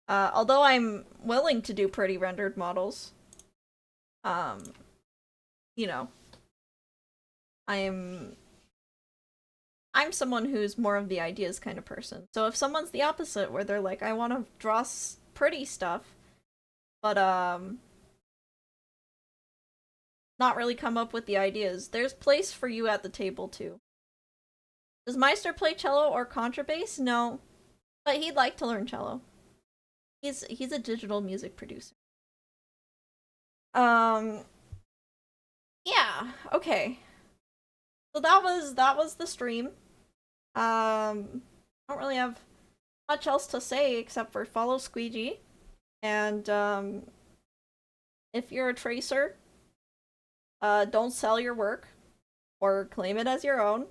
Although I'm willing to do pretty rendered models, um, you know, I'm I'm someone who's more of the ideas kind of person. So if someone's the opposite, where they're like, I want to draw pretty stuff, but not really come up with the ideas, there's place for you at the table too. Does Meister play cello or contrabass? No, but he'd like to learn cello. He's a digital music producer. Um, yeah, okay. So that was the stream. I don't really have much else to say except for follow Squeegee. And if you're a tracer, don't sell your work or claim it as your own.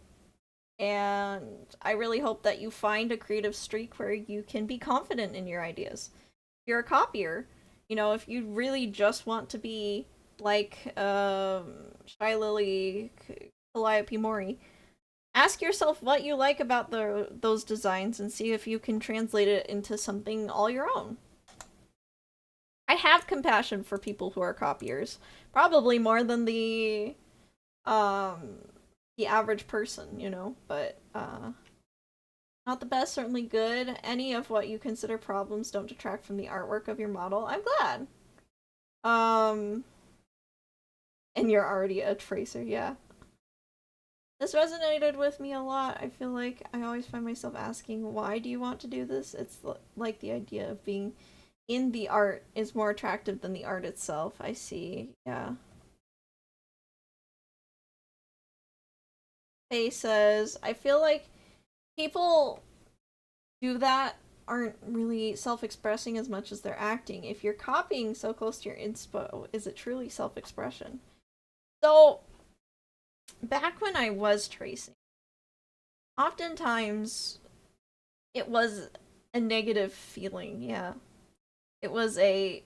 And I really hope that you find a creative streak where you can be confident in your ideas. If you're a copier, you know, if you really just want to be like Shy Lily, Calliope Mori, ask yourself what you like about those designs and see if you can translate it into something all your own. I have compassion for people who are copiers, probably more than um the average person, you know, but not the best, certainly good. Any of what you consider problems don't detract from the artwork of your model. I'm glad. Um and you're already a tracer, yeah. This resonated with me a lot. I feel like I always find myself asking, why do you want to do this? It's like the idea of being in the art is more attractive than the art itself. I see. Yeah. Faye says, I feel like people do that aren't really self-expressing as much as they're acting. If you're copying so close to your inspo, is it truly self-expression? So, back when I was tracing, oftentimes it was a negative feeling, yeah. It was a,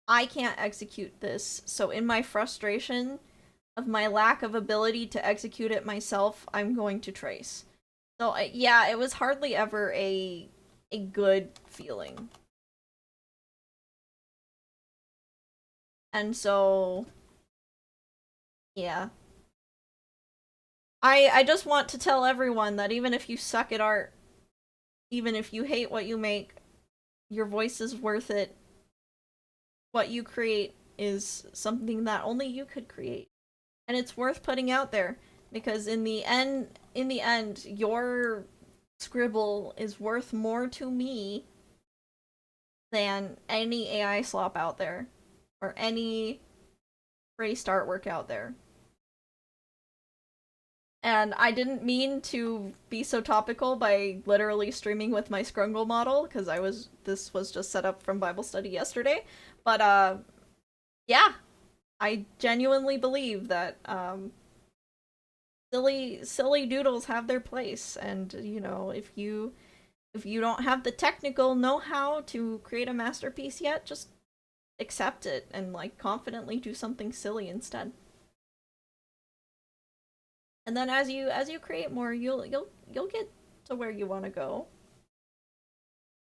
I can't execute this, so in my frustration of my lack of ability to execute it myself, I'm going to trace. So, yeah, it was hardly ever a good feeling. And so, yeah. I just want to tell everyone that even if you suck at art, even if you hate what you make, your voice is worth it. What you create is something that only you could create. And it's worth putting out there because in the end, your scribble is worth more to me than any AI slop out there or any raced artwork out there. And I didn't mean to be so topical by literally streaming with my Scrungle model, because this was just set up from Bible study yesterday. But, yeah. I genuinely believe that, silly doodles have their place, and, you know, if you don't have the technical know-how to create a masterpiece yet, just accept it and, like, confidently do something silly instead. And then as you create more, you'll get to where you want to go.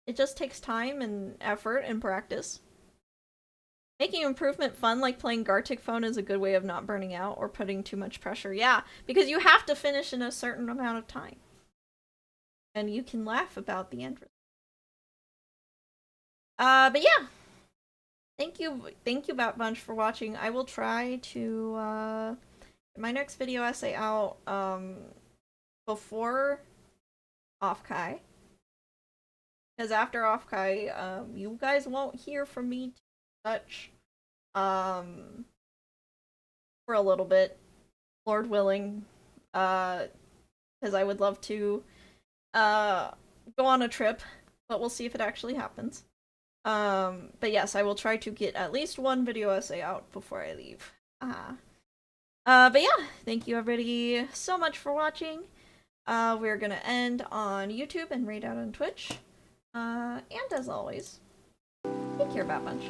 It just takes time and effort and practice. Making improvement fun, like playing Gartic Phone, is a good way of not burning out or putting too much pressure. Yeah, because you have to finish in a certain amount of time. And you can laugh about the end result. But yeah. Thank you, Bat Bunch, for watching. I will try to, get my next video essay out, before Offkai. Because after Offkai, you guys won't hear from me too much, for a little bit, Lord willing, because I would love to, go on a trip, but we'll see if it actually happens. But yes, I will try to get at least one video essay out before I leave. But yeah, thank you everybody so much for watching. We're gonna end on YouTube and raid out on Twitch. And as always, take care, Bat Bunch.